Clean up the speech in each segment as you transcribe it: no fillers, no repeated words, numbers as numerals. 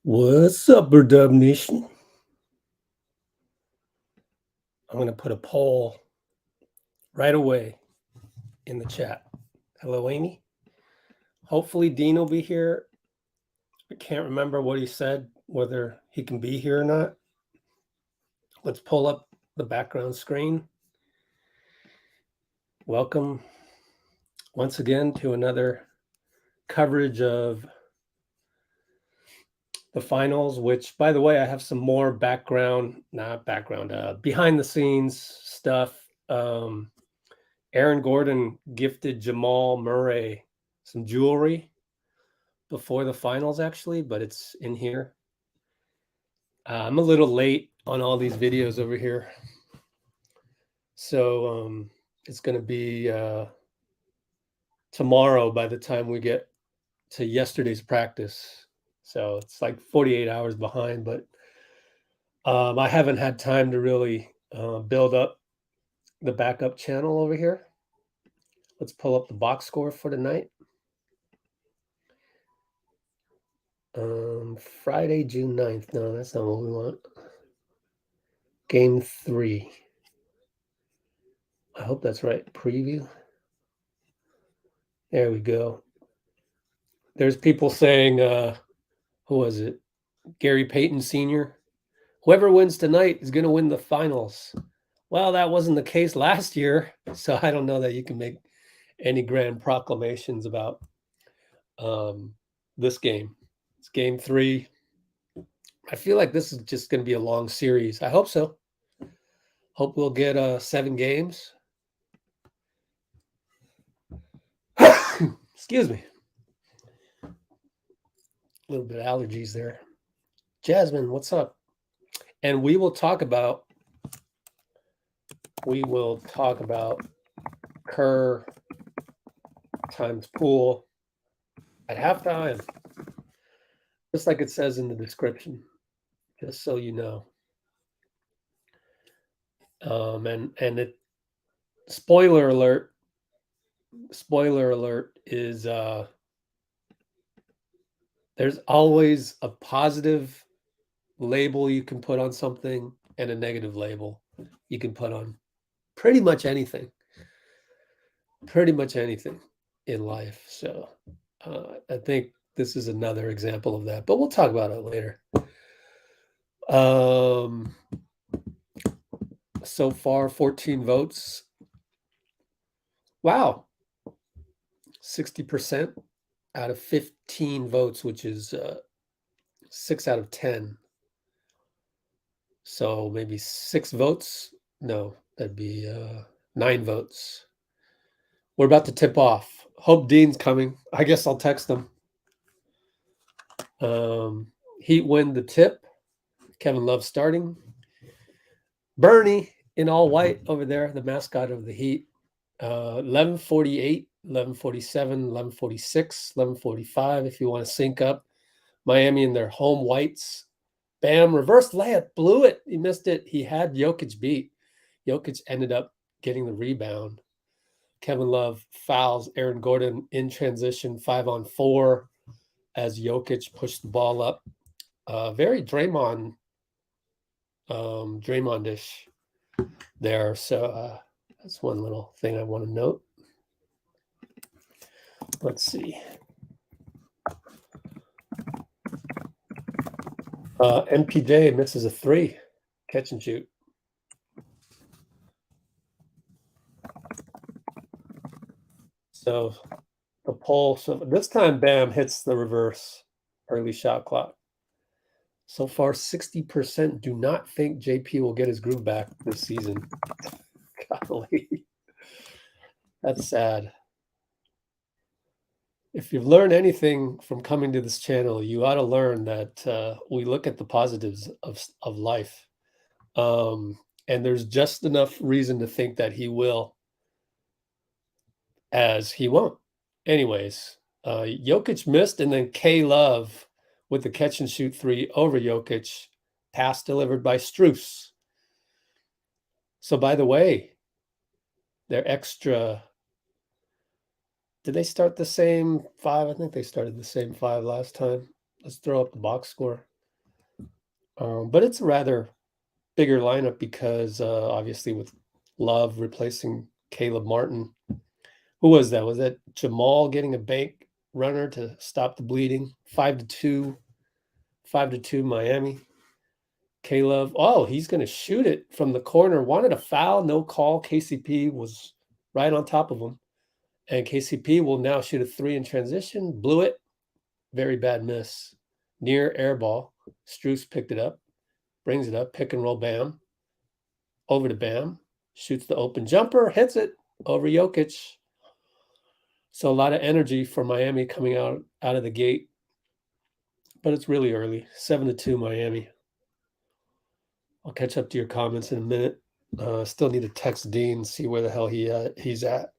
What's up, Burdub Nation? I'm going to put a poll right away in the chat. Hello, Amy. Hopefully, Dean will be here. I can't remember what he said, whether he can be here or not. Let's pull up the background screen. Welcome once again to another coverage of the finals, which, by the way, I have some more behind the scenes stuff. Aaron Gordon gifted Jamal Murray some jewelry before the finals, actually, but it's in here. I'm a little late on all these videos over here. So it's going to be tomorrow by the time we get to yesterday's practice. So it's like 48 hours behind, but I haven't had time to really build up the backup channel over here. Let's pull up the box score for tonight. Friday, June 9th. No, that's not what we want. Game 3. I hope that's right. Preview. There we go. There's people saying, who was it? Gary Payton Sr. Whoever wins tonight is going to win the finals. Well, that wasn't the case last year, so I don't know that you can make any grand proclamations about this game. It's game 3. I feel like this is just going to be a long series. I hope so. Hope we'll get 7 games. Excuse me. A little bit of allergies there. Jasmine, what's up? And we will talk about Kerr times Poole at halftime, just like it says in the description, just so you know. And it spoiler alert is there's always a positive label you can put on something and a negative label you can put on pretty much anything in life. So I think this is another example of that, but we'll talk about it later. So far, 14 votes. Wow. 60% out of 15 votes, which is 6 out of 10. So maybe 6 votes. No, that'd be 9 votes. We're about to tip off. Hope Dean's coming. I guess I'll text him. Heat win the tip. Kevin Love starting. Bernie in all white over there, the mascot of the Heat. 11:48, 11:47, 11:46, 11:45 if you want to sync up. Miami in their home whites. Bam, reverse layup, blew it. He missed it. He had Jokic beat. Jokic ended up getting the rebound. Kevin Love fouls Aaron Gordon in transition 5-on-4 as Jokic pushed the ball up. Very Draymond-ish there. So that's one little thing I want to note. Let's see. MPJ misses a 3. Catch and shoot. So the poll, so this time Bam hits the reverse early shot clock. So far, 60% do not think JP will get his groove back this season. Golly. That's sad. If you've learned anything from coming to this channel, you ought to learn that we look at the positives of life. And there's just enough reason to think that he will as he won't. Anyways, Jokic missed, and then K Love with the catch and shoot 3 over Jokic, pass delivered by Strus. So by the way, they're extra. Did they start the same 5? I think they started the same 5 last time. Let's throw up the box score. But it's a rather bigger lineup because obviously with Love replacing Caleb Martin. Who was that? Was that Jamal getting a bank runner to stop the bleeding? 5-2 Miami. Caleb, oh, he's going to shoot it from the corner. Wanted a foul, no call. KCP was right on top of him. And KCP will now shoot a 3 in transition. Blew it. Very bad miss. Near air ball. Strus picked it up. Brings it up. Pick and roll Bam. Over to Bam. Shoots the open jumper. Hits it over Jokic. So a lot of energy for Miami coming out of the gate. But it's really early. 7-2 Miami. I'll catch up to your comments in a minute. Still need to text Dean, see where the hell he's at.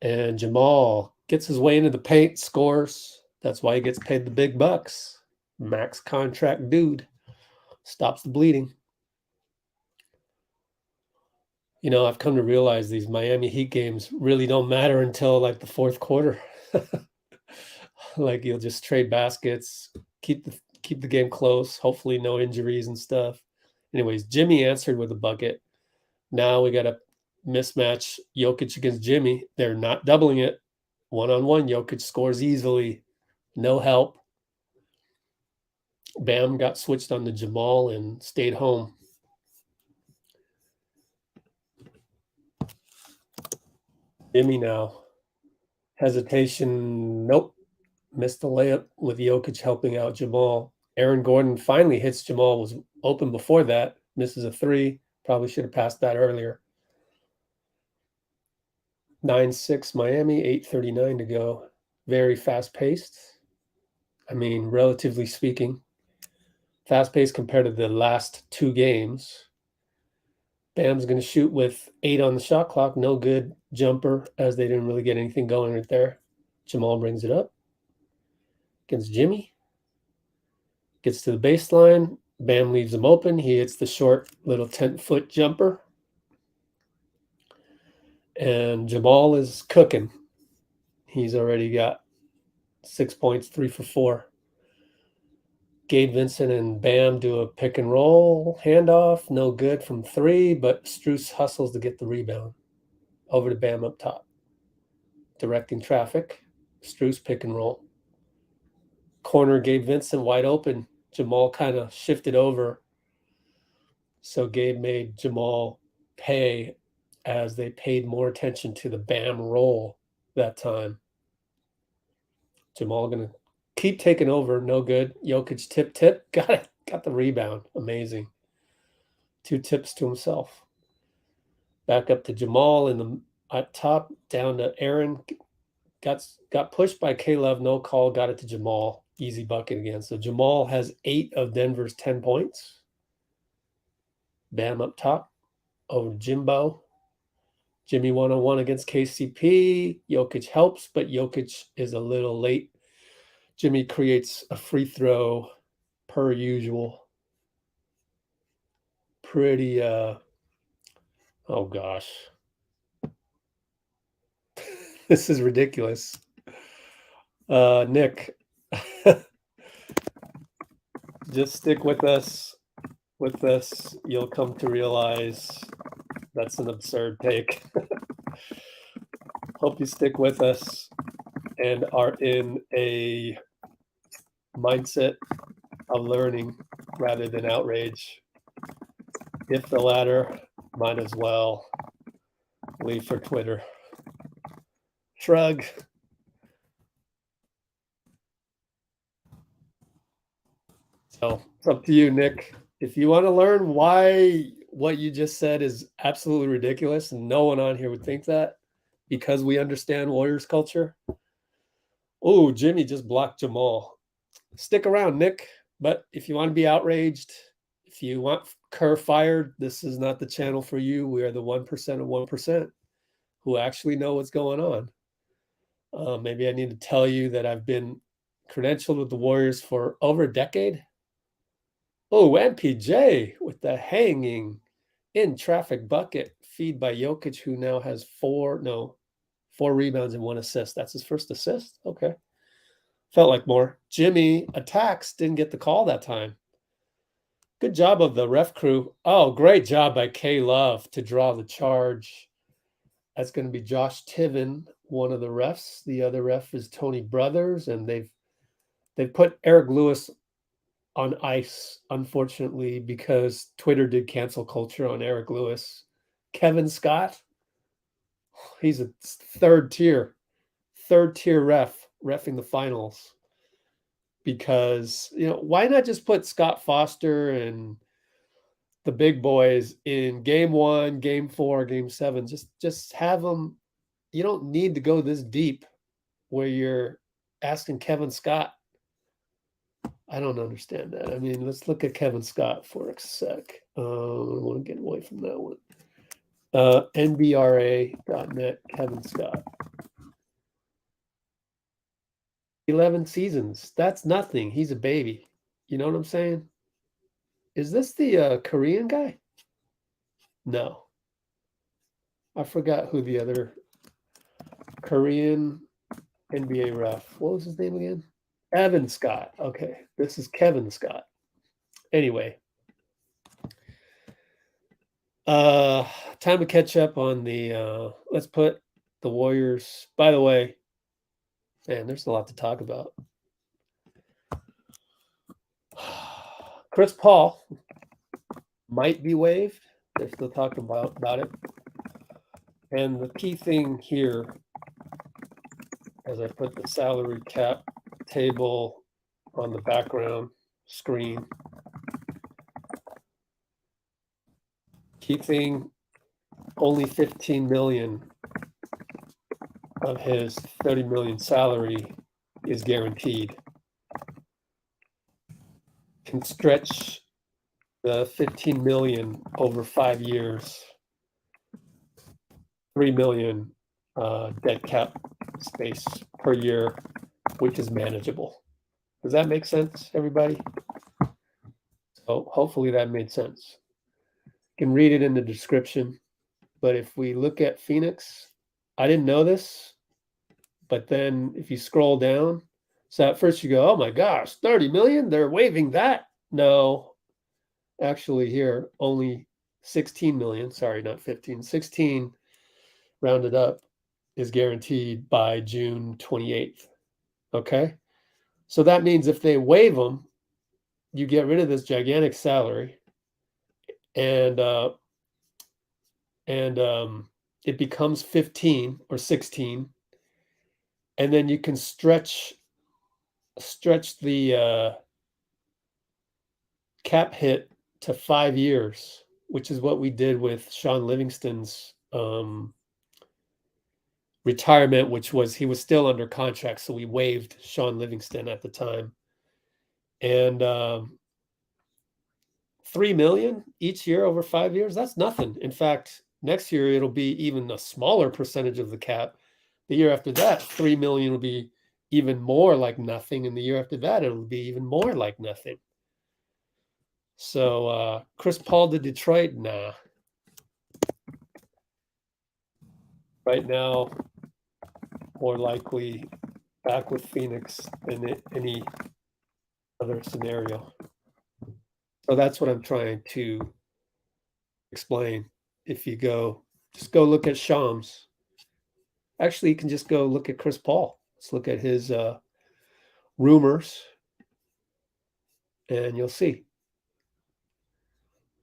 And Jamal gets his way into the paint, scores. That's why he gets paid the big bucks. Max contract dude. Stops the bleeding. You know, I've come to realize these Miami Heat games really don't matter until like the fourth quarter. Like you'll just trade baskets, keep the game close, hopefully no injuries and stuff. Anyways, Jimmy answered with a bucket. Now we got a mismatch Jokic against Jimmy. They're not doubling it. One-on-one, Jokic scores easily. No help. Bam got switched on to Jamal and stayed home. Jimmy now. Hesitation, nope. Missed the layup with Jokic helping out Jamal. Aaron Gordon finally hits Jamal, was open before that. Misses a 3. Probably should have passed that earlier. 9-6 Miami, 8:39 to go. Very fast-paced. I mean, relatively speaking. Fast-paced compared to the last 2 games. Bam's going to shoot with 8 on the shot clock. No good jumper, as they didn't really get anything going right there. Jamal brings it up against Jimmy. Gets to the baseline. Bam leaves him open. He hits the short little 10-foot jumper. And Jamal is cooking. He's already got 6 points, 3 for 4. Gabe Vincent and Bam do a pick and roll handoff. No good from 3, but Strus hustles to get the rebound. Over to Bam up top. Directing traffic. Strus pick and roll. Corner Gabe Vincent wide open. Jamal kind of shifted over. So Gabe made Jamal pay as they paid more attention to the Bam roll that time. Jamal going to keep taking over. No good. Jokic tip. Got it. Got the rebound. Amazing. 2 tips to himself. Back up to Jamal in the at top. Down to Aaron. Got pushed by Caleb. No call. Got it to Jamal. Easy bucket again. So Jamal has 8 of Denver's 10 points. Bam up top. Over Jimbo. Jimmy 1-on-1 against KCP. Jokic helps, but Jokic is a little late. Jimmy creates a free throw per usual. Pretty, oh gosh. This is ridiculous. Nick, just stick with us. With this, you'll come to realize that's an absurd take. Hope you stick with us and are in a mindset of learning rather than outrage. If the latter, might as well leave for Twitter. Shrug. So it's up to you, Nick. If you want to learn why what you just said is absolutely ridiculous, and no one on here would think that, because we understand Warriors culture. Oh, Jimmy just blocked Jamal. Stick around, Nick. But if you want to be outraged, if you want Kerr fired, this is not the channel for you. We are the 1% of 1% who actually know what's going on. Maybe I need to tell you that I've been credentialed with the Warriors for over a decade. Oh, MPJ with the hanging in traffic bucket, feed by Jokic, who now has 4 rebounds and 1 assist. That's his first assist? Okay. Felt like more. Jimmy attacks, didn't get the call that time. Good job of the ref crew. Oh, great job by K Love to draw the charge. That's going to be Josh Tiven, one of the refs. The other ref is Tony Brothers, and they've put Eric Lewis on ice, unfortunately, because Twitter did cancel culture on Eric Lewis. Kevin Scott, he's a third tier ref, reffing the finals. Because, why not just put Scott Foster and the big boys in game 1, game 4, game 7? Just have them. You don't need to go this deep where you're asking Kevin Scott. I don't understand that. I mean, let's look at Kevin Scott for a sec. I want to get away from that one. NBRA.net, Kevin Scott. 11 seasons. That's nothing. He's a baby. You know what I'm saying? Is this the Korean guy? No. I forgot who the other Korean NBA ref. What was his name again? Evan Scott. Okay. This is Kevin Scott. Anyway. Time to catch up on the let's put the Warriors. By the way, man, there's a lot to talk about. Chris Paul might be waived. They're still talking about it. And the key thing here, as I put the salary cap table on the background screen, key thing, only 15 million of his 30 million salary is guaranteed. Can stretch the 15 million over 5 years, 3 million dead cap space per year, which is manageable. Does that make sense, everybody? So hopefully that made sense. You can read it in the description. But if we look at Phoenix, I didn't know this, but then if you scroll down, so at first you go, oh my gosh, 30 million, they're waiving that. No, actually here, only 16 million, sorry, not 15, 16 rounded up is guaranteed by June 28th. Okay. So that means if they waive them, you get rid of this gigantic salary and it becomes 15 or 16. And then you can stretch the cap hit to 5 years, which is what we did with Sean Livingston's retirement, which was he was still under contract, so we waived Sean Livingston at the time. And 3 million each year over 5 years, that's nothing. In fact, next year it'll be even a smaller percentage of the cap. The year after that, 3 million will be even more like nothing, and the year after that it'll be even more like nothing. So Chris Paul to Detroit, nah. Right now, more likely back with Phoenix than any other scenario. So that's what I'm trying to explain. If you just go look at Shams. Actually, you can just go look at Chris Paul. Let's look at his rumors, and you'll see.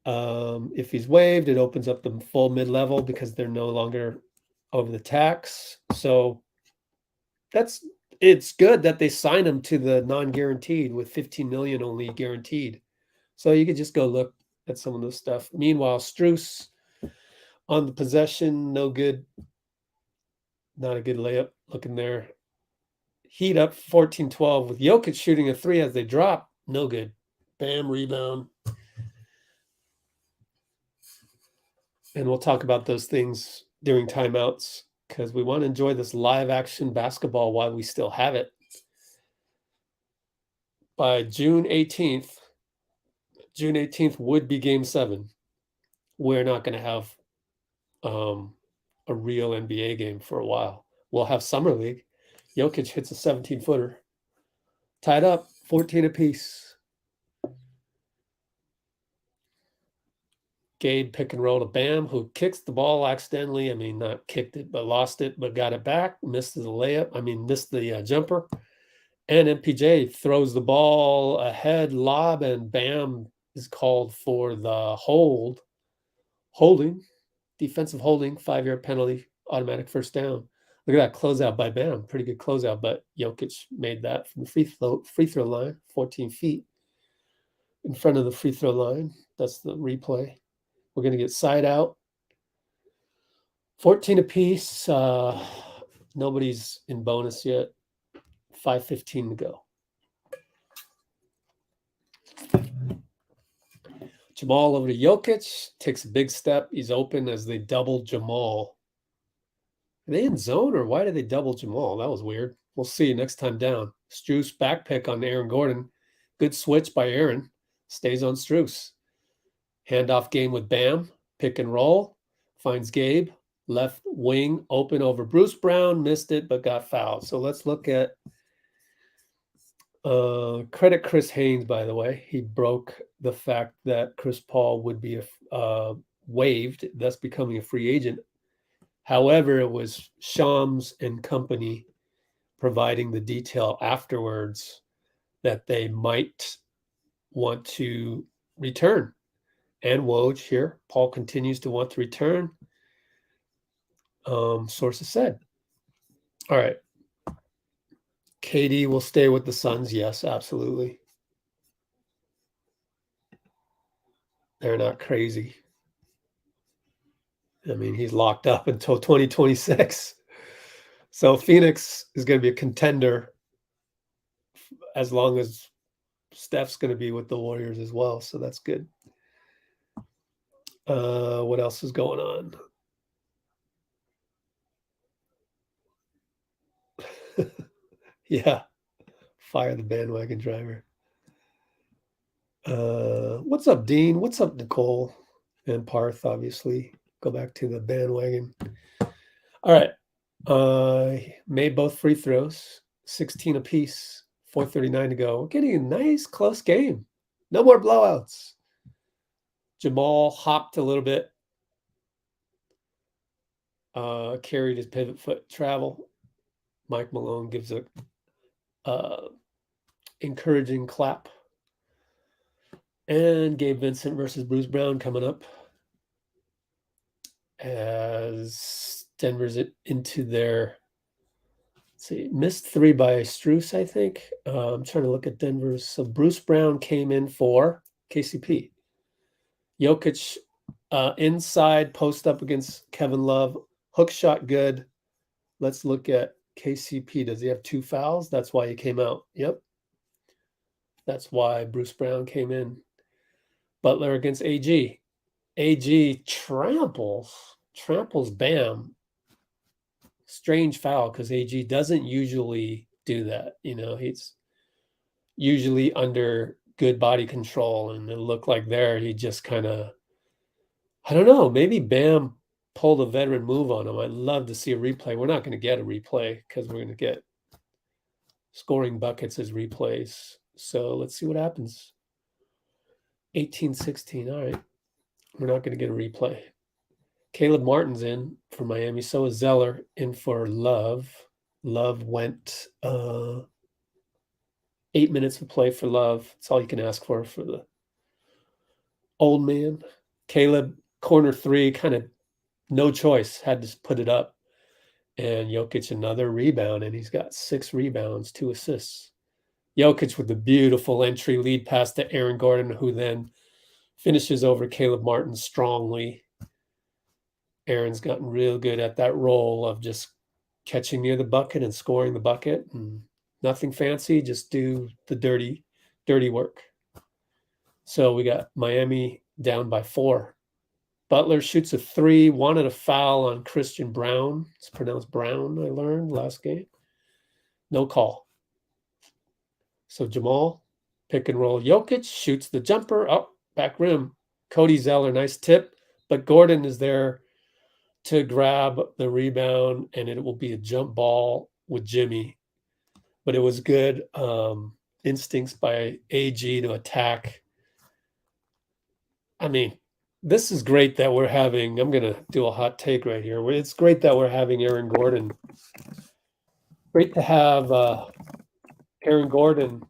If he's waived, it opens up the full mid-level because they're no longer over the tax. So it's good that they sign him to the non-guaranteed with 15 million only guaranteed. So you could just go look at some of this stuff. Meanwhile, Strus on the possession, no good. Not a good layup looking there. Heat up 14-12 with Jokic shooting a 3 as they drop. No good. Bam, rebound. And we'll talk about those things during timeouts because we want to enjoy this live action basketball while we still have it. By June 18th would be game 7. we're not going to have a real NBA game for a while. We'll have Summer League. Jokic hits a 17-footer. Tied up, 14 apiece. Gabe pick and roll to Bam, who kicks the ball accidentally. I mean, not kicked it, but lost it, but got it back. Missed the layup. I mean, missed the jumper. And MPJ throws the ball ahead, lob, and Bam is called for the holding, defensive holding, 5-yard penalty, automatic first down. Look at that closeout by Bam. Pretty good closeout, but Jokic made that from the free throw line, 14 feet in front of the free throw line. That's the replay. We're going to get side out. 14 apiece. Nobody's in bonus yet. 5:15 to go. Jamal over to Jokic. Takes a big step. He's open as they double Jamal. Are they in zone or why did they double Jamal? That was weird. We'll see next time down. Strus back pick on Aaron Gordon. Good switch by Aaron. Stays on Strus. Handoff game with Bam. Pick and roll. Finds Gabe. Left wing open over Bruce Brown. Missed it, but got fouled. So let's look at credit Chris Haynes, by the way. He broke the fact that Chris Paul would be waived, thus becoming a free agent. However, it was Shams and company providing the detail afterwards that they might want to return. And Woj here, Paul continues to want to return. Sources said. All right. KD will stay with the Suns. Yes, absolutely. They're not crazy. I mean, he's locked up until 2026. So Phoenix is going to be a contender as long as Steph's going to be with the Warriors as well. So that's good. What else is going on? Yeah. Fire the bandwagon driver. What's up, Dean? What's up, Nicole? And Parth, obviously. Go back to the bandwagon. All right. Made both free throws. 16 apiece. 4:39 to go. We're getting a nice close game. No more blowouts. Jamal hopped a little bit. Carried his pivot foot travel. Mike Malone gives a encouraging clap. And Gabe Vincent versus Bruce Brown coming up as Denver's into their, let's see, missed 3 by Strus, I think. I'm trying to look at Denver's. So Bruce Brown came in for KCP. Jokic inside, post up against Kevin Love. Hook shot good. Let's look at KCP. Does he have 2 fouls? That's why he came out. Yep. That's why Bruce Brown came in. Butler against AG. AG tramples Bam. Strange foul because AG doesn't usually do that. You know, he's usually under good body control, and it looked like there he just kind of, I don't know, maybe Bam pulled a veteran move on him. I'd love to see a replay. We're not going to get a replay because we're going to get scoring buckets as replays. So let's see what happens. 18-16. All right. We're not going to get a replay. Caleb Martin's in for Miami. So is Zeller in for Love. Love went 8 minutes of play for Love. That's all you can ask for the old man. Caleb, corner 3, kind of no choice. Had to put it up. And Jokic another rebound, and he's got 6 rebounds, 2 assists. Jokic with the beautiful entry lead pass to Aaron Gordon, who then finishes over Caleb Martin strongly. Aaron's gotten real good at that role of just catching near the bucket and scoring the bucket. And nothing fancy, just do the dirty work. So we got Miami down by 4. Butler shoots a 3, wanted a foul on Christian Brown. It's pronounced Brown, I learned last game. No call. So Jamal, pick and roll. Jokic shoots the jumper. Back rim. Cody Zeller, nice tip. but Gordon is there to grab the rebound, and it will be a jump ball with Jimmy. But it was good instincts by AG to attack. I mean, this is great that we're having, I'm going to do a hot take right here. It's great that we're having Aaron Gordon. Great to have Aaron Gordon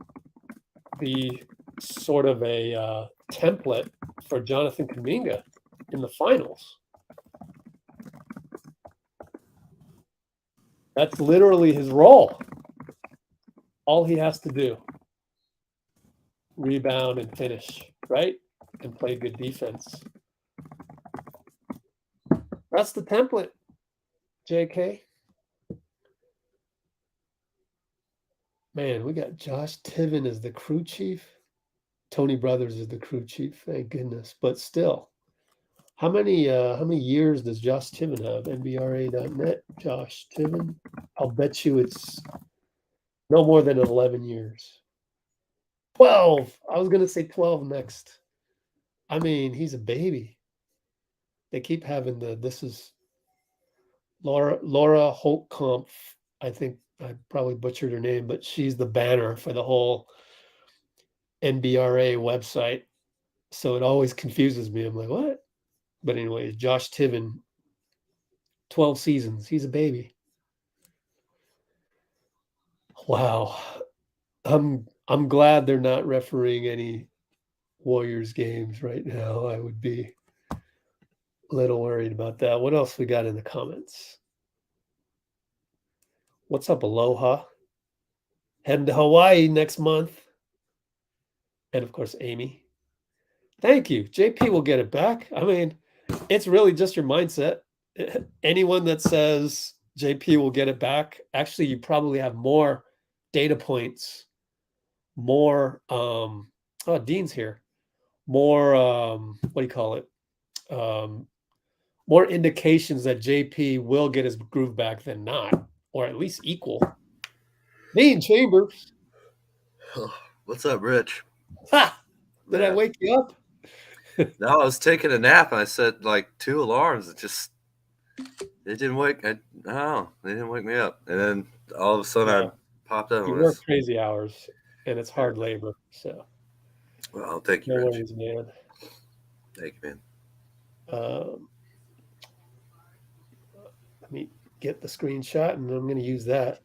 be sort of a template for Jonathan Kuminga in the finals. That's literally his role. All he has to do, rebound and finish, right? And play good defense. That's the template, JK. Man, we got Josh Tiven as the crew chief. Tony Brothers is the crew chief, thank goodness. But still, how many years does Josh Tiven have? NBRA.net, Josh Tiven. I'll bet you it's no more than 11 years. 12. I was going to say 12 next. I mean, he's a baby. They keep having this is Laura Holtkampf. I think I probably butchered her name, but she's the banner for the whole NBRA website. So it always confuses me. I'm like, what? But anyway, Josh Tiven, 12 seasons. He's a baby. Wow. I'm glad they're not refereeing any Warriors games right now. I would be a little worried about that. What else we got in the comments? What's up, Aloha? Heading to Hawaii next month. And of course, Amy. Thank you. JP will get it back. I mean, it's really just your mindset. Anyone that says JP will get it back, actually, you probably have more data points, more Dean's here, more what do you call it? More indications that JP will get his groove back than not, or at least equal. Dean Chambers. What's up, Rich? Ha! Did I wake you up? No, I was taking a nap and I set like 2 alarms. They didn't wake me up. And then all of a sudden I popped up. You work crazy hours and it's hard labor. So, well, thank you, no Rich. worries, man. Thank you, man. Let me get the screenshot, and I'm going to use that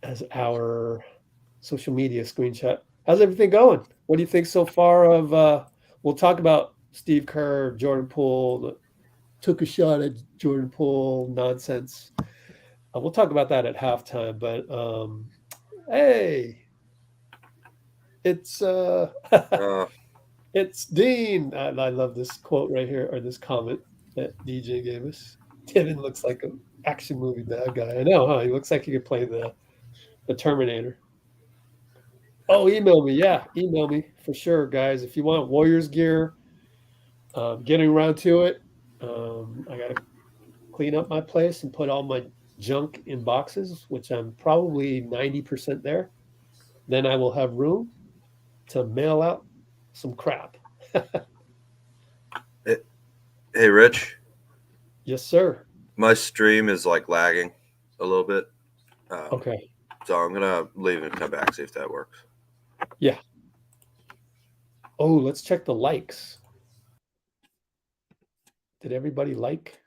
as our social media screenshot. How's everything going? What do you think so far of we'll talk about Steve Kerr, Jordan Poole, took a shot at Jordan Poole nonsense. We'll talk about that at halftime, but hey, it's it's Dean. I love this quote right here, or this comment that DJ gave us. Tiven looks like an action movie bad guy. I know, huh? He looks like he could play the Terminator. Oh, email me. Yeah, email me for sure, guys. If you want Warriors gear, getting around to it. I got to clean up my place and put all my junk in boxes, which I'm probably 90% there. Then I will have room to mail out some crap. Hey, Rich. Yes, sir. My stream is like lagging a little bit. Okay. So I'm going to leave and come back, see if that works. Yeah. Oh, let's check the likes. Did everybody like?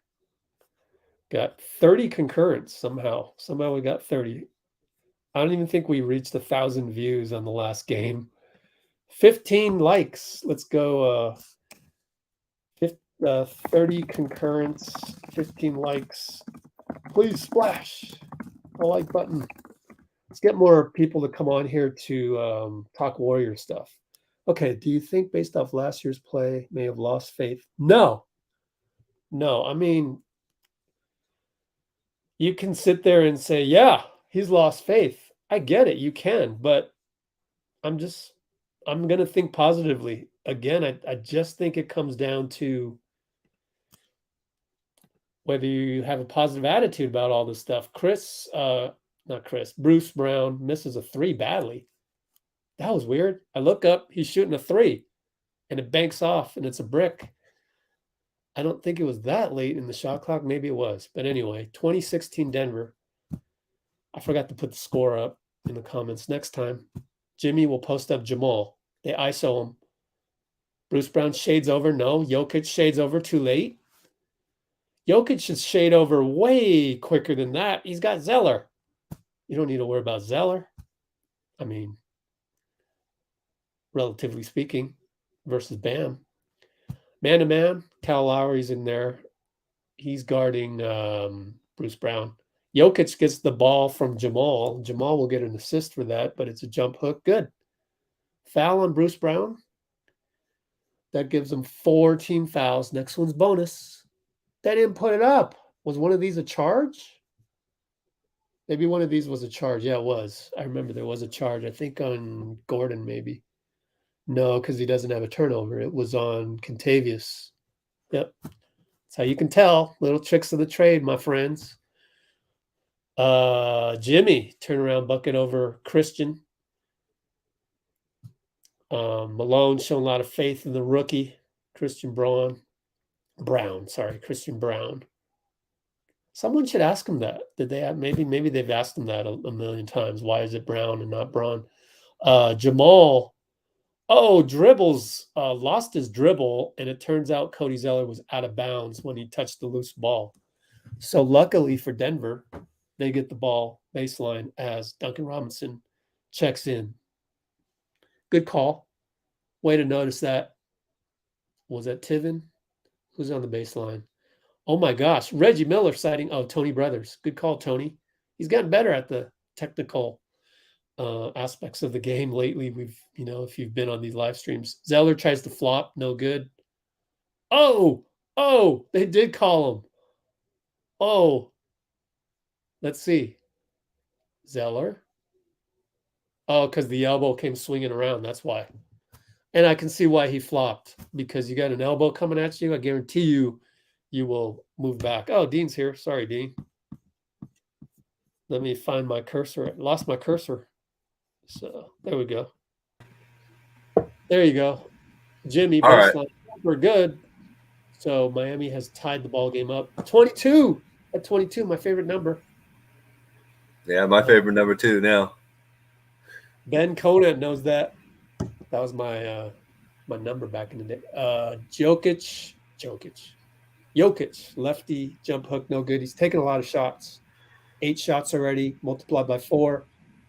Got 30 concurrents somehow. Somehow we got 30. I don't even think we reached 1,000 views on the last game. 15 likes. Let's go 30 concurrents, 15 likes. Please splash the like button. Let's get more people to come on here to talk Warrior stuff. Okay, do you think based off last year's play may have lost faith? No. I mean, you can sit there and say, yeah, he's lost faith. I get it. You can, but I'm going to think positively. Again, I just think it comes down to whether you have a positive attitude about all this stuff. Bruce Brown misses a 3 badly. That was weird. I look up, he's shooting a 3 and it banks off and it's a brick. I don't think it was that late in the shot clock. Maybe it was. But anyway, 2016 Denver. I forgot to put the score up in the comments. Next time, Jimmy will post up Jamal. They ISO him. Bruce Brown shades over. No. Jokic shades over too late. Jokic should shade over way quicker than that. He's got Zeller. You don't need to worry about Zeller. I mean, relatively speaking, versus Bam. Man-to-man, Kyle Lowry's in there. He's guarding Bruce Brown. Jokic gets the ball from Jamal. Jamal will get an assist for that, but it's a jump hook. Good. Foul on Bruce Brown. That gives him 4 team fouls. Next one's bonus. They didn't put it up. Was one of these a charge? Maybe one of these was a charge. Yeah, it was. I remember there was a charge. I think on Gordon, maybe. No, because he doesn't have a turnover. It was on Contavious. Yep. That's how you can tell. Little tricks of the trade, my friends. Jimmy, turnaround bucket over Christian. Malone showing a lot of faith in the rookie, Christian Brown. Someone should ask him that. Did they have, maybe they've asked him that a million times. Why is it Brown and not Braun? Jamal, dribbles, lost his dribble, and it turns out Cody Zeller was out of bounds when he touched the loose ball. So luckily for Denver, they get the ball baseline as Duncan Robinson checks in. Good call. Way to notice that. Was that Tiven? Who's on the baseline? Oh my gosh. Reggie Miller citing, Tony Brothers. Good call, Tony. He's gotten better at the technical aspects of the game lately. We've, if you've been on these live streams. Zeller tries to flop. No good. They did call him. Let's see. Zeller. Because the elbow came swinging around. That's why. And I can see why he flopped. Because you got an elbow coming at you. I guarantee you will move back. Oh, Dean's here. Sorry, Dean. Let me find my cursor. I lost my cursor. So there we go. There you go. Jimmy, baseline. Right. We're good. So Miami has tied the ball game up. 22. At 22, my favorite number. Yeah, my favorite number too now. Ben Conant knows that. That was my number back in the day. Jokic, lefty, jump hook, no good. He's taken a lot of shots. 8 shots already, multiplied by 4,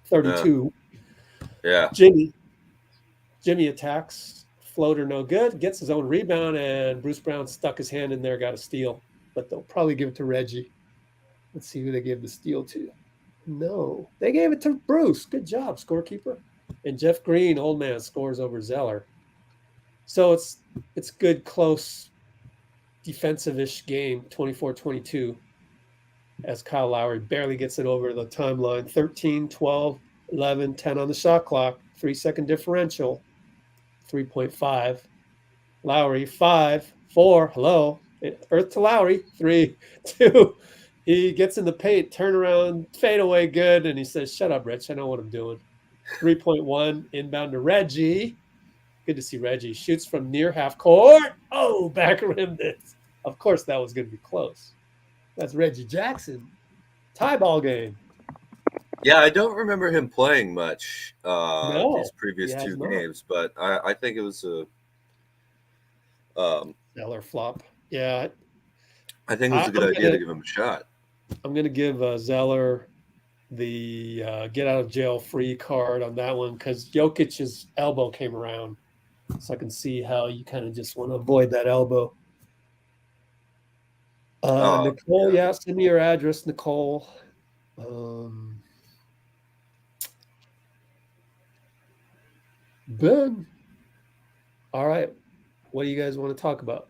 32. Yeah. Jimmy attacks, floater no good, gets his own rebound, and Bruce Brown stuck his hand in there, got a steal. But they'll probably give it to Reggie. Let's see who they gave the steal to. No, they gave it to Bruce. Good job, scorekeeper. And Jeff Green, old man, scores over Zeller. So it's good, close, defensive-ish game, 24-22, as Kyle Lowry barely gets it over the timeline. 13, 12, 11, 10 on the shot clock, 3-second differential, 3.5. Lowry, 5, 4, hello, earth to Lowry, 3, 2. He gets in the paint, turn around, fade away good, and he says, shut up, Rich, I know what I'm doing. 3.1, inbound to Reggie. Good to see Reggie. Shoots from near half court. Back rimmed it. Of course, that was going to be close. That's Reggie Jackson. Tie ball game. Yeah, I don't remember him playing much these previous 2 games, but I think it was a Zeller flop. Yeah. I think it was a good idea to give him a shot. I'm going to give Zeller the get out of jail free card on that one because Jokic's elbow came around. So I can see how you kind of just want to avoid that elbow. Nicole, yeah, send me your address, Nicole. Ben. All right. What do you guys want to talk about?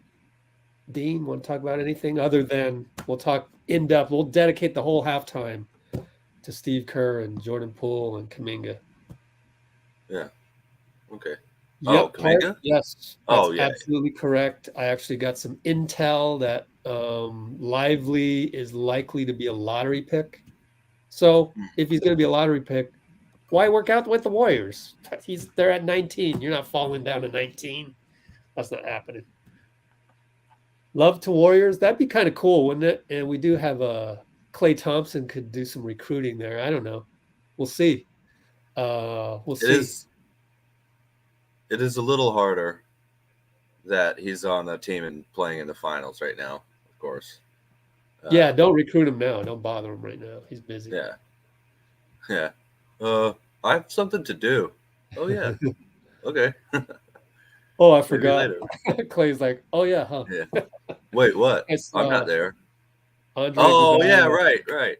Dean, want to talk about anything other than we'll talk in depth? We'll dedicate the whole halftime to Steve Kerr and Jordan Poole and Kuminga. Yeah. Okay. Yep, Kuminga? Yes. That's absolutely correct. I actually got some intel that Lively is likely to be a lottery pick. So if he's going to be a lottery pick, why work out with the Warriors? They're at 19. You're not falling down to 19. That's not happening. Love to Warriors. That'd be kind of cool, wouldn't it? And we do have Klay Thompson could do some recruiting there. I don't know. We'll see. We'll It see. is. It is a little harder that he's on a team and playing in the finals right now. Of course. Yeah, don't recruit him now. Don't bother him right now. He's busy. Yeah. Yeah. I have something to do. Oh yeah. Okay. Oh, I Maybe forgot. later. Clay's like, oh yeah, huh? Yeah. Wait, what? I I'm not saw there. Andre Oh yeah, Iguodala. right.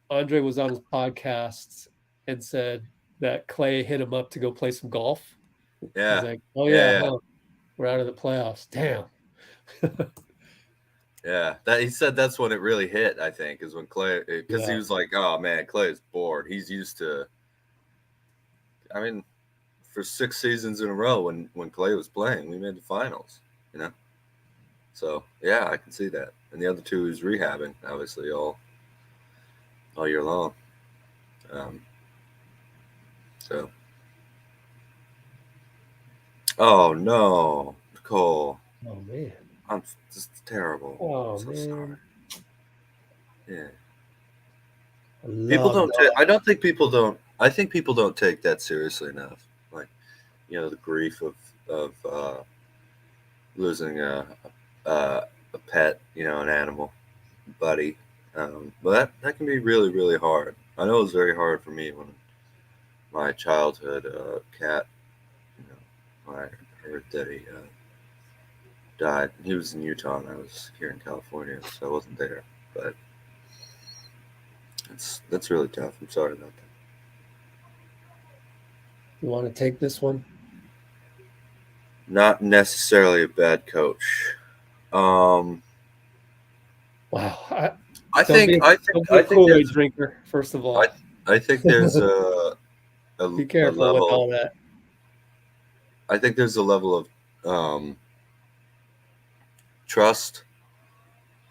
Andre was on his podcast and said that Klay hit him up to go play some golf. He's Yeah. like, oh yeah, Yeah. huh? We're out of the playoffs. Damn. Yeah. That he said that's when it really hit, I think, is when Klay, because he Yeah. was like, oh man, Klay is bored. He's used to, I mean, for 6 seasons in a row when Klay was playing, we made the finals, you know? So yeah, I can see that. And the other two is rehabbing, obviously, all year long. So oh no, Nicole. Oh man. I'm just terrible. Oh I'm so man. sorry. Yeah. I don't think people don't. I think people don't take that seriously enough. Like, the grief of losing a pet, an animal buddy. But that can be really, really hard. I know it was very hard for me when my childhood cat, I heard that he died. He was in Utah and I was here in California, so I wasn't there. But that's really tough. I'm sorry about that. You want to take this one? Not necessarily a bad coach. Wow. I think Kool-Aid drinker, first of all. I think there's a be careful with all that. I think there's a level of trust,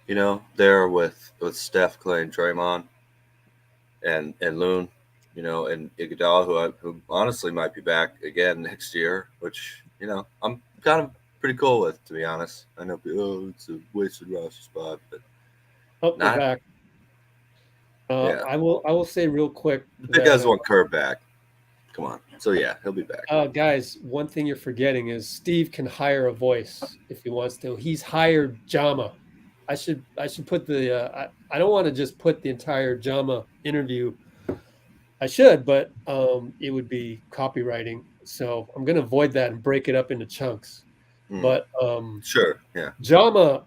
there with Steph, Klay, and Draymond, and Loon, and Iguodala, who honestly might be back again next year, which I'm kind of pretty cool with, to be honest. I know people, it's a wasted roster spot, but they're back. Yeah. I will say real quick. The guys want Kerr back. Come on. So yeah, he'll be back. Guys, one thing you're forgetting is Steve can hire a voice if he wants to. He's hired Jama. I should put the I don't want to just put the entire Jama interview. I should, but it would be copywriting. So I'm going to avoid that and break it up into chunks. But sure, yeah. Jama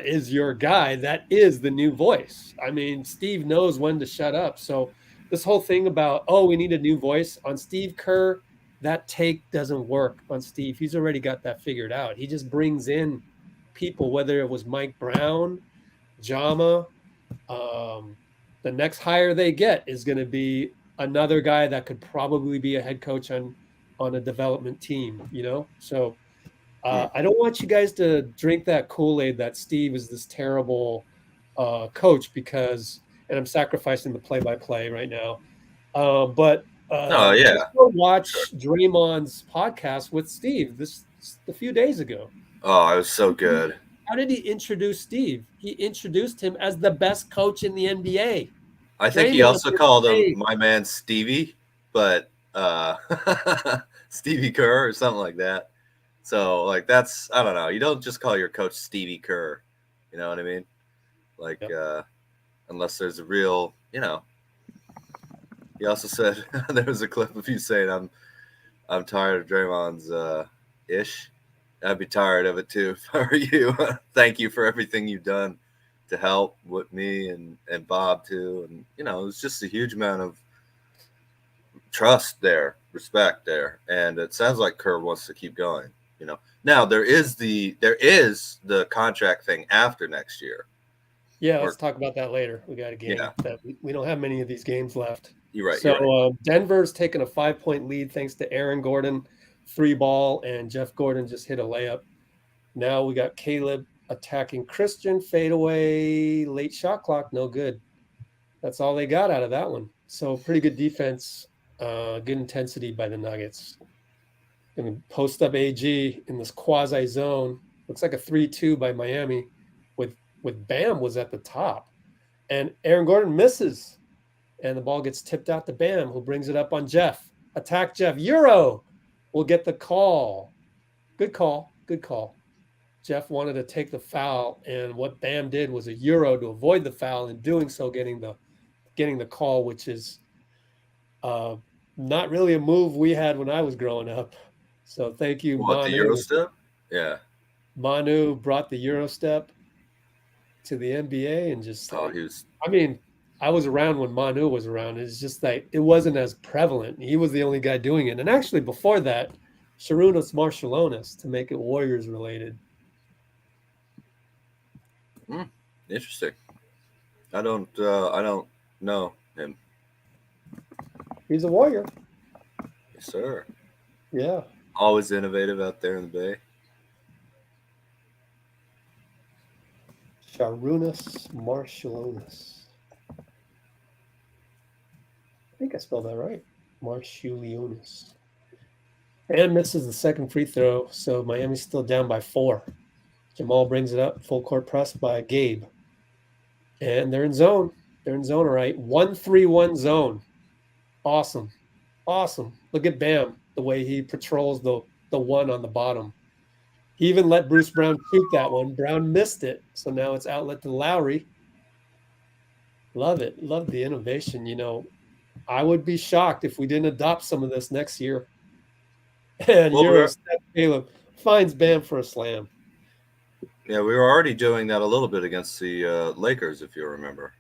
is your guy. That is the new voice. I mean, Steve knows when to shut up. So this whole thing about, we need a new voice on Steve Kerr, that take doesn't work on Steve. He's already got that figured out. He just brings in people, whether it was Mike Brown, Jama. The next hire they get is going to be another guy that could probably be a head coach on a development team, So I don't want you guys to drink that Kool-Aid that Steve is this terrible coach because, and I'm sacrificing the play-by-play right now. But watch Draymond's podcast with Steve a few days ago. Oh, it was so good. How did he introduce Steve? He introduced him as the best coach in the NBA. I think he also called him my man Stevie, but Stevie Kerr or something like that. So, that's, I don't know. You don't just call your coach Stevie Kerr. You know what I mean? Unless there's a real, He also said, there was a clip of you saying, I'm tired of Draymond's ish. I'd be tired of it too if I were you. Thank you for everything you've done to help with me and Bob too. And, it was just a huge amount of trust there, respect there. And it sounds like Kerr wants to keep going. Now there is the contract thing after next year. Yeah, let's talk about that later. We got a game that we don't have many of these games left. You're right. So Denver's taken a 5-point lead thanks to Aaron Gordon, 3-ball, and Jeff Gordon just hit a layup. Now we got Caleb attacking Christian, fadeaway, late shot clock, no good. That's all they got out of that one. So pretty good defense, good intensity by the Nuggets. Going to post up AG in this quasi zone. Looks like a 3-2 by Miami with Bam was at the top. And Aaron Gordon misses. And the ball gets tipped out to Bam, who brings it up on Jeff. Attack Jeff. Euro will get the call. Good call. Good call. Jeff wanted to take the foul, and what Bam did was a Euro to avoid the foul, and doing so getting the call, which is not really a move we had when I was growing up. So thank you, What, the Manu. Euro step? Yeah. Manu brought the Euro step to the NBA, and just Oh, he was. I mean, I was around when Manu was around. It's just like it wasn't as prevalent. He was the only guy doing it. And actually before that, Sarunas Marciulionis to make it Warriors related. Interesting. I don't know him. He's a Warrior. Yes, sir. Yeah. Always innovative out there in the Bay. Sarunas Marciulionis. I think I spelled that right. Marciulionis. And misses the second free throw, so Miami's still down by 4. Jamal brings it up, full court press by Gabe. And they're in zone. They're in zone, all right. 1-3-1 zone. Awesome. Awesome. Look at Bam, the way he patrols the one on the bottom. He even let Bruce Brown shoot that one. Brown missed it. So now it's outlet to Lowry. Love it. Love the innovation. You know, I would be shocked if we didn't adopt some of this next year. And Well, Steph Caleb finds Bam for a slam. Yeah, we were already doing that a little bit against the Lakers, if you remember.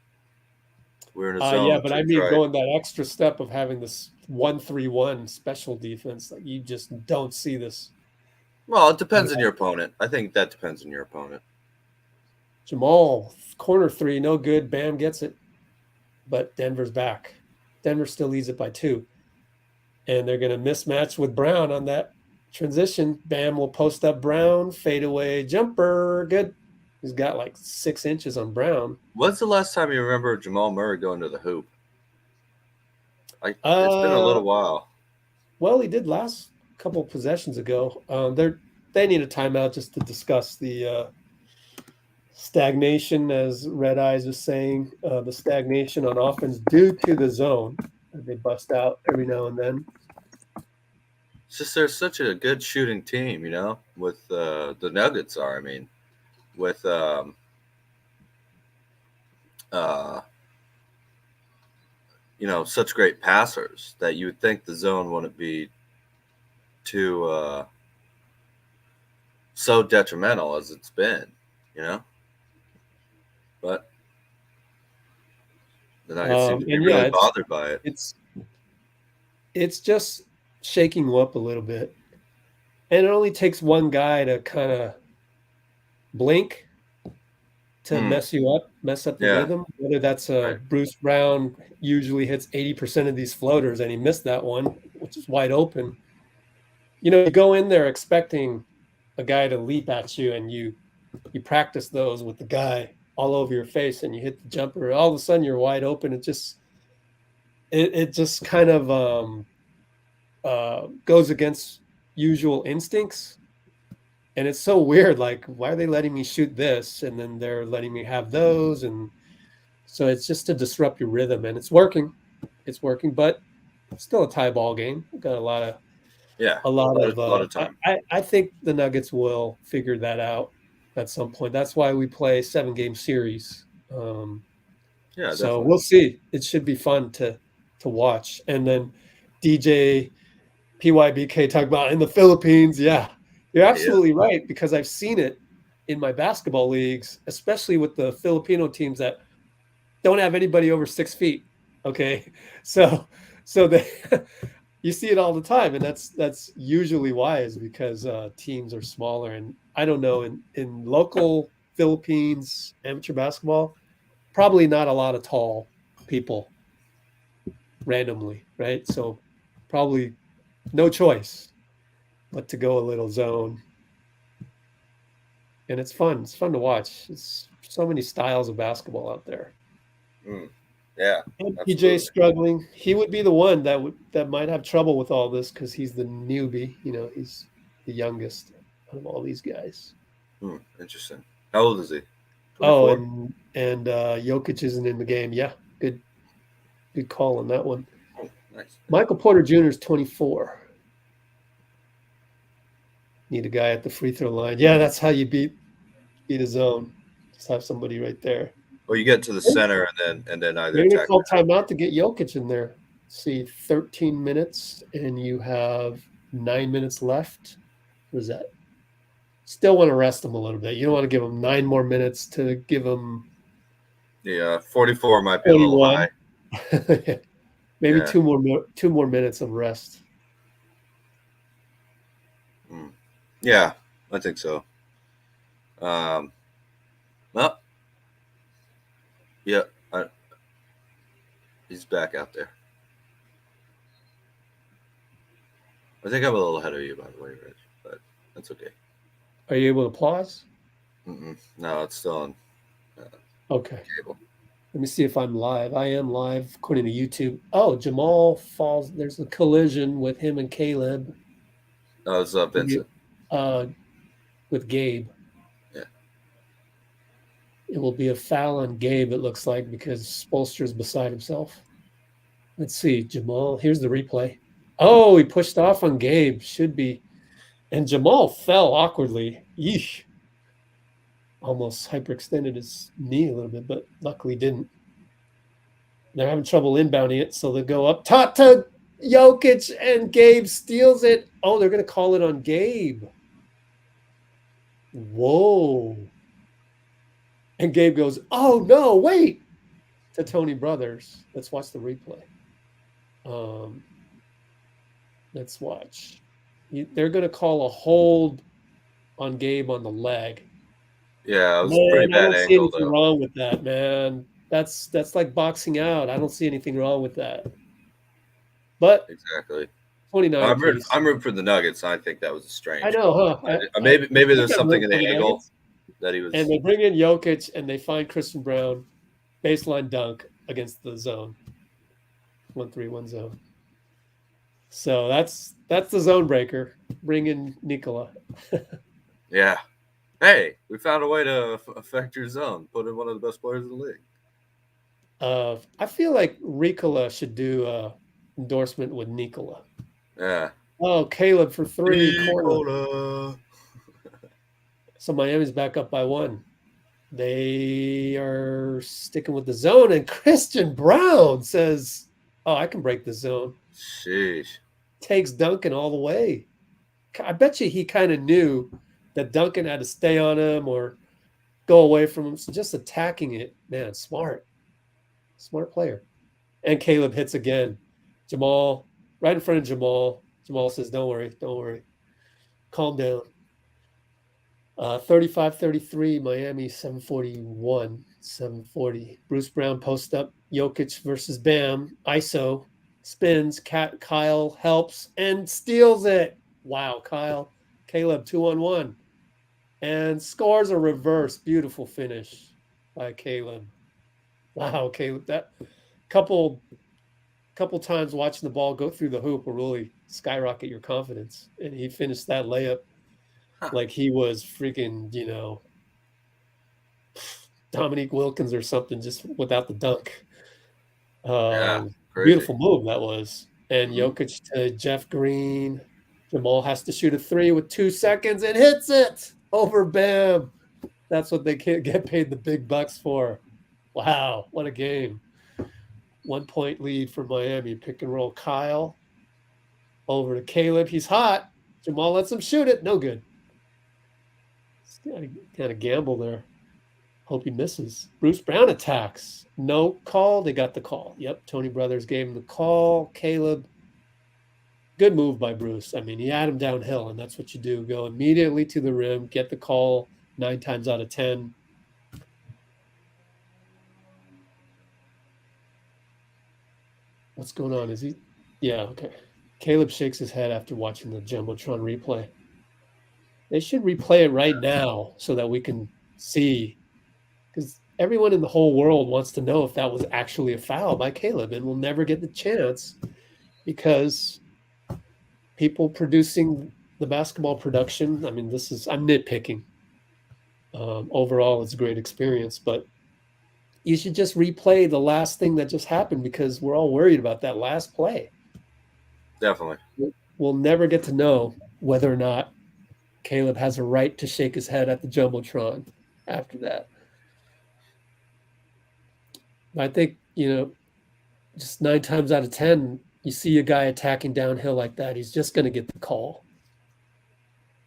We were in a zone. Yeah, but I mean going that extra step of having this 1-3-1 special defense. Like you just don't see this. Well, it depends on your opponent. I think that depends on your opponent. Jamal, corner 3, no good. Bam gets it. But Denver's back. Denver still leads it by 2. And they're going to mismatch with Brown on that transition. Bam will post up Brown, fadeaway jumper. Good. He's got like 6 inches on Brown. When's the last time you remember Jamal Murray going to the hoop? It's been a little while. Well, he did last couple possessions ago. They need a timeout just to discuss the stagnation, as Red Eyes is saying, the stagnation on offense due to the zone. They bust out every now and then. It's just they're such a good shooting team, you know, with the Nuggets are. I mean, with you know, such great passers that you would think the zone wouldn't be too so detrimental as it's been, you know. But the Nuggets seem to be really bothered by it. It's just shaking you up a little bit. And it only takes one guy to kind of blink to mess up the rhythm. Whether that's Bruce Brown usually hits 80% of these floaters, and he missed that one, which is wide open. You know, you go in there expecting a guy to leap at you, and you practice those with the guy all over your face, and you hit the jumper. All of a sudden, you're wide open. It just kind of goes against usual instincts. And it's so weird. Like, why are they letting me shoot this? And then they're letting me have those. And so it's just to disrupt your rhythm. And it's working. It's working, but it's still a tie ball game. We've got a lot of time. I think the Nuggets will figure that out at some point. That's why we play 7-game series. So definitely. We'll see. It should be fun to watch. And then DJ PYBK talk about in the Philippines. Yeah. You're absolutely right, because I've seen it in my basketball leagues, especially with the Filipino teams that don't have anybody over 6 feet. Okay, so they you see it all the time, and that's usually why, is because teams are smaller. And I don't know, in local Philippines amateur basketball, probably not a lot of tall people randomly, right? So probably no choice but to go a little zone. And it's fun. It's fun to watch. It's so many styles of basketball out there. Yeah. And PJ's struggling. He would be the one that might have trouble with all this, because he's the newbie. You know, he's the youngest of all these guys. Interesting. How old is he? 24? Oh, 24? and Jokic isn't in the game. Yeah, good call on that one. Oh, nice. Michael Porter Jr. is 24. Need a guy at the free throw line. Yeah, that's how you beat a zone. Just have somebody right there. Well, you get to the center and then either Maybe they attack. call timeout to get Jokic in there. See, 13 minutes, and you have 9 minutes left. What is that? Still want to rest him a little bit. You don't want to give him 9 more minutes to give him. Yeah, 44 might be a little high. Maybe yeah. two more minutes of rest. Yeah, I think so. Well, yeah, he's back out there. I think I'm a little ahead of you, by the way, Rich, but that's okay. Are you able to pause? No, it's still on okay. cable. Let me see if I'm live. I am live according to YouTube. Oh, Jamal falls. There's a collision with him and Caleb. Oh, it's Vincent. With Gabe. Yeah. It will be a foul on Gabe, it looks like, because Spoelstra's beside himself. Let's see. Jamal, here's the replay. Oh, he pushed off on Gabe. Should be. And Jamal fell awkwardly. Yeesh. Almost hyperextended his knee a little bit, but luckily didn't. They're having trouble inbounding it, so they go up top to Jokic, and Gabe steals it. Oh, they're going to call it on Gabe. Whoa. And Gabe goes, oh, no, wait, to Tony Brothers. Let's watch the replay. Let's watch. They're going to call a hold on Gabe on the leg. Yeah, it was pretty bad angle, though. I don't see anything wrong with that, man. That's like boxing out. I don't see anything wrong with that. But exactly. 29. I'm rooting for the Nuggets. I think that was a strange. I know, huh? Maybe there's something in the angle that he was. And they bring in Jokic, and they find Christian Brown, baseline dunk against the zone. 1-3-1 zone. So that's the zone breaker. Bring in Nicole. Yeah. Hey, we found a way to affect your zone. Put in one of the best players in the league. I feel like Ricola should do an endorsement with Nicola. Yeah. Oh, Caleb for 3. Corner. So Miami's back up by 1. They are sticking with the zone, and Christian Brown says, oh, I can break the zone. Sheesh. Takes Duncan all the way. I bet you he kind of knew that Duncan had to stay on him or go away from him. So just attacking it, man, smart player. And Caleb hits again. Jamal, right in front of Jamal. Jamal says, don't worry. Calm down. 35-33, Miami, 740. Bruce Brown post up. Jokic versus Bam. ISO. Spins. Kyle helps and steals it. Wow, Kyle. Caleb 2-on-1. And scores a reverse. Beautiful finish by Caleb. Wow, Caleb. That couple times watching the ball go through the hoop will really skyrocket your confidence. And he finished that layup like he was freaking, Dominique Wilkins or something, just without the dunk. Beautiful move that was. And Jokic to Jeff Green. Jamal has to shoot a 3 with 2 seconds and hits it over Bam. That's what they get paid the big bucks for. Wow, what a game. 1 point lead for Miami. Pick and roll Kyle. Over to Caleb. He's hot. Jamal lets him shoot it. No good. Kind of gamble there. Hope he misses. Bruce Brown attacks. No call. They got the call. Yep, Tony Brothers gave him the call. Caleb. Good move by Bruce. I mean, he had him downhill, and that's what you do. Go immediately to the rim, get the call 9 times out of 10. What's going on? Is he? Yeah, okay. Caleb shakes his head after watching the Jumbotron replay. They should replay it right now so that we can see, because everyone in the whole world wants to know if that was actually a foul by Caleb, and we'll never get the chance because people producing the basketball production, I mean, I'm nitpicking. Overall, it's a great experience, but you should just replay the last thing that just happened because we're all worried about that last play. Definitely. We'll never get to know whether or not Caleb has a right to shake his head at the Jumbotron after that. I think, just 9 times out of 10, you see a guy attacking downhill like that, he's just going to get the call.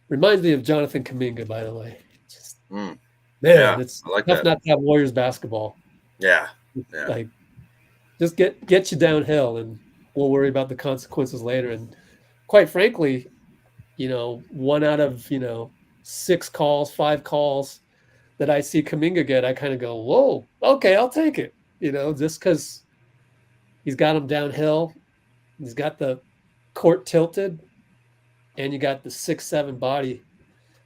Reminds me of Jonathan Kuminga, by the way. Just, man, Yeah, it's I like tough that. not to have Warriors basketball. Yeah. Like, just get you downhill, and we'll worry about the consequences later. And quite frankly, 1 out of 6 calls, 5 calls that I see Kuminga get, I kind of go, whoa, okay, I'll take it. Just because he's got him downhill, he's got the court tilted, and you got the 6'7" body.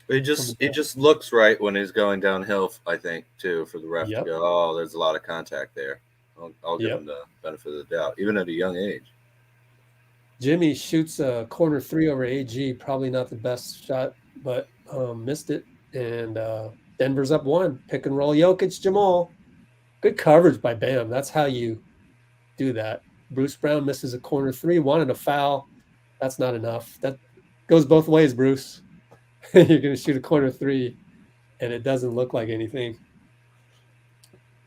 He just looks right when he's going downhill, I think, too, for the ref to go, oh, there's a lot of contact there. I'll give him the benefit of the doubt, even at a young age. Jimmy shoots a corner 3 over AG, probably not the best shot, but missed it. And Denver's up 1. Pick and roll Jokic, Jamal. Good coverage by Bam. That's how you do that. Bruce Brown misses a corner 3, wanted a foul. That's not enough. That goes both ways, Bruce. You're going to shoot a corner 3, and it doesn't look like anything.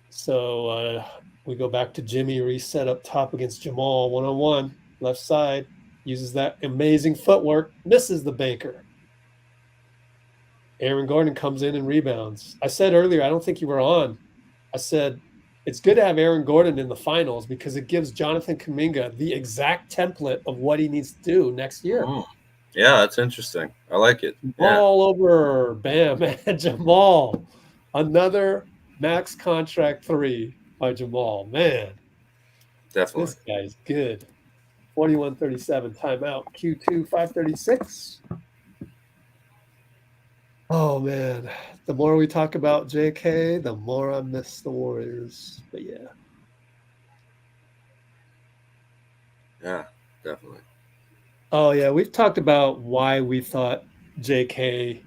So we go back to Jimmy, reset up top against Jamal, 1-on-1, left side, uses that amazing footwork, misses the banker. Aaron Gordon comes in and rebounds. I said earlier, I don't think you were on. I said, it's good to have Aaron Gordon in the finals because it gives Jonathan Kuminga the exact template of what he needs to do next year. Yeah, that's interesting. I like it. All over Bam and Jamal. Another max contract 3 by Jamal. Man. Definitely. This guy's good. 41-37 timeout. Q2 536. Oh, man. The more we talk about JK, the more I miss the Warriors. But yeah. Yeah, definitely. Oh, yeah. We've talked about why we thought JK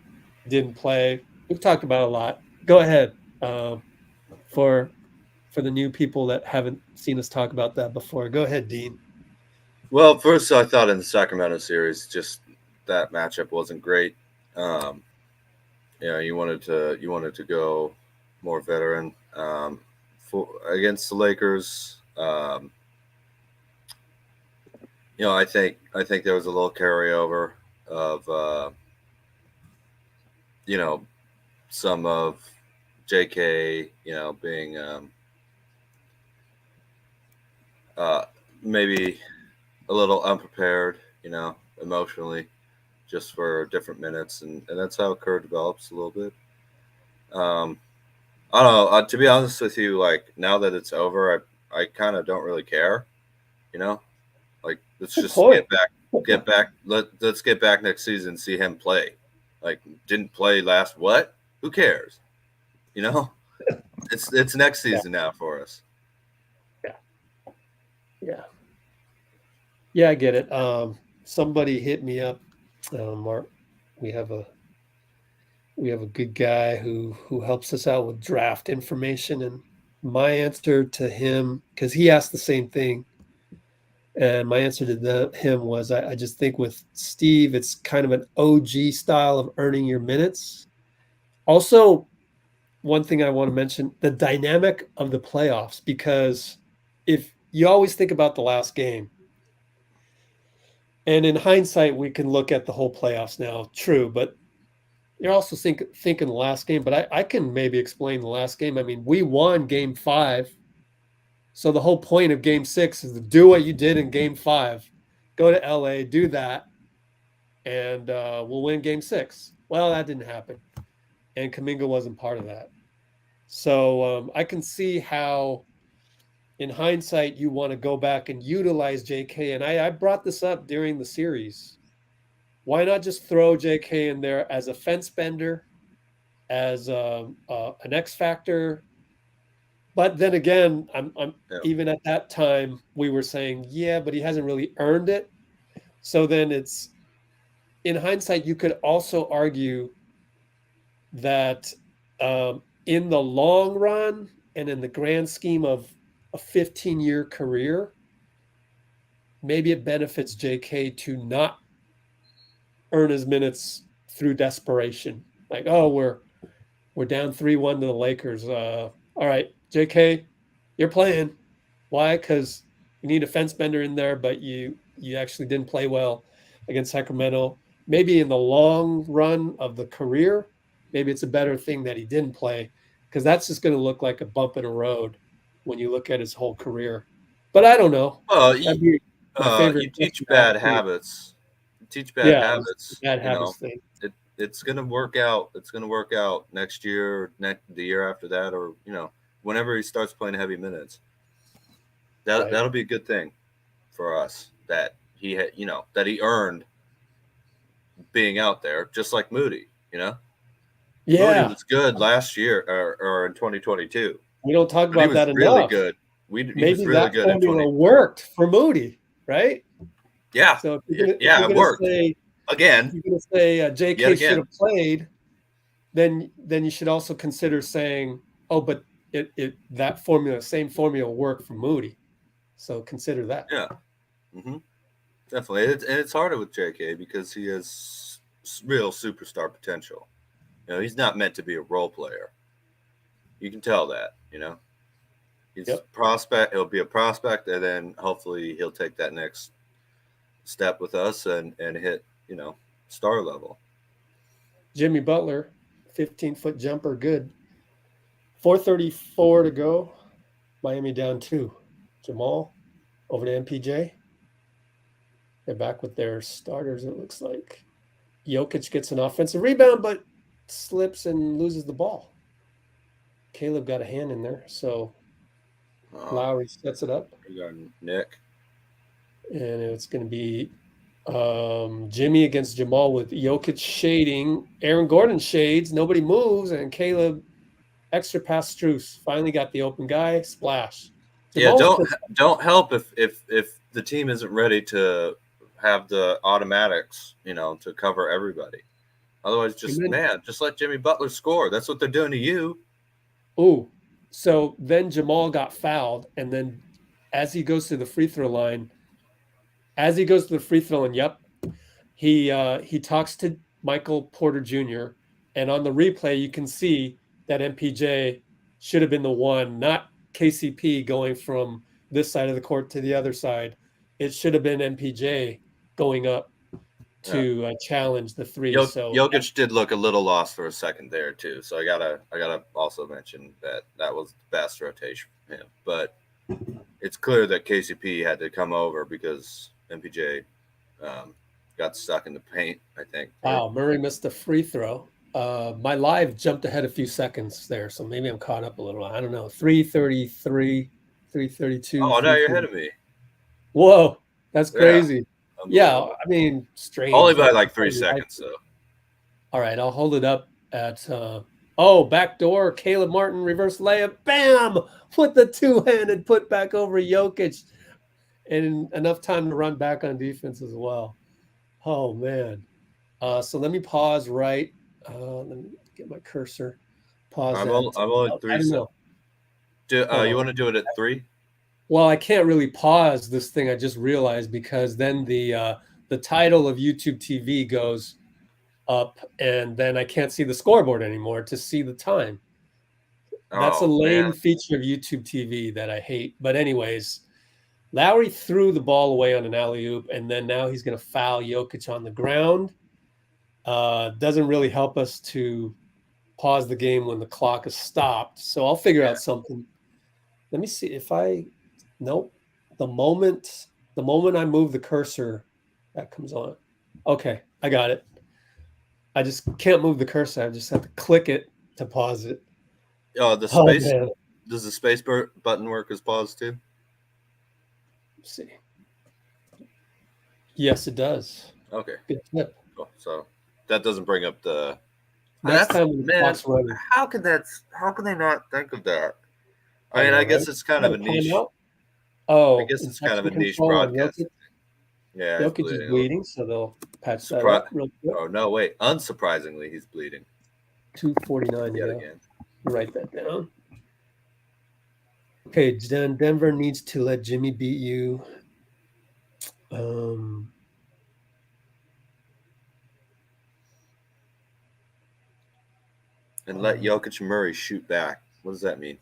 didn't play. We've talked about it a lot. Go ahead. For the new people that haven't seen us talk about that before. Go ahead, Dean. Well, first, I thought in the Sacramento series, just that matchup wasn't great. You wanted to go more veteran against the Lakers. I think there was a little carryover of some of JK, being maybe a little unprepared, emotionally, just for different minutes, and that's how Kerr develops a little bit. I don't know. To be honest with you, like, now that it's over, I kind of don't really care. Like, let's just get back. Let's get back next season and see him play. Like, didn't play last what? Who cares? It's next season now for us. Yeah, I get it. Somebody hit me up, Mark. We have a good guy who helps us out with draft information, and my answer to him, because he asked the same thing, and my answer to him was, I just think with Steve, it's kind of an OG style of earning your minutes. Also, one thing I want to mention, the dynamic of the playoffs, because if you always think about the last game, and in hindsight, we can look at the whole playoffs now, true, but you're also thinking the last game, but I can maybe explain the last game. I mean, we won game 5. So the whole point of game 6 is to do what you did in game 5. Go to LA, do that, and we'll win game 6. Well, that didn't happen. And Kuminga wasn't part of that. So I can see how, in hindsight, you want to go back and utilize JK. And I brought this up during the series. Why not just throw JK in there as a fence bender, as an X factor? But then again, even at that time, we were saying, yeah, but he hasn't really earned it. So then it's, in hindsight, you could also argue that In the long run and in the grand scheme of a 15-year career, maybe it benefits JK to not earn his minutes through desperation. Like, oh, we're down 3-1 to the Lakers. All right, JK, you're playing. Why? Because you need a fence bender in there, but you actually didn't play well against Sacramento. Maybe in the long run of the career, maybe it's a better thing that he didn't play, because that's just going to look like a bump in the road when you look at his whole career. But I don't know. Well, That'd be my favorite you teach question to ask bad you. habits. You teach bad Yeah, it's the habits. bad You know, habits thing. it's going to work out. It's going to work out next year, or the year after that, or whenever he starts playing heavy minutes. Right. That'll be a good thing for us that he had, that he earned being out there, just like Moody. Moody Yeah, was good last year or in 2022, we don't talk but he about was that really enough. good. He was Maybe really that good in formula 20. worked for Moody, right? Yeah, So if yeah, you're it gonna worked say again, yet JK should again. have played, then you should also consider saying, oh, but that same formula worked for Moody. So consider that. Yeah, hmm definitely. It's harder with JK because he has real superstar potential. He's not meant to be a role player. You can tell that. He's Yep. prospect. He'll be a prospect, and then hopefully he'll take that next step with us and hit star level. Jimmy Butler, 15-foot jumper, good. 4:34 to go. Miami down 2. Jamal over to MPJ. They're back with their starters, it looks like. Jokic gets an offensive rebound, but slips and loses the ball. Caleb got a hand in there, so Lowry sets it up. We got Nick. And it's going to be Jimmy against Jamal with Jokic shading. Aaron Gordon shades. Nobody moves. And Caleb extra pass Struce. Finally got the open guy. Splash. Jamal's don't help if the team isn't ready to have the automatics, to cover everybody. Otherwise, just let Jimmy Butler score. That's what they're doing to you. Oh, so then Jamal got fouled, and then as he goes to the free throw line, yep, he talks to Michael Porter Jr. And on the replay, you can see that MPJ should have been the one, not KCP going from this side of the court to the other side. It should have been MPJ going up to challenge the three. Jokic did look a little lost for a second there too. So I gotta also mention that was the best rotation for him. But it's clear that KCP had to come over because MPJ got stuck in the paint, I think. Wow, Murray missed a free throw. My live jumped ahead a few seconds there, so maybe I'm caught up a little. I don't know. 3:33, 3:32. Oh, now you're ahead of me. Whoa, that's crazy. Yeah, I mean, strange. Only by like 3 seconds, though. All right, I'll hold it up at backdoor. Caleb Martin reverse layup. Bam! Put the two-handed put back over Jokic. And enough time to run back on defense as well. Oh, man. So let me pause right. Let me get my cursor. Pause. I'm only 3 seconds. You want to do it at 3? Well, I can't really pause this thing. I just realized because then the title of YouTube TV goes up, and then I can't see the scoreboard anymore to see the time. That's a lame feature of YouTube TV that I hate. But anyways, Lowry threw the ball away on an alley-oop, and then now he's going to foul Jokic on the ground. Doesn't really help us to pause the game when the clock is stopped. So I'll figure out something. Let me see if nope. The moment I move the cursor, that comes on. Okay, I got it. I just can't move the cursor. I just have to click it to pause it. Does the space button work as pause too? Let's see. Yes, it does. Okay. Good tip. Cool. So that doesn't bring up the next time when the clock's running. How can they not think of that? I mean, I guess it's kind of a niche. Oh, I guess it's kind of a niche broadcast. Yeah, Jokic is bleeding, so they'll patch that up real quick. Oh no, wait! Unsurprisingly, he's bleeding. 2:49 yet again. Write that down. Okay, then Denver needs to let Jimmy beat you. And let Jokic and Murray shoot back. What does that mean?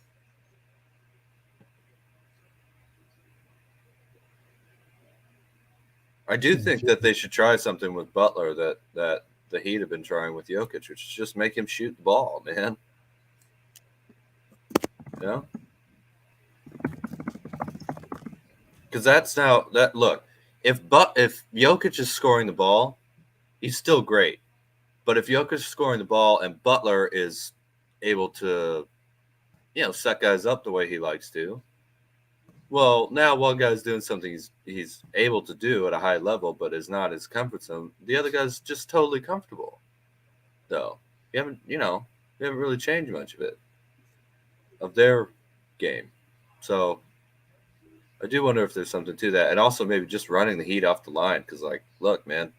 I do think that they should try something with Butler that the Heat have been trying with Jokic, which is just make him shoot the ball, man. You know? Because that's now that look, if Jokic is scoring the ball, he's still great. But if Jokic is scoring the ball and Butler is able to, set guys up the way he likes to, well, now one guy's doing something he's able to do at a high level, but is not his comfort zone. The other guy's just totally comfortable, though. You haven't really changed much of their game. So I do wonder if there's something to that, and also maybe just running the Heat off the line because, look, man.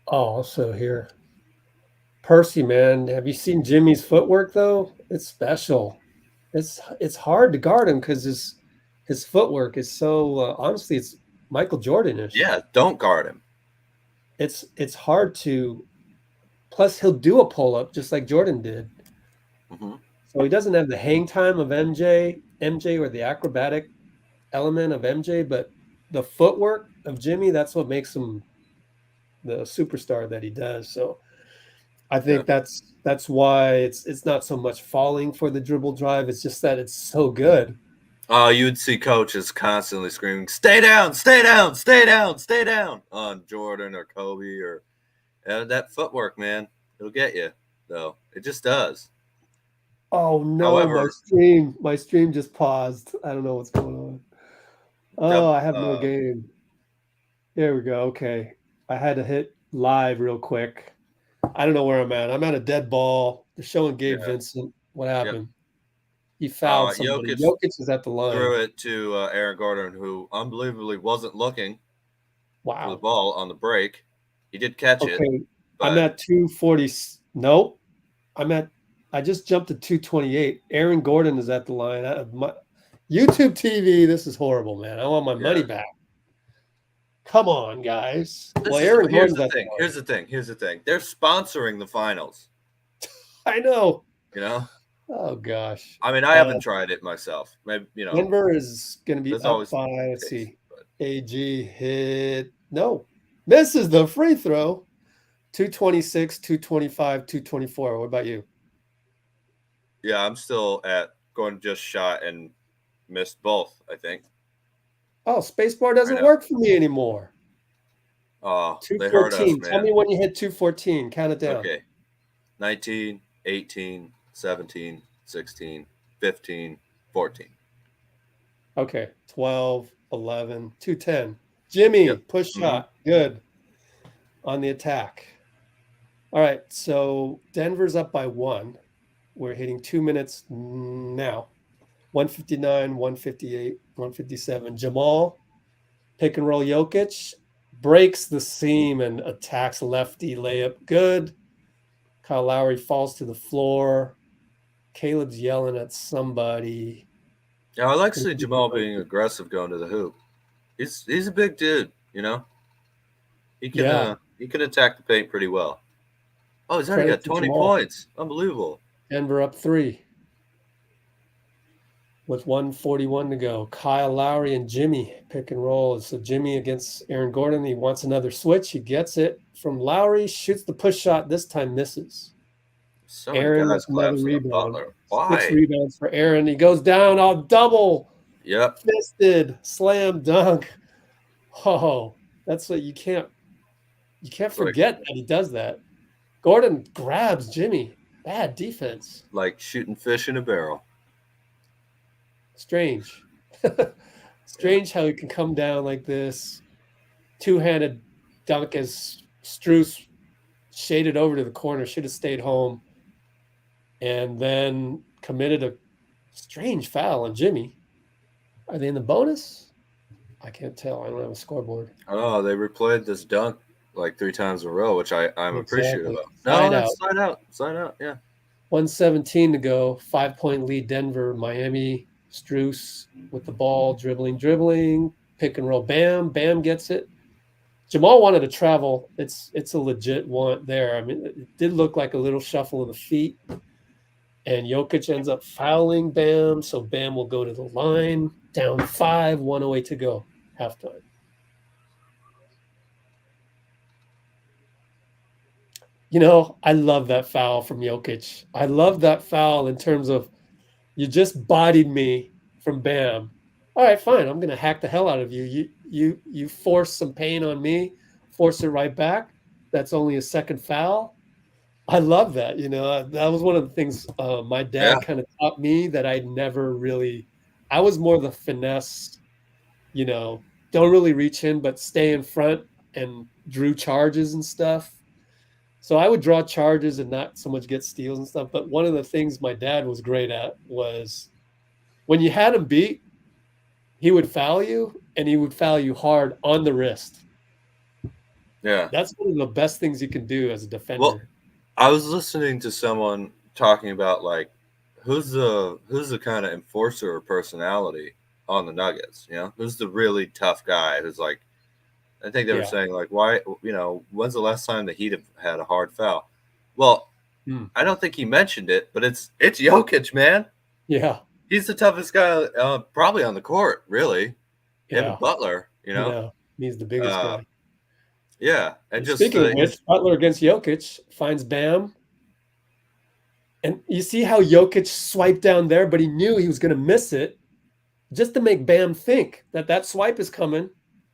Oh, also here, Percy, man, have you seen Jimmy's footwork though? It's special. It's hard to guard him because his footwork is so honestly, it's Michael Jordan-ish. Yeah, don't guard him. It's hard to. Plus, he'll do a pull-up just like Jordan did. Mm-hmm. So he doesn't have the hang time of MJ or the acrobatic element of MJ, but the footwork of Jimmy, that's what makes him the superstar that he does. So I think that's why it's not so much falling for the dribble drive. It's just that it's so good. Oh, you would see coaches constantly screaming, "Stay down, stay down, stay down, stay down" on Jordan or Kobe or that footwork, man. It'll get you, though. It just does. Oh no, However, my stream just paused. I don't know what's going on. Oh, I have no game. There we go. Okay. I had to hit live real quick. I don't know where I'm at. I'm at a dead ball. They're showing Gabe Vincent. What happened? Yep. He fouled somebody. Jokic is at the line. Threw it to Aaron Gordon, who unbelievably wasn't looking for the ball on the break. He did catch it. I'm at 240. Nope. I just jumped to 228. Aaron Gordon is at the line. YouTube TV, this is horrible, man. I want my money back. Come on, guys. Here's the thing. They're sponsoring the finals. I know. You know? Oh, gosh. I mean, I haven't tried it myself. Maybe, Denver is going to be up by, let's see. AG hit. No. Misses the free throw. 226, 225, 224. What about you? Yeah, I'm still at going just shot and missed both, I think. Oh, spacebar doesn't work for me anymore. Oh, 214. Tell me when you hit 214. Count it down. Okay. 19, 18, 17, 16, 15, 14. Okay. 12, 11, 210. Jimmy, push shot. Good. On the attack. All right. So Denver's up by 1. We're hitting 2 minutes now. 159, 158, 157. Jamal, pick and roll Jokic, breaks the seam and attacks lefty layup. Good. Kyle Lowry falls to the floor. Caleb's yelling at somebody. Yeah, I like seeing Jamal being aggressive going to the hoop. He's a big dude, you know. He can attack the paint pretty well. Oh, he's already got 20 points. Unbelievable. Denver up 3. With 1:41 to go. Kyle Lowry and Jimmy pick and roll. So Jimmy against Aaron Gordon. He wants another switch. He gets it from Lowry. Shoots the push shot. This time misses. So Aaron with another rebound. 6 rebounds for Aaron. He goes down all double. Yep. Fisted. Slam dunk. Oh, that's what you can't forget that he does that. Gordon grabs Jimmy. Bad defense. Like shooting fish in a barrel. Strange. Strange how he can come down like this. Two-handed dunk as Strus shaded over to the corner. Should have stayed home. And then committed a strange foul on Jimmy. Are they in the bonus? I can't tell. I don't have a scoreboard. Oh, they replayed this dunk like 3 times in a row, which I'm appreciative of. No, that's slide out. Slide out, yeah. 1:17 to go. 5-point lead, Denver. Miami. Strus with the ball, dribbling, pick and roll. Bam gets it. Jamal wanted to travel. It's a legit want there. I mean, it did look like a little shuffle of the feet. And Jokic ends up fouling Bam, so Bam will go to the line. Down 5, 1:08 to go, halftime. You know, I love that foul from Jokic. I love that foul in terms of you just bodied me from Bam. All right, fine. I'm gonna hack the hell out of you. You force some pain on me, force it right back. That's only a second foul. I love that. You know, that was one of the things my Yeah. dad kind of taught me that I never really. I was more the finesse. You know, don't really reach in, but stay in front and drew charges and stuff. So I would draw charges and not so much get steals and stuff. But one of the things my dad was great at was when you had him beat, he would foul you and he would foul you hard on the wrist. Yeah. That's one of the best things you can do as a defender. Well, I was listening to someone talking about like who's the kind of enforcer or personality on the Nuggets, you know? Who's the really tough guy who's like I think they were saying like why, you know, when's the last time the Heat have had a hard foul? Well, I don't think he mentioned it, but it's Jokic, man. Yeah. He's the toughest guy probably on the court, really. Even Butler, you know. He's the biggest guy. Yeah, and just speaking of which, Butler against Jokic finds Bam, and you see how Jokic swiped down there, but he knew he was going to miss it, just to make Bam think that swipe is coming.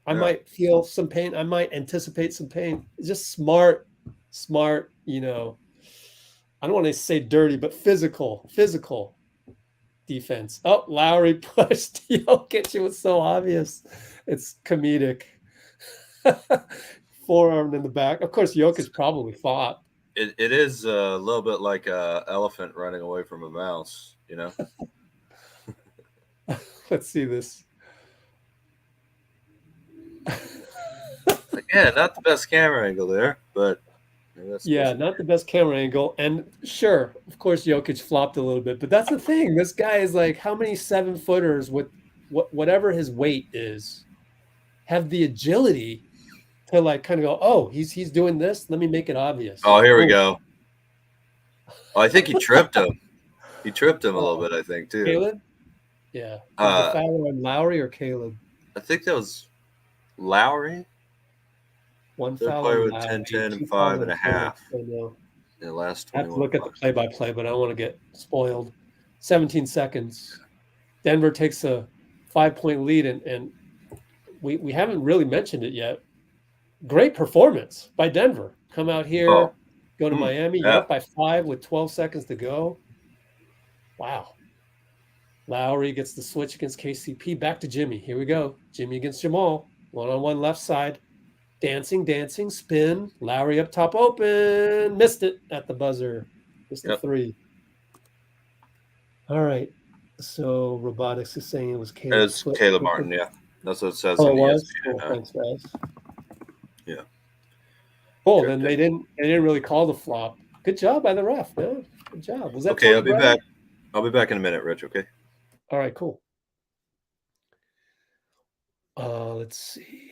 I might feel some pain. I might anticipate some pain. It's just smart. You know, I don't want to say dirty, but physical defense. Oh, Lowry pushed Jokic. It was so obvious. It's comedic. Forearm in the back. Of course, Jokic probably fought. It is a little bit like an elephant running away from a mouse, you know? Let's see this. Yeah, not the best camera angle there, but yeah, not the best camera angle. And sure, of course, Jokic flopped a little bit, but that's the thing. This guy is like, how many 7-footers with whatever his weight is, have the agility to like kind of go, oh, he's doing this. Let me make it obvious. Oh, here we go. Oh, I think he tripped him. He tripped him a little bit, I think, too. Caleb? Yeah. Was the foul on Lowry or Caleb? I think that was Lowry. One Third foul player on with Lowry, 10, 10, and 5.5. In the last 21. I have to look at the play-by-play, but I don't want to get spoiled. 17 seconds. Denver takes a 5-point lead, and we haven't really mentioned it yet. Great performance by Denver. Come out here, go to Miami. You're up by 5 with 12 seconds to go. Wow. Lowry gets the switch against KCP. Back to Jimmy. Here we go. Jimmy against Jamal. One-on-one left side. Dancing, spin. Lowry up top open. Missed it at the buzzer. Missed the 3. All right. So Robotics is saying it was Caleb. It was Caleb Martin, yeah. That's what it says. Oh, it was? Cool. Thanks, guys. Yeah. Cool. Then they didn't really call the flop. Good job by the ref, man. Good job. Was that okay? I'll be back. I'll be back in a minute, Rich. Okay. All right. Cool. Let's see.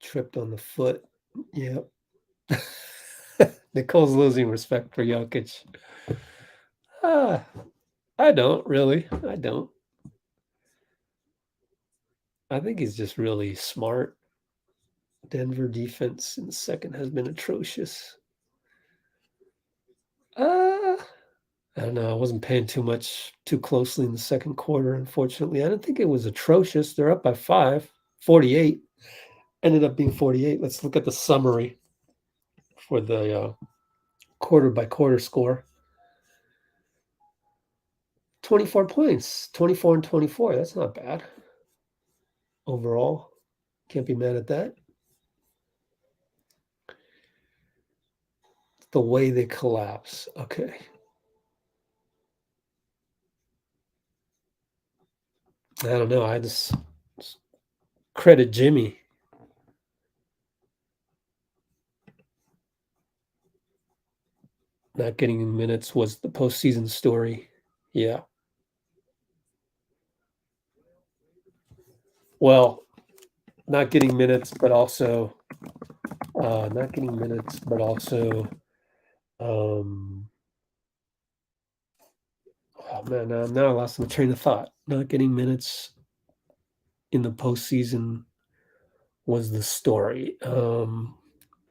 Tripped on the foot. Yep. Nicole's losing respect for Jokic. I don't really. I don't. I think he's just really smart. Denver defense in the second has been atrocious. I don't know. I wasn't paying too closely in the second quarter, unfortunately. I don't think it was atrocious. They're up by 5, 48. Ended up being 48. Let's look at the summary for the quarter-by-quarter score. 24 points, 24 and 24. That's not bad. Overall, can't be mad at that. The way they collapse. Okay. I don't know. I just credit Jimmy. Not getting minutes was the postseason story. Yeah. Well, not getting minutes, but also not getting minutes, but also oh man, now I lost my train of thought. Not getting minutes in the postseason was the story.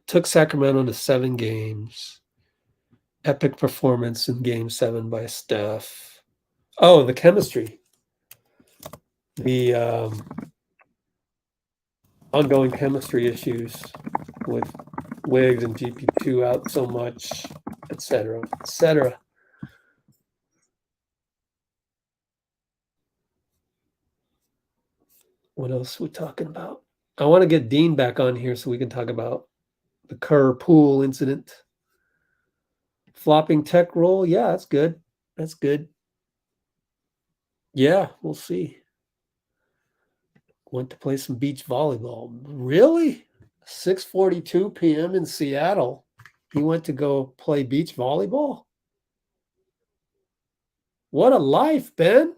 Took Sacramento to 7 games. Epic performance in game 7 by Steph. Oh, the chemistry. The ongoing chemistry issues with Wiggs and GP2 out so much, etc., etc. What else are we talking about? I want to get Dean back on here so we can talk about the Kerr Poole incident. Flopping tech roll. Yeah, that's good. That's good. Yeah, we'll see. Went to play some beach volleyball. Really? 6:42 p.m. in Seattle. He went to go play beach volleyball? What a life, Ben.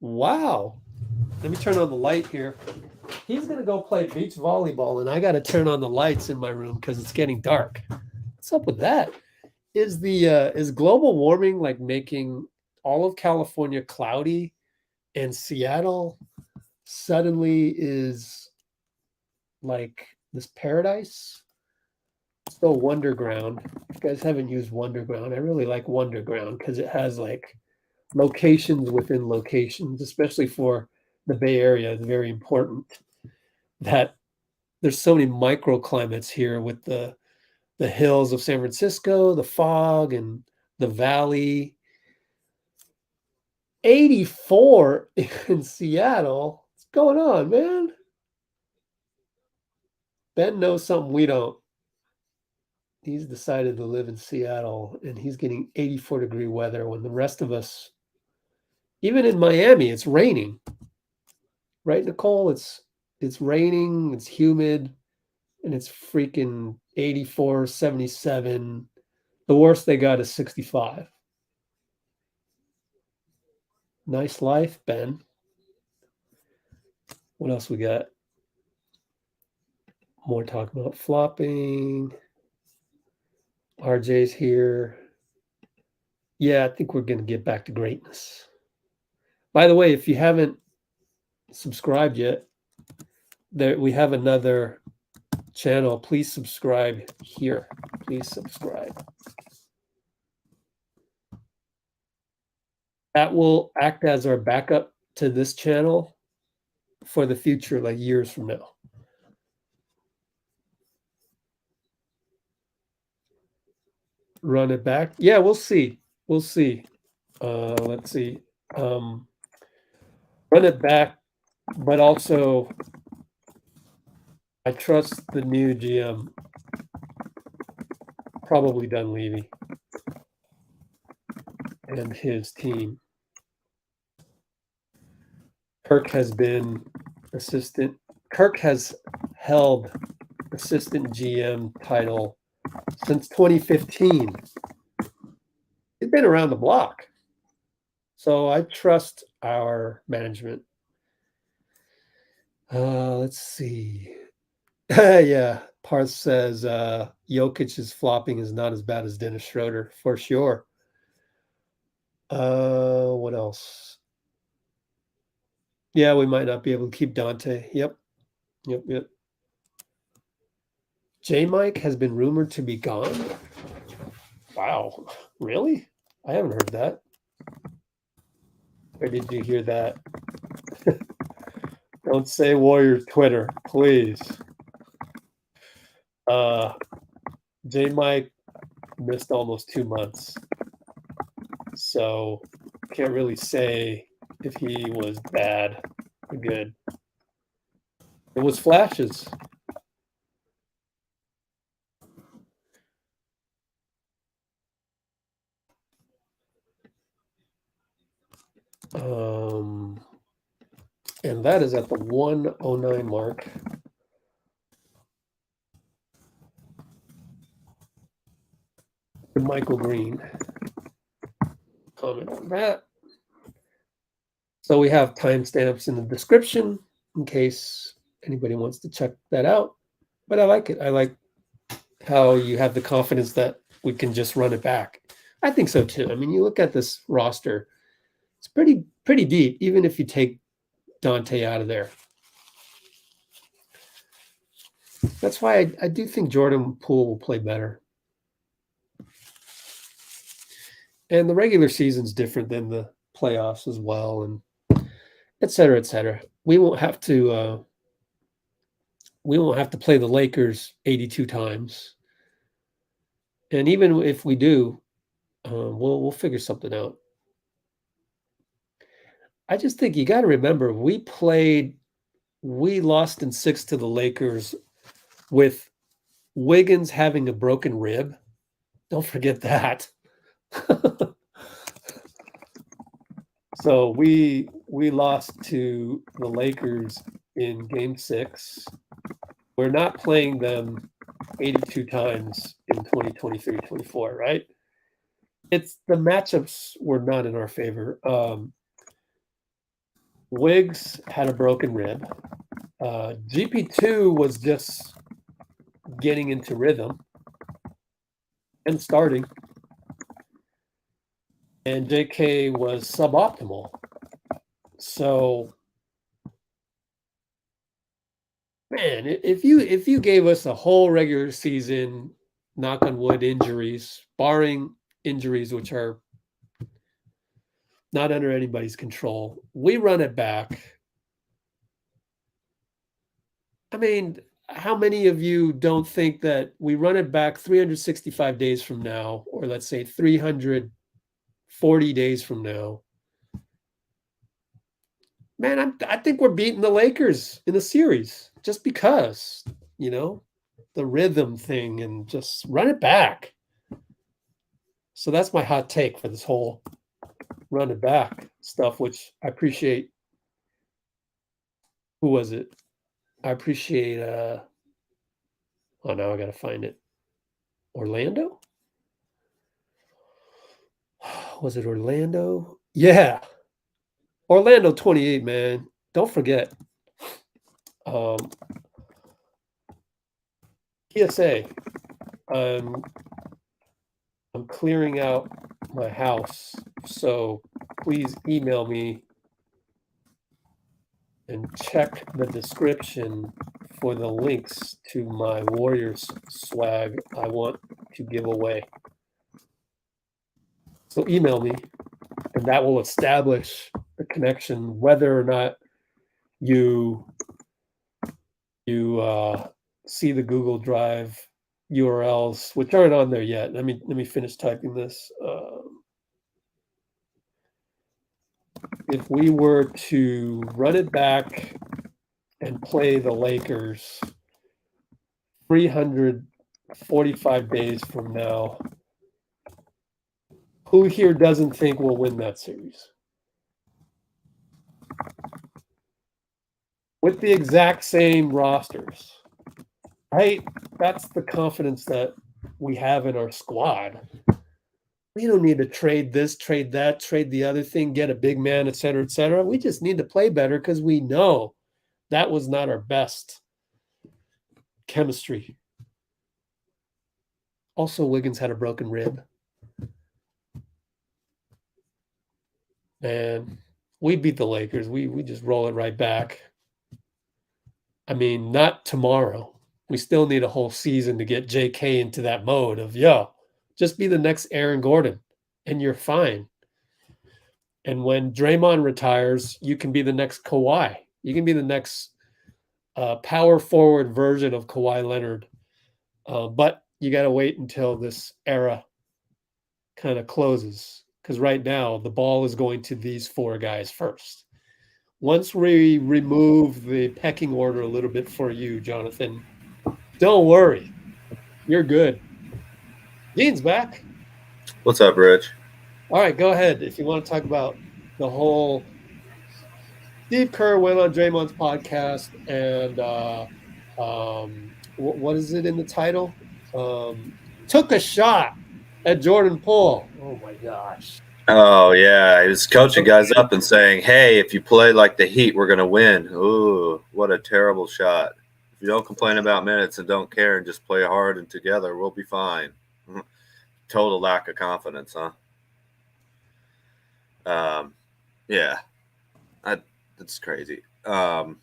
Wow. Let me turn on the light here. He's going to go play beach volleyball, and I got to turn on the lights in my room because it's getting dark. What's up with that? Is global warming like making all of California cloudy, and Seattle suddenly is like this paradise? So Wonderground. If you guys haven't used Wonderground, I really like Wonderground because it has like locations within locations, especially for the Bay Area. It's very important that there's so many microclimates here with the hills of San Francisco, the fog, and the valley. 84 in Seattle. What's going on, man? Ben knows something we don't. He's decided to live in Seattle, and he's getting 84-degree weather when the rest of us, even in Miami, it's raining. Right, Nicole? It's raining, it's humid, and it's freaking 84, 77. The worst they got is 65. Nice life, Ben. What else we got? More talk about flopping. RJ's here. Yeah, I think we're going to get back to greatness. By the way, if you haven't subscribed yet, we have another channel. Please subscribe here. Please subscribe. That will act as our backup to this channel for the future, like years from now. Run it back. Yeah, we'll see. We'll see. Let's see. Run it back, but also I trust the new GM, probably Dunleavy, and his team. Kirk has been assistant. Kirk has held assistant GM title since 2015. He's been around the block. So I trust our management. Let's see. Yeah, Parth says Jokic's flopping is not as bad as Dennis Schroeder, for sure. What else? Yeah, we might not be able to keep Dante. Yep. JaMychal has been rumored to be gone. Wow. Really? I haven't heard that. Where did you hear that? Don't say Warriors Twitter, please. JaMychal missed almost 2 months. So can't really say if he was bad or good. It was flashes. And that is at the 109 mark. JaMychal Green. Comment on that. So we have timestamps in the description in case anybody wants to check that out. But I like it. I like how you have the confidence that we can just run it back. I think so too. I mean, you look at this roster, it's pretty deep, even if you take Dante out of there. That's why I do think Jordan Poole will play better. And the regular season's different than the playoffs as well, and et cetera, et cetera. We won't have to play the Lakers 82 times. And even if we do, we'll figure something out. I just think you got to remember we lost in 6 to the Lakers with Wiggins having a broken rib. Don't forget that. So we lost to the Lakers in game 6. We're not playing them 82 times in 2023-24, right? It's the matchups were not in our favor. Wiggs had a broken rib. GP2 was just getting into rhythm and starting. And JK was suboptimal. So, man, if you gave us a whole regular season, knock on wood, injuries, barring injuries which are not under anybody's control, we run it back. I mean, how many of you don't think that we run it back 365 days from now, or let's say 340 days from now? Man, I think we're beating the Lakers in the series just because, the rhythm thing, and just run it back. So that's my hot take for this whole run it back stuff, which I appreciate. Who was it? I appreciate now I gotta find it. Orlando? Was it Orlando? Yeah. Orlando 28, man. Don't forget. PSA. I'm clearing out my house, so please email me and check the description for the links to my Warriors swag I want to give away. So email me, and that will establish the connection, whether or not you see the Google Drive URLs, which aren't on there yet. Let me finish typing this. If we were to run it back and play the Lakers 345 days from now, who here doesn't think we'll win that series? With the exact same rosters, right? That's the confidence that we have in our squad. We don't need to trade this, trade that, trade the other thing, get a big man, et cetera, et cetera. We just need to play better because we know that was not our best chemistry. Also, Wiggins had a broken rib. And we beat the Lakers. We just roll it right back. I mean, not tomorrow. We still need a whole season to get JK into that mode of, just be the next Aaron Gordon, and you're fine. And when Draymond retires, you can be the next Kawhi. You can be the next power forward version of Kawhi Leonard. But you got to wait until this era kind of closes, because right now the ball is going to these 4 guys first. Once we remove the pecking order a little bit for you, Jonathan, don't worry. You're good. Dean's back. What's up, Rich? All right, go ahead. If you want to talk about the whole Steve Kerr went on Draymond's podcast, and what is it in the title? Took a shot at Jordan Poole. Oh my gosh. Oh yeah, he was coaching guys up and saying, "Hey, if you play like the Heat, we're gonna win." Ooh, what a terrible shot! If you don't complain about minutes and don't care and just play hard and together, we'll be fine. Total lack of confidence, huh? Yeah, that's crazy. I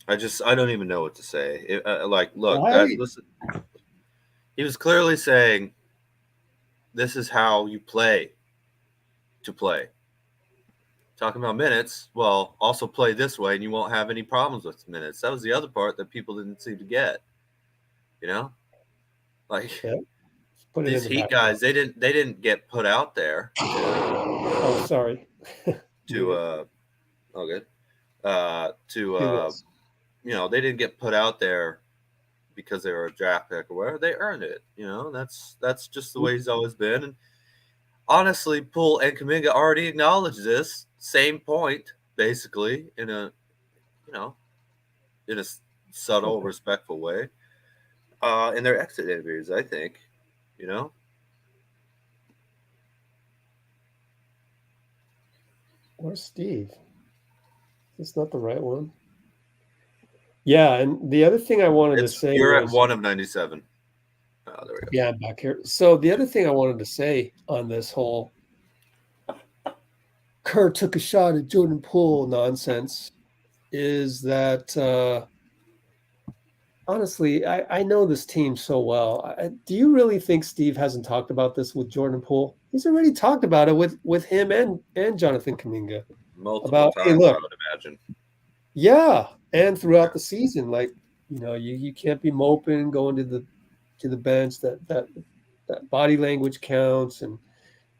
don't even know what to say. Look, listen, he was clearly saying, "This is how you play to play." Talking about minutes, well, also play this way and you won't have any problems with minutes. That was the other part that people didn't seem to get. You know? Like Put it these in the Heat back. guys, they didn't get put out there Oh, sorry. to they didn't get put out there because they were a draft pick or whatever. They earned it. That's just the way he's always been. And honestly, Poole and Kuminga already acknowledged this same point, basically, in a subtle, respectful way, in their exit interviews, I think, Where's Steve? That's not the right one. Yeah, and the other thing I wanted to say you're was, at 1 of 97. Oh, there we go. Yeah, I'm back here. So the other thing I wanted to say on this whole Kerr took a shot at Jordan Poole nonsense is that honestly, I know this team so well. Do you really think Steve hasn't talked about this with Jordan Poole? He's already talked about it with him and Jonathan Kuminga. Multiple times, hey, look, I would imagine. Yeah, and throughout the season, like you can't be moping going to the bench. That body language counts, and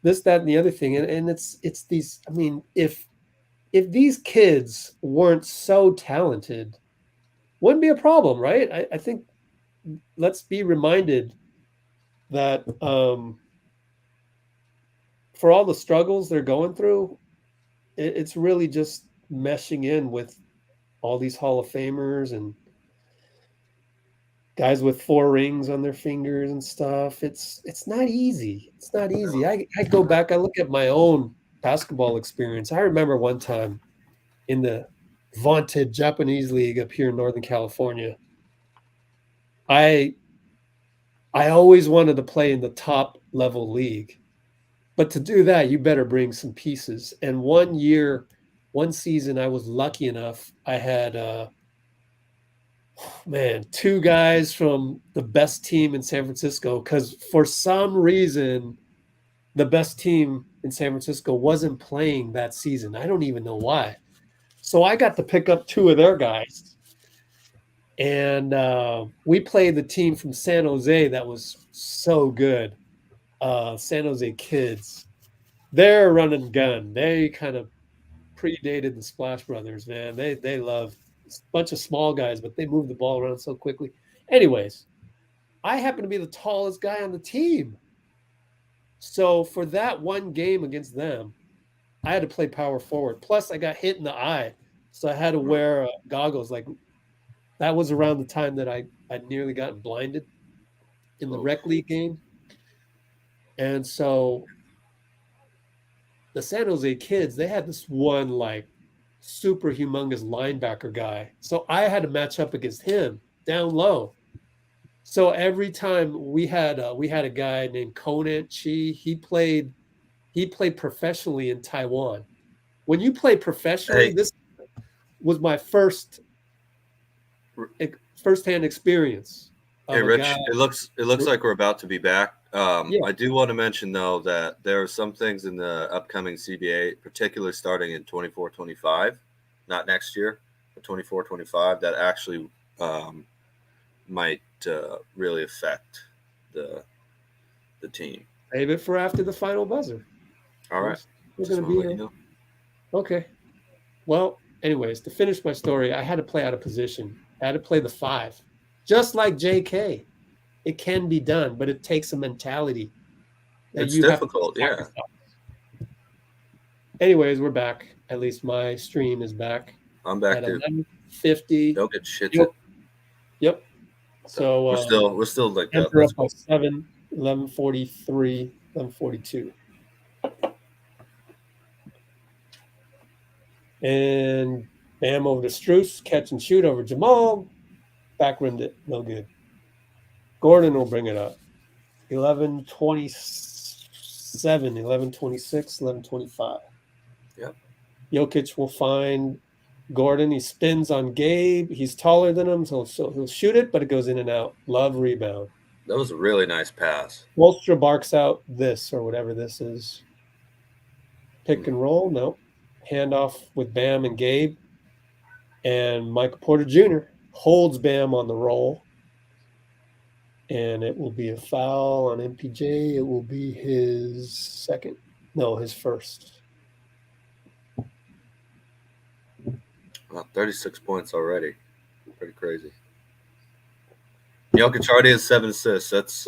this, that, and the other thing. And it's these. I mean, if these kids weren't so talented, wouldn't be a problem, right? I think let's be reminded that for all the struggles they're going through, it's really just meshing in with all these Hall of Famers and guys with 4 rings on their fingers and stuff. It's not easy. It's not easy. I go back, I look at my own basketball experience. I remember one time in the vaunted Japanese league up here in Northern California, I always wanted to play in the top level league. But to do that, you better bring some pieces. And one season, I was lucky enough. I had 2 guys from the best team in San Francisco, because for some reason, the best team in San Francisco wasn't playing that season. I don't even know why. So I got to pick up 2 of their guys. And we played the team from San Jose that was so good. San Jose Kids. They're run and gun. They kind of predated the Splash Brothers, man. They love a bunch of small guys, but they move the ball around so quickly. Anyways, I happen to be the tallest guy on the team. So for that one game against them, I had to play power forward. Plus, I got hit in the eye, so I had to wear goggles. Like that was around the time that I'd nearly gotten blinded in the rec league game, and so the San Jose Kids, they had this one like super humongous linebacker guy. So I had to match up against him down low. So every time we had a guy named Conan Chi. He played professionally in Taiwan. When you play professionally, this was my firsthand experience. Hey, Rich, it looks like we're about to be back. I do want to mention, though, that there are some things in the upcoming CBA, particularly starting in 24-25, not next year, but 24-25, that actually might really affect the team. Save it for after the final buzzer. All right. We're going to be here. Okay. Well, anyways, to finish my story, I had to play out of position. I had to play the 5. Just like JK. It can be done, but it takes a mentality. It's difficult, yeah. Anyways, we're back. At least my stream is back. I'm back at too. 11:50. Don't get shit. Yep. So we're still like that. Up by 7. 11:43, 11:42. And Bam over to Strus, catch and shoot over Jamal. Back rimmed it, no good. Gordon will bring it up. 11:27, 11:26, 11:25. Yep. Jokic will find Gordon. He spins on Gabe. He's taller than him, so he'll shoot it, but it goes in and out. Love rebound. That was a really nice pass. Wolstra barks out this or whatever this is. Pick and roll. Nope. Handoff with Bam and Gabe. And Michael Porter Jr. holds Bam on the roll. And it will be a foul on MPJ. It will be his second. No, his first. Well, 36 points already. Pretty crazy. Jokic already has 7 assists. That's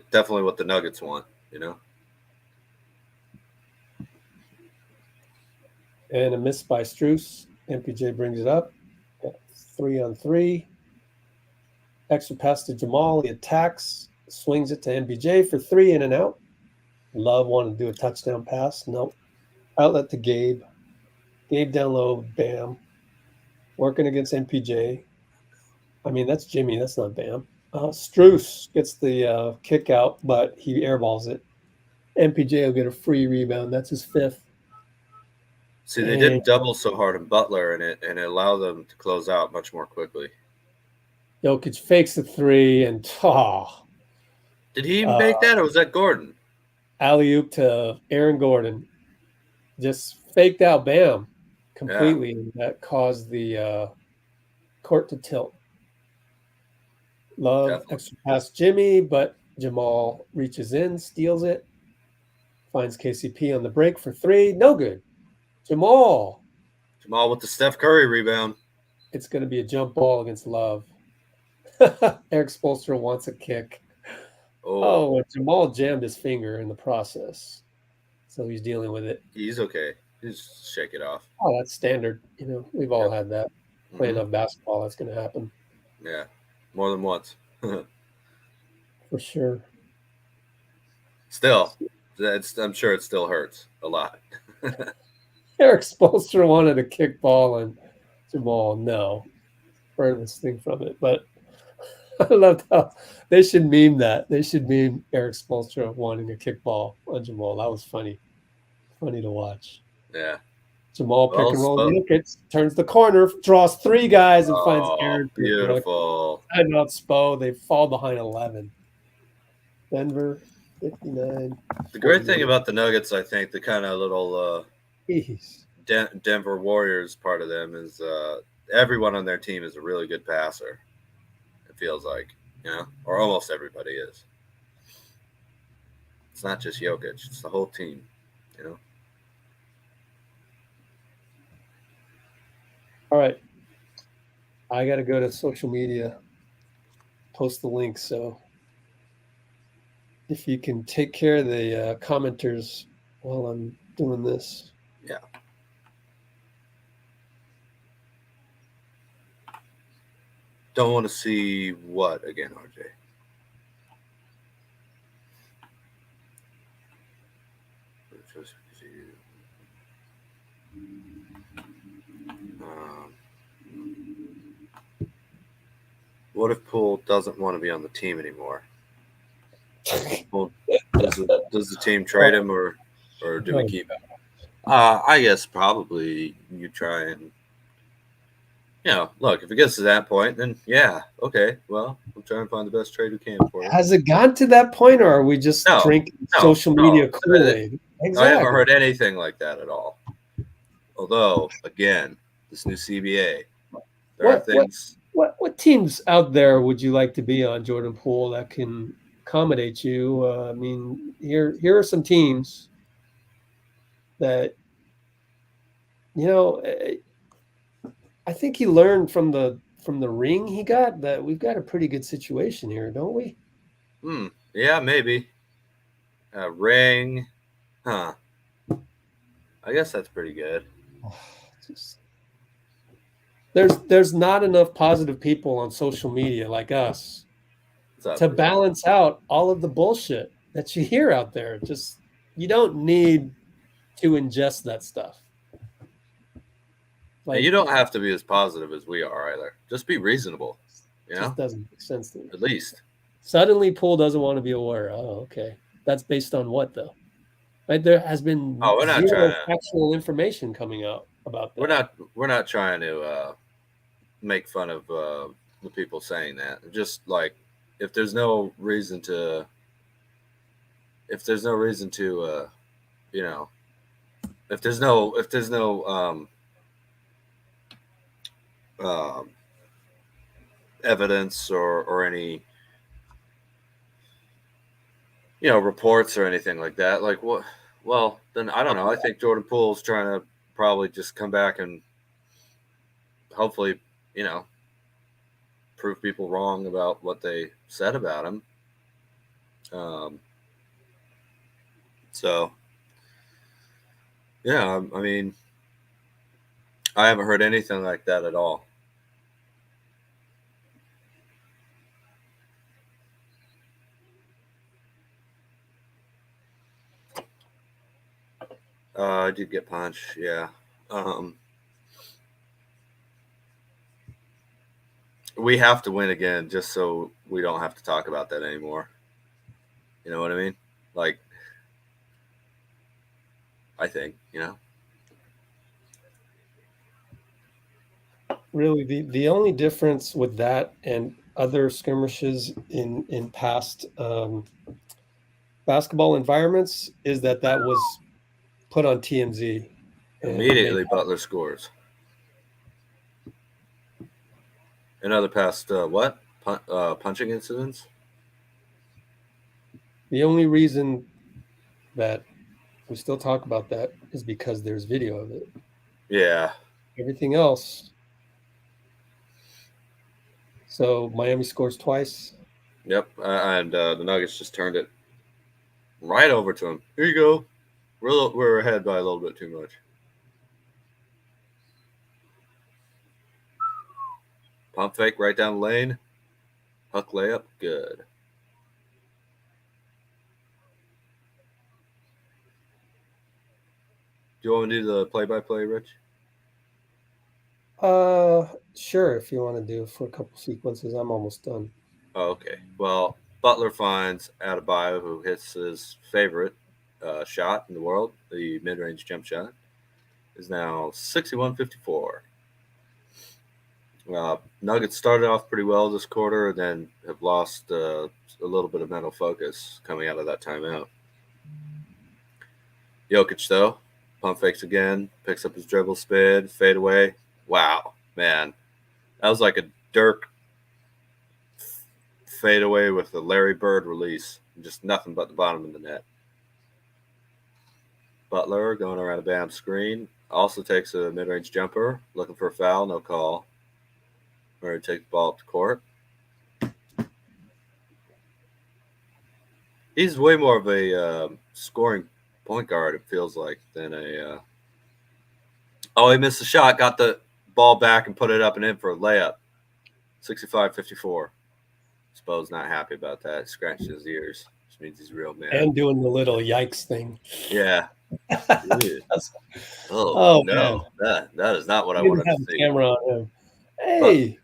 definitely what the Nuggets want, you know? And a miss by Strus. MPJ brings it up. 3-on-3. Extra pass to Jamal. He attacks. Swings it to MPJ for 3 in and out. Love wanted to do a touchdown pass. Nope. Outlet to Gabe. Gabe down low. Bam. Working against MPJ. I mean, that's Jimmy. That's not Bam. Strus gets the kick out, but he airballs it. MPJ will get a free rebound. That's his 5th. See, they didn't double so hard in Butler, and it allowed them to close out much more quickly. Jokic fakes the 3, and did he even make that, or was that Gordon? Alley-oop to Aaron Gordon. Just faked out Bam completely. Yeah. That caused the court to tilt. Love definitely. Extra pass Jimmy, but Jamal reaches in, steals it, finds KCP on the break for 3. No good. Jamal with the Steph Curry rebound. It's going to be a jump ball against Love. Eric Spoelstra wants a kick. Oh, Jamal jammed his finger in the process. So he's dealing with it. He's okay. Just shake it off. Oh, that's standard. You know, we've all had that. Play enough basketball, that's going to happen. Yeah, more than once. For sure. Still, I'm sure it still hurts a lot. Eric Spoelstra wanted a kick ball, and Jamal, no. Furthest thing from it. But I loved how they should meme that. They should meme Eric Spoelstra wanting a kickball on Jamal. That was funny. Funny to watch. Yeah. Jamal pick and roll. Jokic turns the corner, draws 3 guys, and finds Aaron. Beautiful. And not Spo. They fall behind 11. Denver, 59. The great thing about the Nuggets, I think, the kind of little Denver Warriors part of them is everyone on their team is a really good passer. It feels like, you know, or almost everybody is. It's not just Jokic; it's the whole team, you know. All right, I got to go to social media, post the link. So if you can take care of the commenters while I'm doing this. Yeah. Don't want to see what again, RJ? What if Poole doesn't want to be on the team anymore? Well, does the team trade him, or do we keep him? I guess probably you try and, you know, look, if it gets to that point, then yeah, okay, well, we'll try and find the best trade we can for you. Has it gotten to that point, or are we just drinking social media Kool-Aid? Exactly. I haven't heard anything like that at all. Although, again, this new CBA, there are things. What teams out there would you like to be on, Jordan Poole, that can accommodate you? I mean, here are some teams that, you know, I think he learned from the ring he got that we've got a pretty good situation here, don't we? Yeah, maybe. Ring. Huh. I guess that's pretty good. There's not enough positive people on social media like us to balance out all of the bullshit that you hear out there. Just you don't need to ingest that stuff. And you don't have to be as positive as we are either. Just be reasonable. Just doesn't make sense to me. At least. Suddenly Poole doesn't want to be aware. Oh, okay. That's based on what though? Right? There has been zero factual information coming out about that. We're not trying to make fun of the people saying that. Just like if there's no reason to if there's no evidence or any reports or anything like that, like what, well then I don't know. I think Jordan Poole's trying to probably just come back and hopefully prove people wrong about what they said about him. So yeah, I mean, I haven't heard anything like that at all. I did get punched, yeah. We have to win again just so we don't have to talk about that anymore. You know what I mean? Like, I think, Really, the only difference with that and other skirmishes in past basketball environments is that was put on TMZ. Immediately, Butler scores. In other past punching incidents? The only reason that we still talk about that is because there's video of it. Yeah. Everything else. So Miami scores twice. Yep, and the Nuggets just turned it right over to him. Here you go. We're ahead by a little bit too much. Pump fake right down the lane. Huck layup. Good. Do you want me to do the play-by-play, Rich? Sure. If you want to do for a couple sequences, I'm almost done. Oh, okay. Well, Butler finds Adebayo, who hits his favorite shot in the world, the mid-range jump shot, is now 61-54. Nuggets started off pretty well this quarter and then have lost a little bit of mental focus coming out of that timeout. Jokic, though, pump fakes again, picks up his dribble, spin, fade away. Wow, man. That was like a Dirk fade away with the Larry Bird release. Just nothing but the bottom of the net. Butler going around a Bam screen. Also takes a mid-range jumper. Looking for a foul. No call. Murray takes the ball up the court. He's way more of a scoring point guard, it feels like, than a... Oh, he missed the shot. Got the ball back and put it up and in for a layup. 65-54. Spo's not happy about that. Scratching his ears. Which means he's real mad. And doing the little yikes thing. Yeah. Oh no. Man. That is not what I wanted to see. Camera on him. Hey.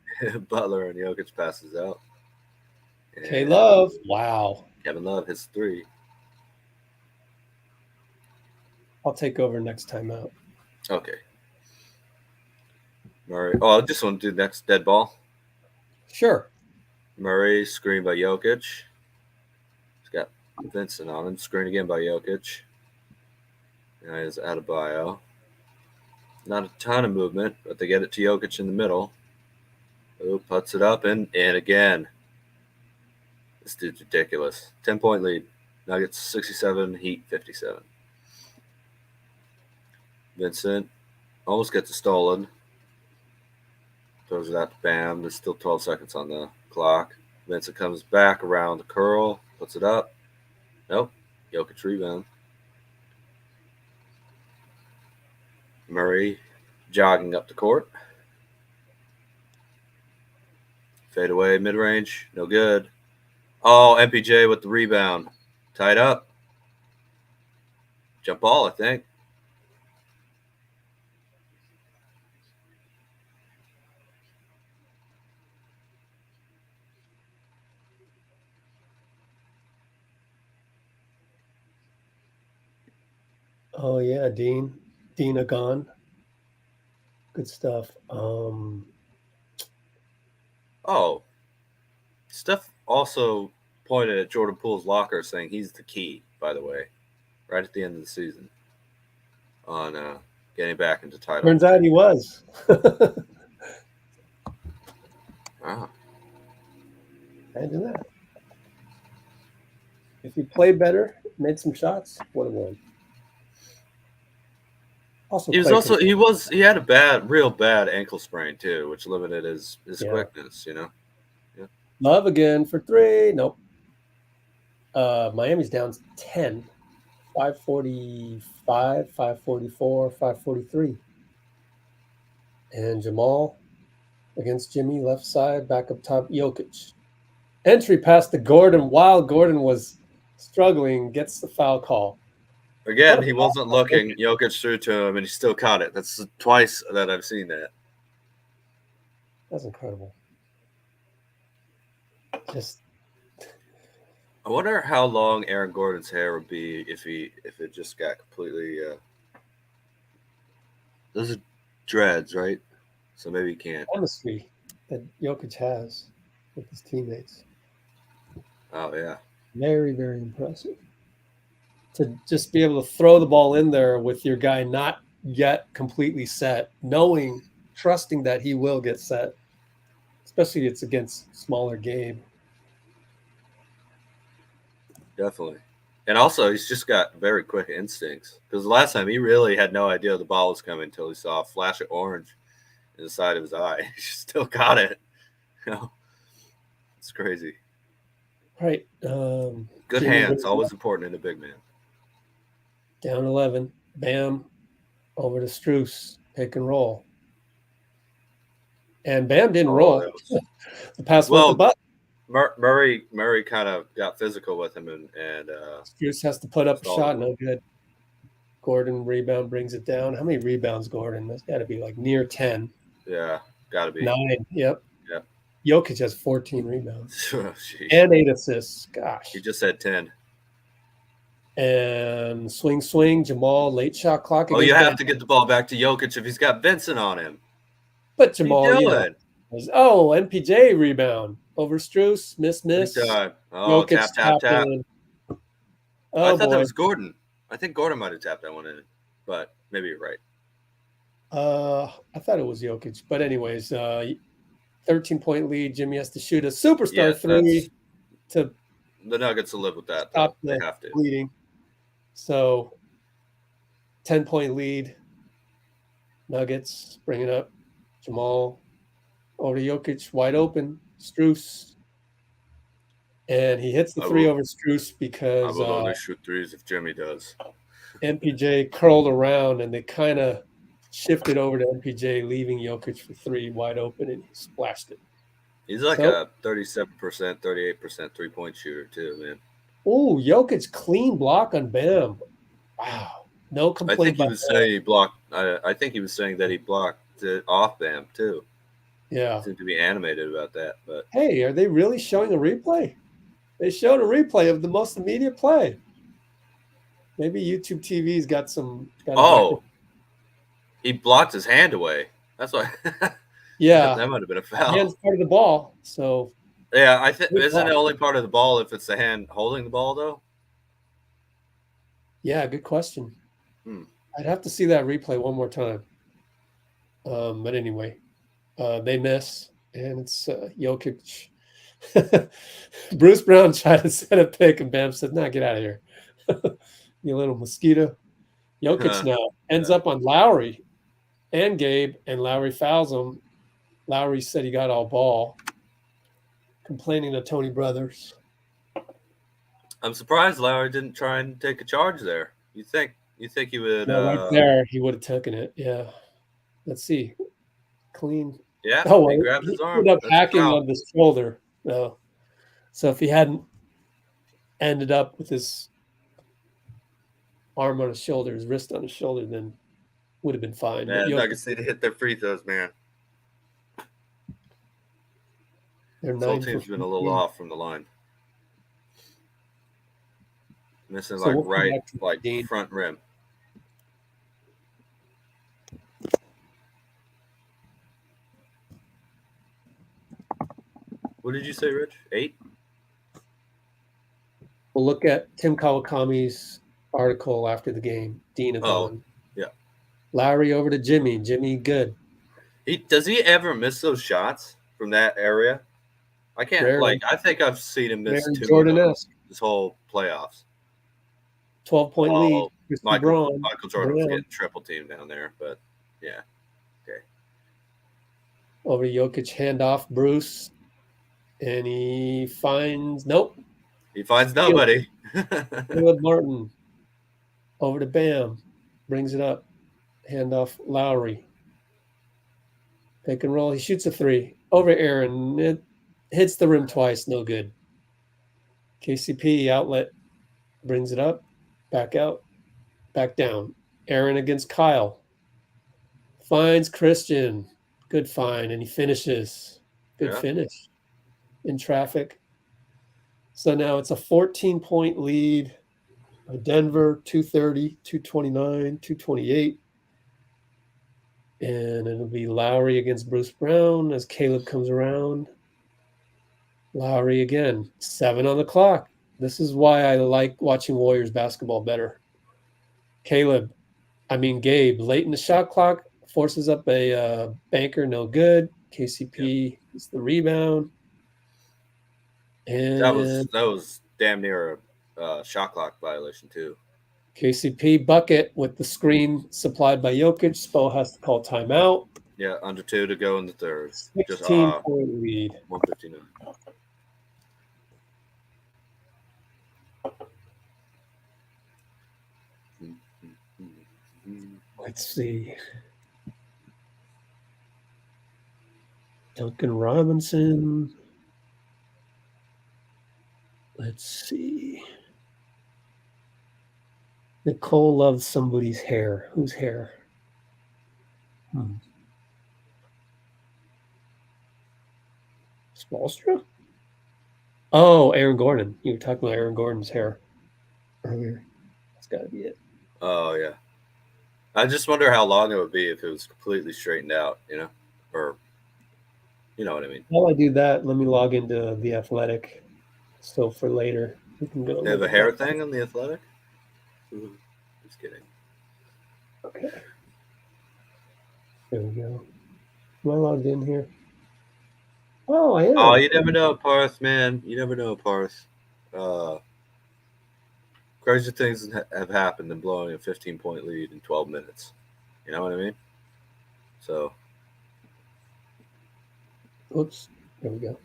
Butler and Jokic passes out. K-Love. Wow. Kevin Love hits 3. I'll take over next time out. Okay. Murray. Oh, I just want to do next dead ball. Sure. Murray, screen by Jokic. He's got Vincent on him. Screen again by Jokic. Now he's Adebayo. Not a ton of movement, but they get it to Jokic in the middle. Oh, puts it up and again. This dude's ridiculous. 10-point lead. Nuggets 67, Heat 57. Vincent almost gets it stolen. Throws it out to Bam. There's still 12 seconds on the clock. Vincent comes back around the curl, puts it up. Nope. Jokic rebound. Murray jogging up the court. Fade away, mid-range, no good. Oh, MPJ with the rebound. Tied up. Jump ball, I think. Oh yeah, Dina gone. Good stuff. Oh, Steph also pointed at Jordan Poole's locker saying he's the key, by the way, right at the end of the season on getting back into title. Turns out he was. Wow. Imagine that. If he played better, made some shots, would have won. Also, he had a real bad ankle sprain too, which limited his quickness, Yeah. Love again for 3. Nope. Miami's down 10. 545, 544, 543. And Jamal against Jimmy, left side, back up top, Jokic. Entry pass to Gordon while Gordon was struggling, gets the foul call. Again, he wasn't looking. Jokic threw to him, and he still caught it. That's twice that I've seen that. That's incredible. Just, I wonder how long Aaron Gordon's hair would be if it just got completely. Those are dreads, right? So maybe he can't. Chemistry that Jokic has with his teammates. Oh yeah. Very, very impressive. To just be able to throw the ball in there with your guy not yet completely set, trusting that he will get set, especially it's against smaller Gabe. Definitely. And also, he's just got very quick instincts. Because the last time, he really had no idea the ball was coming until he saw a flash of orange in the side of his eye. He still got it. It's crazy. Right. Good hands, always important in a big man. Down 11. Bam. Over to Strus. Pick and roll. And Bam didn't roll. The pass went to the butt. Murray kind of got physical with him, and Strus has to put up a shot. No good. Gordon rebound brings it down. How many rebounds, Gordon? That's got to be like near 10. Yeah, got to be 9. Yep. Yep. Jokic has 14 rebounds Oh, and 8 assists. Gosh. He just had 10. And swing, Jamal, late shot clock. Oh, you have to get the ball back to Jokic if he's got Vincent on him. But Jamal, MPJ rebound over Strus, miss. Oh, Jokic tap. Oh, I thought that was Gordon. I think Gordon might have tapped that one in, but maybe you're right. I thought it was Jokic, but anyways, 13-point lead. Jimmy has to shoot a superstar 3 to the Nuggets will live with that. Stop they have to. Bleeding. So 10-point lead. Nuggets bring it up. Jamal over to Jokic, wide open. Strus. And he hits the 3 over Strus because I will only shoot 3s if Jimmy does. MPJ curled around and they kind of shifted over to MPJ, leaving Jokic for 3 wide open, and he splashed it. He's like a 37%, 38% 3-point shooter too, man. Oh, Jokic clean block on Bam. Wow. No complaint. I think he was saying he blocked. I think he was saying that he blocked it off Bam too. Yeah. Seemed to be animated about that. But hey, are they really showing a replay? They showed a replay of the most immediate play. Maybe YouTube TV's got some. He blocked his hand away. That's why. Yeah, that might have been a foul. Hand's part of the ball, so. Yeah, I think isn't it only part of the ball if it's the hand holding the ball though? Yeah, good question. I'd have to see that replay one more time. But anyway, they miss, and it's Jokic. Bruce Brown tried to set a pick, and Bam said, "Nah, get out of here, you little mosquito." Jokic now ends up on Lowry and Gabe, and Lowry fouls him. Lowry said he got all ball, complaining to Tony Brothers. I'm surprised Lowry didn't try and take a charge there. You think he would? Right there, he would have taken it. Yeah. Let's see. Clean. Yeah. Oh, he grabbed his arm. Ended up hacking on the shoulder. No. So if he hadn't ended up with his arm on his shoulder, his wrist on his shoulder, then would have been fine. Man, But Nuggets need to hit their free throws, man. Their This whole 9 for team's been a little 15. off from the line. Missing So like we'll come right, back to like Dean. front rim. What did you say, Rich? 8? We'll look at Tim Kawakami's article after the game. Dean is on. Yeah. Lowry over to Jimmy. Jimmy, good. Does he ever miss those shots from that area? I can't. Rarely. I think I've seen him miss Very 2 of Jordan-esque. those this whole playoffs. 12-point lead. Michael Jordan was Brown. getting triple team down there, but yeah. Okay. Over to Jokic, handoff, Bruce. And he finds, nope. He finds nobody. Caleb Martin. Over to Bam. Brings it up. Handoff, Lowry. Pick and roll. He shoots a 3. Over Aaron. It hits the rim twice. No good. KCP, outlet. Brings it up. Back out. Back down. Aaron against Kyle. Finds Christian. Good find. And he finishes. Good finish. In traffic. So now it's a 14-point lead by Denver, 230, 229, 228. And it'll be Lowry against Bruce Brown as Caleb comes around. Lowry again, 7 on the clock. This is why I like watching Warriors basketball better. Gabe, late in the shot clock, forces up a banker, no good. KCP is the rebound. And that was damn near a shot clock violation too. KCP bucket with the screen supplied by Jokic. Spo has to call timeout. Yeah, under 2 to go in the third. 16-point lead. 159. Let's see. Duncan Robinson. Let's see. Nicole loves somebody's hair. Whose hair? Spolstra? Oh, Aaron Gordon. You were talking about Aaron Gordon's hair earlier. That's got to be it. Oh, yeah. I just wonder how long it would be if it was completely straightened out, or you know what I mean. While I do that, let me log into The Athletic. So for later, we can go. They have a hair thing on The Athletic? Just kidding. Okay. There we go. Am I logged in here? Oh, I am. Oh, you never know, Parth, man. You never know, Parth. Crazy things have happened in blowing a 15-point lead in 12 minutes. You know what I mean? So. Oops. There we go.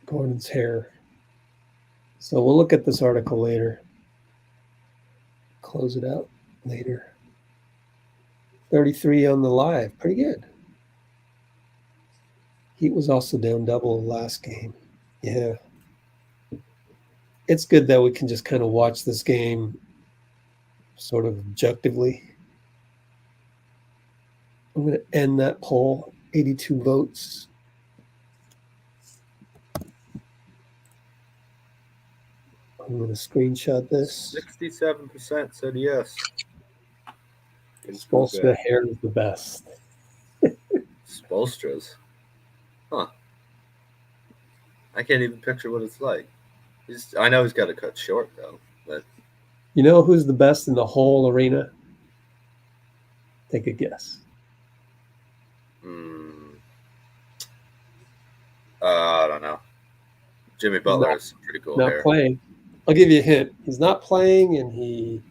Gordon's hair. So we'll look at this article later. Close it out later. 33 on the live. Pretty good. Heat was also down double last game. Yeah. It's good that we can just kind of watch this game sort of objectively. I'm going to end that poll. 82 votes. I'm going to screenshot this. 67% said yes. Spolstra hair is the best. Spolstra's? Huh. I can't even picture what it's like. I know he's got to cut short, though. But you know who's the best in the whole arena? Take a guess. I don't know. Jimmy Butler has some pretty cool hair. Not playing. I'll give you a hint. He's not playing, and he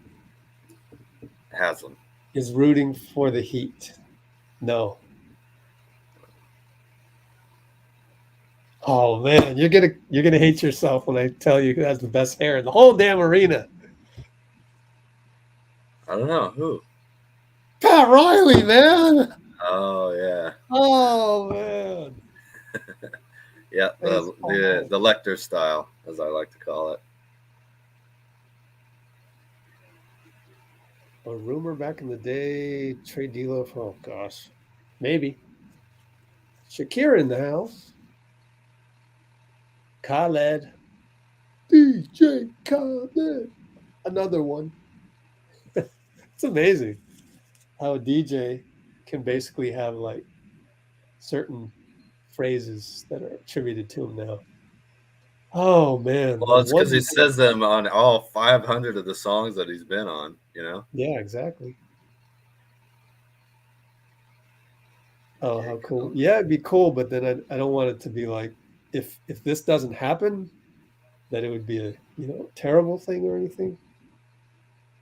Haslam is rooting for the Heat. No. Oh man, you're gonna hate yourself when I tell you who has the best hair in the whole damn arena. I don't know who. Pat Riley, man. Oh yeah. Oh man. Yeah, the Lecter style, as I like to call it. A rumor back in the day, trade dealer. Oh gosh, maybe Shakira in the house. Khaled, DJ Khaled, another one. It's amazing how a DJ can basically have like certain phrases that are attributed to him now. Oh man, the Well, it's because one. he says them on all 500 of the songs that he's been on. Yeah, exactly. Oh, how cool! Yeah, it'd be cool, but then I don't want it to be like if this doesn't happen, that it would be a terrible thing or anything.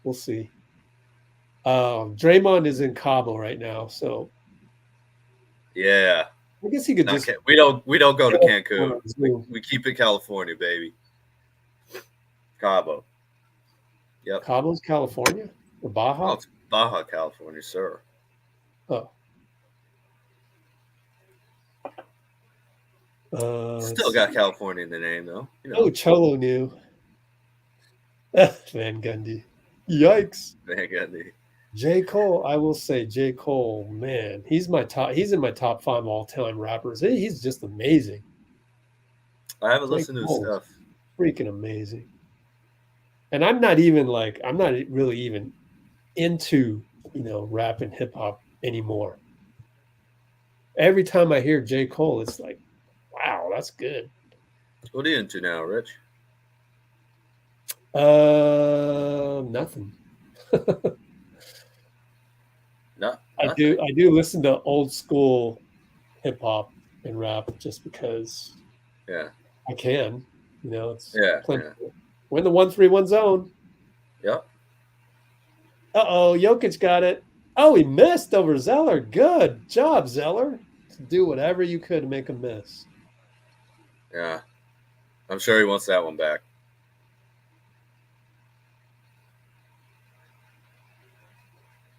We'll see. Draymond is in Cabo right now, so Yeah. I guess he could just. We don't go to Cancun. Zoom. We keep it California, baby. Cabo. Yep. Cabo's California or Baja? Oh, it's Baja California, sir. Oh. Still got California in the name, though. Oh, Cholo knew. Van Gundy. Yikes. Van Gundy. J. Cole, I will say J. Cole, man, he's in my top 5 all-time rappers. He's just amazing. I haven't listened to his stuff. Freaking amazing. And I'm not really even into, rap and hip hop anymore. Every time I hear J. Cole, it's like, wow, that's good. What are you into now, Rich? Nothing. No, I do listen to old school hip hop and rap just because I can. It's plenty. We're in the 1-3-1 zone. Yep. Uh-oh, Jokic got it. Oh, he missed over Zeller. Good job, Zeller. Do whatever you could to make him miss. Yeah. I'm sure he wants that one back.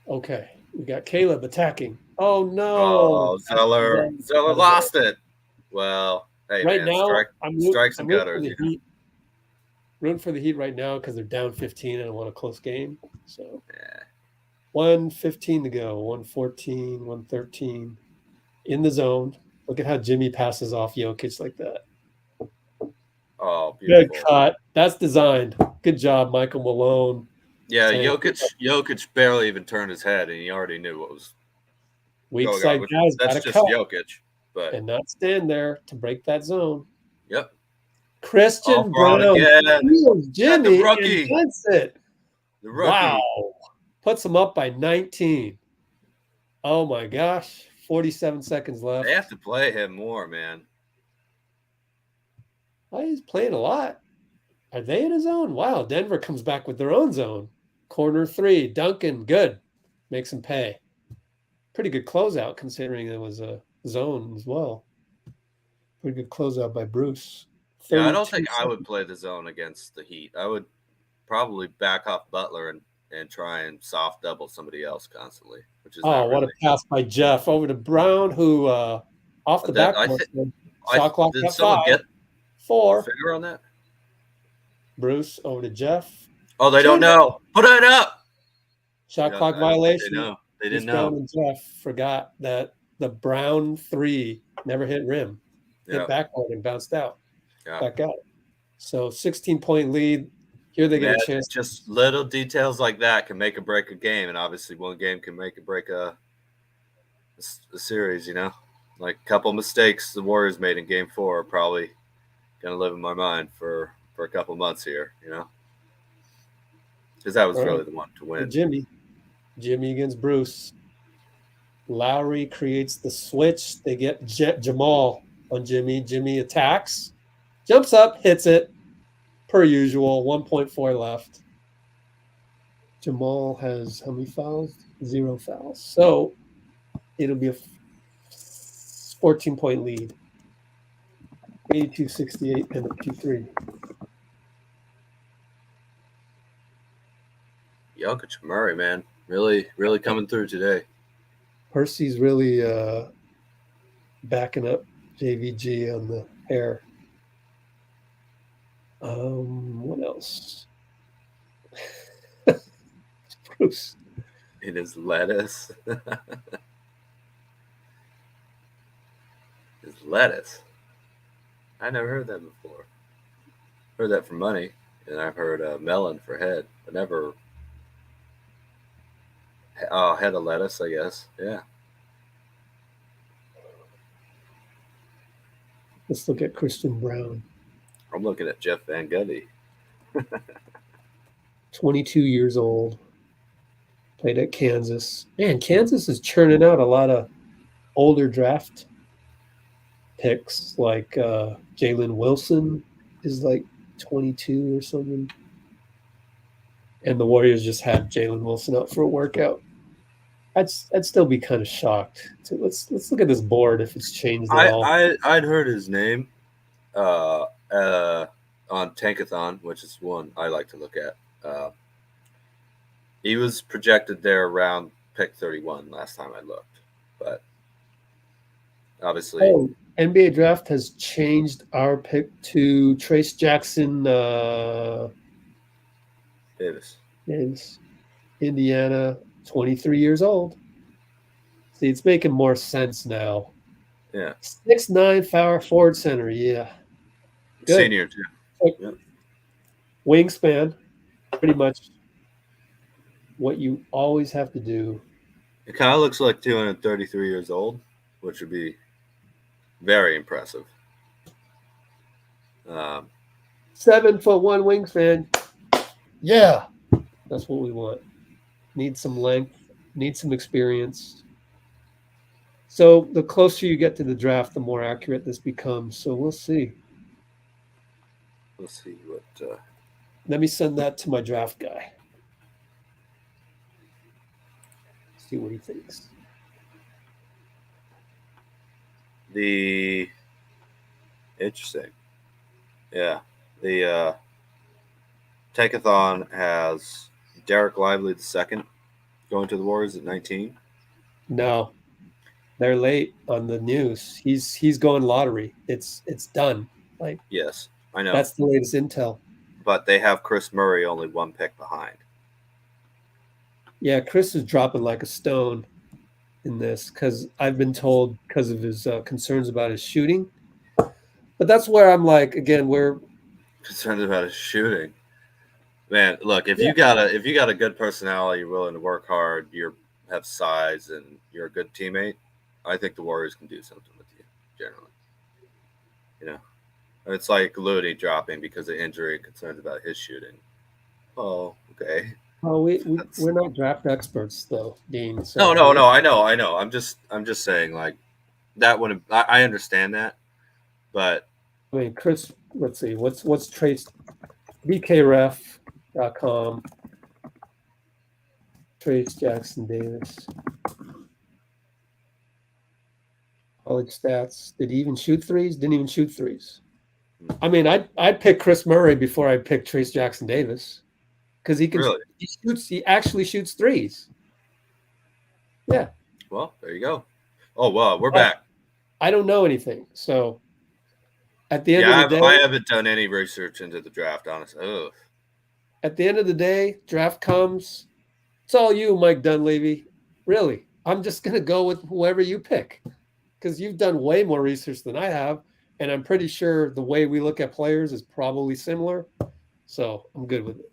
Okay. We got Caleb attacking. Oh, no. Oh, Zeller. Zeller lost it. Well, hey, right man, now, strikes and gutters. Rooting for the Heat right now because they're down 15 and I want a close game. So, 1:15 to go. 1:14, 1:13. In the zone. Look at how Jimmy passes off Jokic like that. Oh, beautiful. Good cut. That's designed. Good job, Michael Malone. Yeah, Jokic barely even turned his head, and he already knew what was weak side guys. That's just cut. Jokic, but and not stand there to break that zone. Yep. Christian Brown, Jimmy, the rookie. The rookie. Wow, puts him up by 19. Oh my gosh, 47 seconds left. They have to play him more, man. Oh, he's playing a lot. Are they in a zone? Wow, Denver comes back with their own zone. Corner 3, Duncan, good. Makes him pay. Pretty good closeout considering it was a zone as well. Pretty good closeout by Bruce. Yeah, I don't think I would play the zone against the Heat. I would probably back off Butler and try and soft double somebody else constantly. Which is what a pass by Jeff over to Brown, who off the backboard. Shot clock did at someone 5. get 4. Finger on that? Bruce over to Jeff. Oh, they don't know. Put it up. Shot clock violation. They didn't know. Brown and Jeff forgot that the Brown 3 never hit rim. Hit backboard and bounced out. Back out. So 16-point lead. Here they get a chance. Just little details like that can make or break a game, and obviously one game can make or break a series. Like a couple mistakes the Warriors made in Game 4 are probably gonna live in my mind for a couple months here. Because that was really the one to win. Jimmy against Bruce. Lowry creates the switch. They get Jamal on Jimmy. Jimmy attacks. Jumps up, hits it, per usual, 1.4 left. Jamal has how many fouls? 0 fouls. So it'll be a 14-point lead. 82-68 and a Q3. Jokic Murray, man. Really, really coming through today. Percy's really backing up JVG on the Hair. What else? Bruce. It is lettuce. It's lettuce. I never heard that before. Heard that for money, and I've heard melon for head, but never. Oh, head of lettuce, I guess. Yeah. Let's look at Christian Brown. I'm looking at Jeff Van Gundy. 22 years old. Played at Kansas. Man, Kansas is churning out a lot of older draft picks. Like Jalen Wilson is like 22 or something. And the Warriors just had Jalen Wilson out for a workout. I'd still be kind of shocked. So let's look at this board if it's changed at all. I'd heard his name on Tankathon, which is one I like to look at. He was projected there around pick 31 last time I looked, but obviously, NBA draft has changed our pick to Trayce Jackson Davis, Indiana, 23 years old. See, it's making more sense now. Yeah, 6'9" power forward center. Yeah, good. Senior too. Yep. Wingspan, pretty much what you always have to do. It kind of looks like 233 years old, which would be very impressive. 7'1" wingspan. Yeah, that's what we want. Need some length, need some experience. So the closer you get to the draft, the more accurate this becomes. So we'll see. Let's see what. Let me send that to my draft guy. See what he thinks. Interesting. Yeah. The Tankathon has Derek Lively II going to the Warriors at 19. No. They're late on the news. He's going lottery. It's done. Like, yes, I know. That's the latest intel. But they have Chris Murray only one pick behind. Yeah, Chris is dropping like a stone in this because I've been told because of his concerns about his shooting. But that's where I'm like, again, we're concerned about his shooting. Man, look, if you got a good personality, you're willing to work hard, you have size, and you're a good teammate, I think the Warriors can do something with you, generally. You know, it's like Looney dropping because of injury and concerns about his shooting. Oh, okay. Oh, we're not draft experts though, Dean. So no, I know. I'm just saying, like, that would I understand that, but I mean, Chris, let's see, what's Trayce, BKRef.com, Trayce Jackson-Davis. College stats. Did he even shoot threes? Didn't even shoot threes. I mean, I'd pick Chris Murray before I'd pick Trayce Jackson-Davis because he can. Really? He actually shoots threes. Yeah. Well, there you go. Oh well, we're back. I don't know anything, so at the end of the day, I haven't done any research into the draft, honestly. Ugh. At the end of the day, draft comes. It's all you, Mike Dunleavy. Really, I'm just gonna go with whoever you pick. Because you've done way more research than I have, and I'm pretty sure the way we look at players is probably similar. So I'm good with it.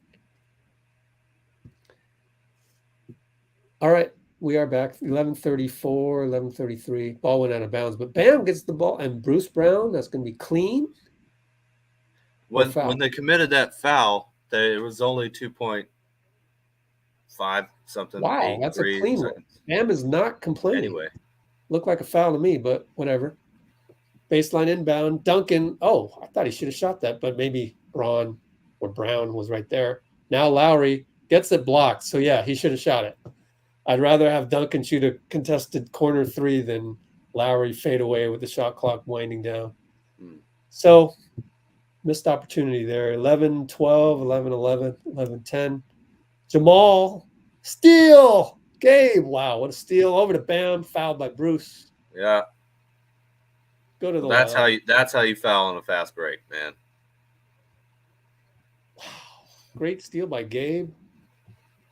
All right, we are back. 11:34, 11:33. Ball went out of bounds, but Bam gets the ball, and Bruce Brown, that's going to be clean. When they committed that foul, it was only 2.5 something. Wow, that's a clean one. Bam is not complaining. Anyway. Looked like a foul to me, but whatever. Baseline inbound. Duncan. Oh, I thought he should have shot that, but maybe Brown was right there. Now Lowry gets it blocked. So, yeah, he should have shot it. I'd rather have Duncan shoot a contested corner three than Lowry fade away with the shot clock winding down. So, missed opportunity there. 11-12, 11-11, 11-10. Jamal. Steal. Gabe, wow, what a steal. Over to Bam, fouled by Bruce. Yeah. Go to the That's how line. that's how you foul on a fast break, man. Wow. Great steal by Gabe.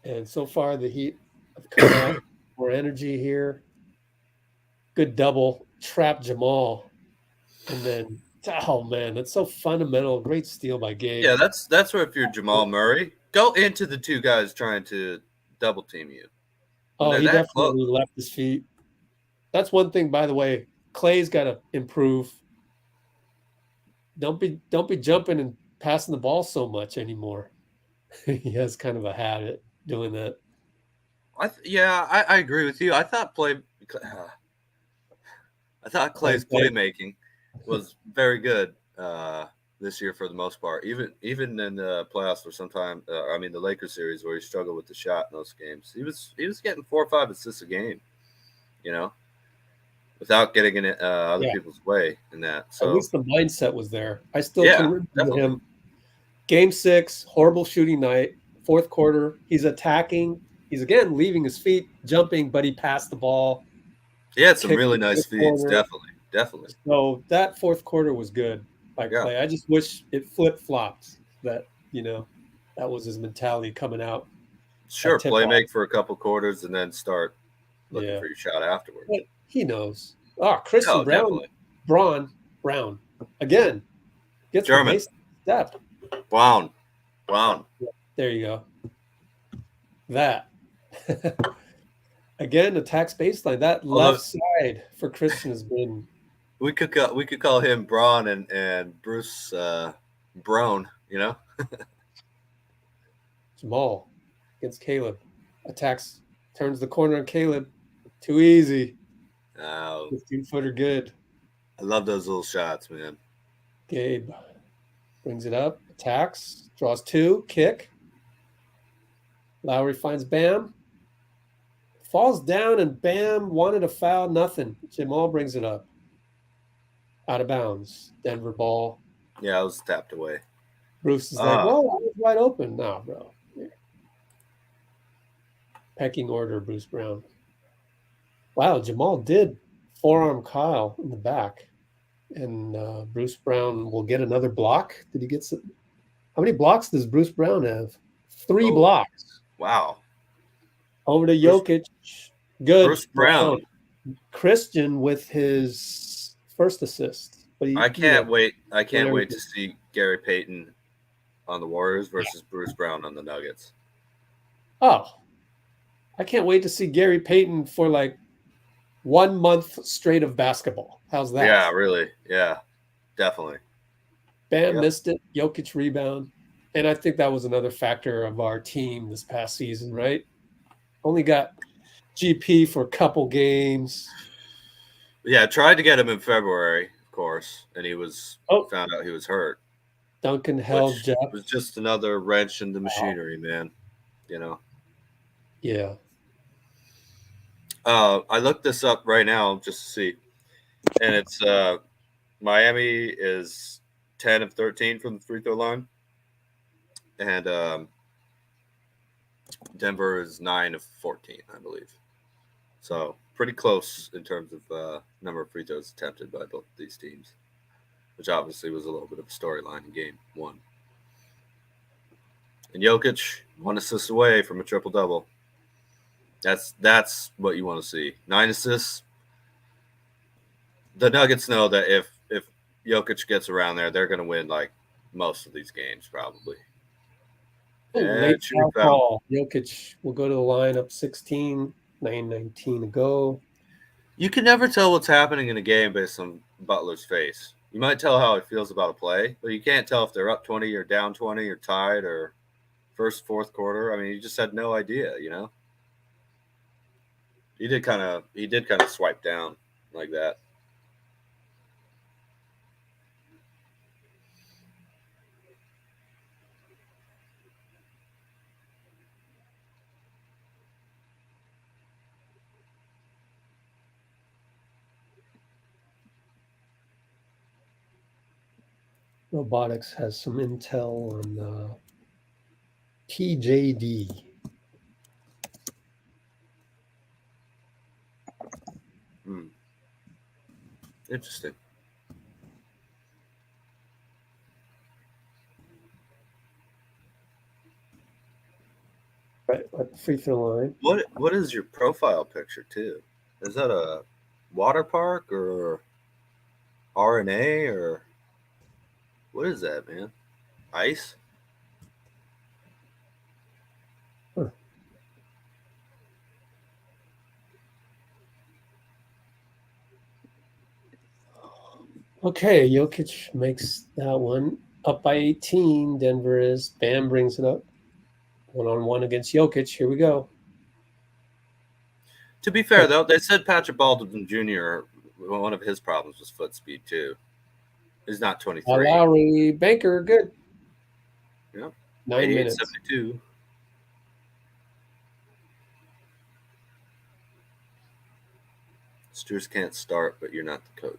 And so far, the Heat have come out more energy here. Good double, trap Jamal. And then, oh man, that's so fundamental. Great steal by Gabe. Yeah, that's where if you're Jamal Murray, go into the two guys trying to double team you. When Oh, they're he that close. definitely left his feet. That's one thing, by the way. Klay's got to improve. Don't be jumping and passing the ball so much anymore. He has kind of a habit doing that. I agree with you. I thought Klay's Okay. playmaking was very good this year for the most part. Even in the playoffs, for some time, the Lakers series where he struggled with the shot in those games, he was getting 4 or 5 assists a game, you know, without getting in other Yeah. people's way in that. At So least the mindset was there. I still can yeah, remember definitely. him. Game 6, horrible shooting night. Fourth quarter, he's attacking. He's again leaving his feet, jumping, but he passed the ball. He had some Kicked really it to the nice feeds, corner. definitely. So that fourth quarter was good by Yeah, Klay. I just wish it flip flopped. That was his mentality coming out sure. at tip Play off. make for a couple quarters and then start looking Yeah, for your shot afterward. but he knows. Oh, Christian Oh, Brown, definitely. Brown again gets the German base step. Brown. There you go. That again attacks baseline. That Although left side for Christian has been we could call him Braun and Bruce Brown, you know? Jamal against Caleb. Attacks, turns the corner on Caleb. Too easy. Oh, 15-footer good. I love those little shots, man. Gabe brings it up, attacks, draws 2, kick. Lowry finds Bam. Falls down and Bam wanted a foul, nothing. Jamal brings it up. Out of bounds. Denver ball. Yeah, I was tapped away. Bruce is like, whoa, I was wide open. Nah, bro. Here. Pecking order, Bruce Brown. Wow, Jamal did forearm Kyle in the back. And Bruce Brown will get another block. Did he get some? How many blocks does Bruce Brown have? 3 blocks. Wow. Over to Jokic. Good. Bruce Brown. Christian with his first assist. But I can't wait to see Gary Payton on the Warriors versus Bruce Brown on the Nuggets. Oh, I can't wait to see Gary Payton for like 1 month straight of basketball. How's that? Yeah, really. Yeah, definitely. Bam missed it. Jokic rebound. And I think that was another factor of our team this past season, right? Only got GP for a couple games. Yeah, tried to get him in February, of course, and he was found out he was hurt. Duncan held Jeff. It was just another wrench in the machinery, man. You know. Yeah. I looked this up right now just to see, and it's Miami is 10 of 13 from the free throw line, and Denver is 9 of 14, I believe. So pretty close in terms of number of free throws attempted by both these teams, which obviously was a little bit of a storyline in game 1. And Jokic, 1 assist away from a triple-double. That's what you want to see. 9 assists. The Nuggets know that if Jokic gets around there, they're going to win like most of these games probably. Late foul call. Jokic will go to the line up 16, 9:19 to go. You can never tell what's happening in a game based on Butler's face. You might tell how he feels about a play, but you can't tell if they're up 20 or down 20 or tied or fourth quarter. I mean, you just had no idea, you know. He did kind of swipe down like that. Robotics has some intel on PJD. Interesting. at the free throw line. What is your profile picture too? Is that a water park or RNA or what is that, man? Ice? Huh. Okay, Jokic makes that one up by 18. Denver is. Bam brings it up. 1-on-1 against Jokic. Here we go. To be fair, though, they said Patrick Baldwin Jr., one of his problems was foot speed, too. He's not 23. Lowry, Banker, good. Yep. 9 minutes. 72. Steers can't start, but you're not the coach.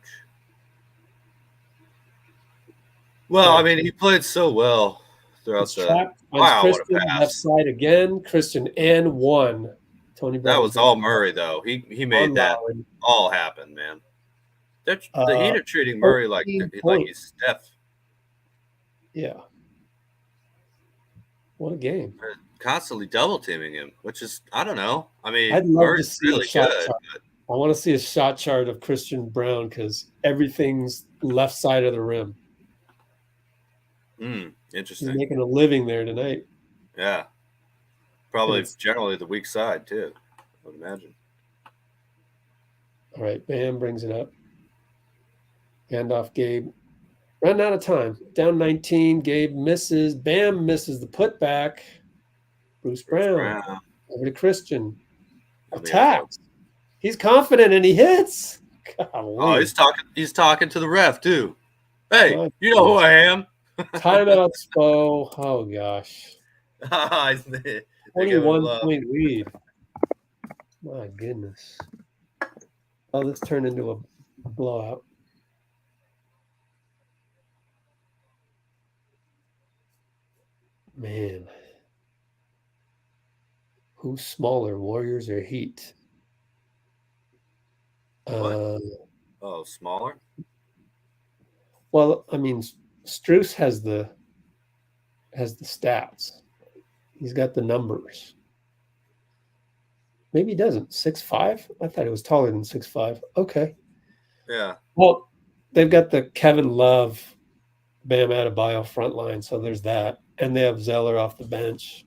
Well, I mean, he played so well throughout the. Wow, Christian, what a pass. left side again. Christian and 1. Tony Brown. That was all Murray, though. He made that all happen, man. The Heat are treating Murray like he's Steph. Yeah. What a game. They're constantly double teaming him, which is, I don't know. I mean, I'd love Murray's to see really a shot good. chart. I want to see a shot chart of Christian Brown because everything's left side of the rim. Interesting. He's making a living there tonight. Yeah. Probably generally the weak side, too, I would imagine. All right, Bam brings it up. Handoff, Gabe. Running out of time. Down 19. Gabe misses. Bam misses the putback. Bruce Brown. Over to Christian. Attacks. He's confident and he hits. Golly. Oh, he's talking to the ref, too. Hey, you know who I am. Timeout, Spo. Oh, gosh. 21-point lead. My goodness. Oh, this turned into a blowout. Man. Who's smaller, Warriors or Heat? Smaller? Well, I mean, Strus has the stats. He's got the numbers. Maybe he doesn't. 6'5"? I thought he was taller than 6'5". Okay. Yeah. Well, they've got the Kevin Love, Bam Adebayo front line, so there's that. And they have Zeller off the bench.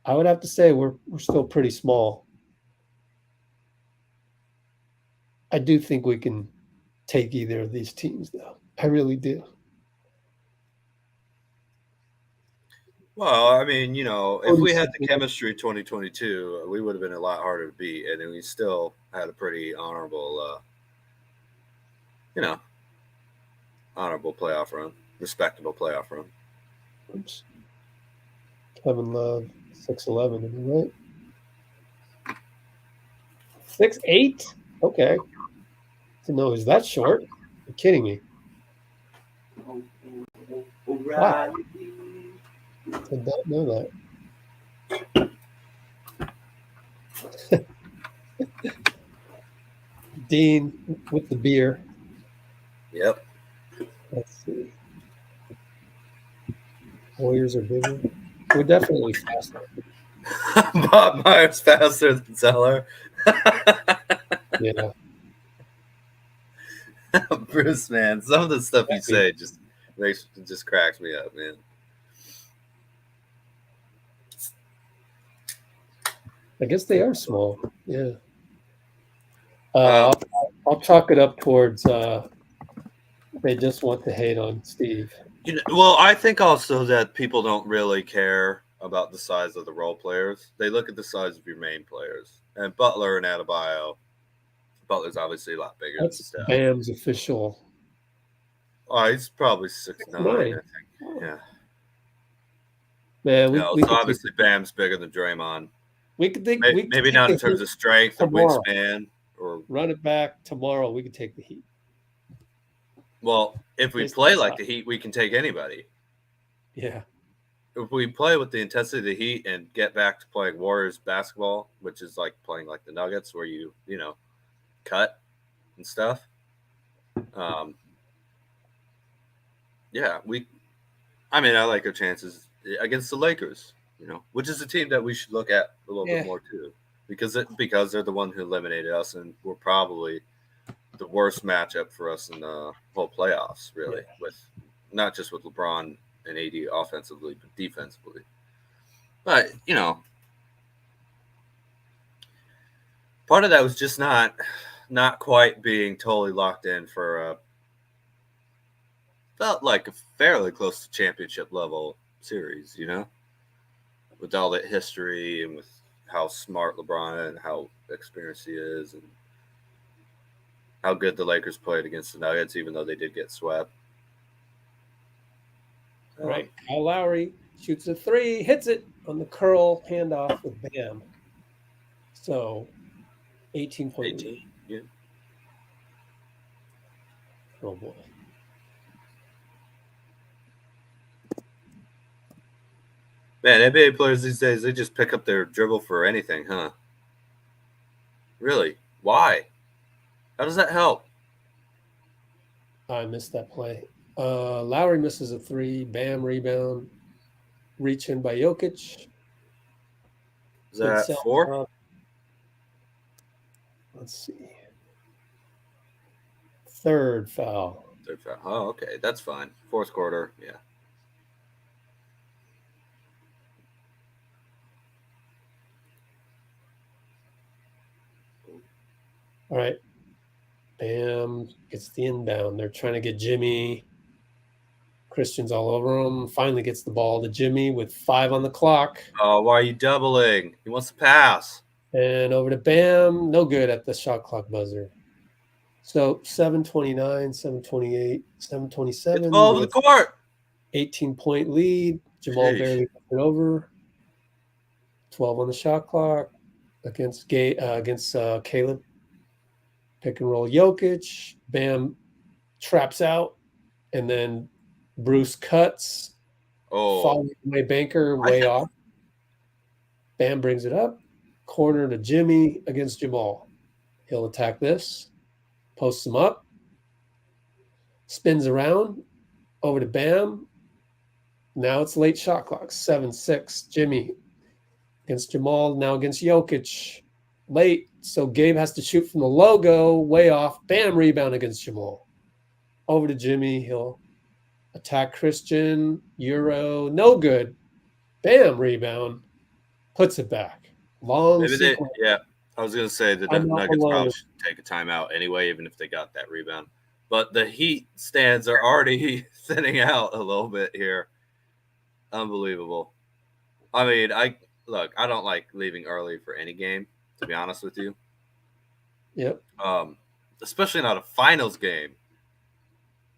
I would have to say we're still pretty small. I do think we can take either of these teams, though. I really do. Well, I mean, if we had the chemistry 2022, we would have been a lot harder to beat, and we still had a pretty honorable, honorable playoff run, respectable playoff run. Oops. Kevin Love, 6'11", am I right? 6'8"? Okay. Didn't know he was that short. You're kidding me. Wow. Did not know that. Dean with the beer. Yep. Let's see. Warriors are bigger. We're definitely faster. Bob Myers faster than Zeller. Yeah. Bruce, man, some of the stuff you say just cracks me up, man. I guess they are small. Yeah. I'll chalk it up towards they just want to hate on Steve. Well, I think also that people don't really care about the size of the role players. They look at the size of your main players. And Butler and Adebayo. Butler's obviously a lot bigger than Steph. Bam's official. Oh, he's probably 6'9", I think. Yeah. Man, so obviously Bam's bigger than Draymond. We could think maybe not in terms of strength or wingspan or run it back tomorrow. We could take the Heat. Well, if we play like the Heat, we can take anybody. Yeah. If we play with the intensity of the Heat and get back to playing Warriors basketball, which is like playing like the Nuggets, where you cut and stuff. Yeah, I like our chances against the Lakers. which is a team that we should look at a little Yeah. bit more too, because they're the one who eliminated us, and we're probably the worst matchup for us in the whole playoffs, really, with not just with LeBron and AD offensively, but defensively. But part of that was just not quite being totally locked in for felt like a fairly close to championship level series, with all that history and with how smart LeBron and how experienced he is and how good the Lakers played against the Nuggets, even though they did get swept. All right. Kyle Lowry shoots a 3, hits it on the curl handoff with Bam. So 18-point lead. Yeah. Oh, boy. Man, NBA players these days, they just pick up their dribble for anything, huh? Really? Why? How does that help? I missed that play. Lowry misses a 3. Bam rebound. Reach in by Jokic. Is that 4? Let's see. Third foul. Oh, okay. That's fine. Fourth quarter. Yeah. All right. Bam gets the inbound. They're trying to get Jimmy. Christian's all over him. Finally gets the ball to Jimmy with 5 on the clock. Oh, why are you doubling? He wants to pass. And over to Bam. No good at the shot clock buzzer. So 7:29, 7:28, 7:27. Get the ball over the court. 18-point lead. Jamal barely got it over. 12 on the shot clock against Caleb. Pick and roll Jokic. Bam traps out. And then Bruce cuts. Following my banker way off. Bam brings it up. Corner to Jimmy against Jamal. He'll attack this. Posts him up. Spins around. Over to Bam. Now it's late shot clock. 7-6. Jimmy against Jamal. Now against Jokic. Late. So Gabe has to shoot from the logo. Way off. Bam rebound against Jamal. Over to Jimmy. He'll attack Christian. Euro. No good. Bam rebound. Puts it back. Long sequence. I was going to say the Nuggets probably should take a timeout anyway, even if they got that rebound. But the Heat stands are already thinning out a little bit here. Unbelievable. I mean, I don't like leaving early for any game, to be honest with you. Yep. Especially not a finals game.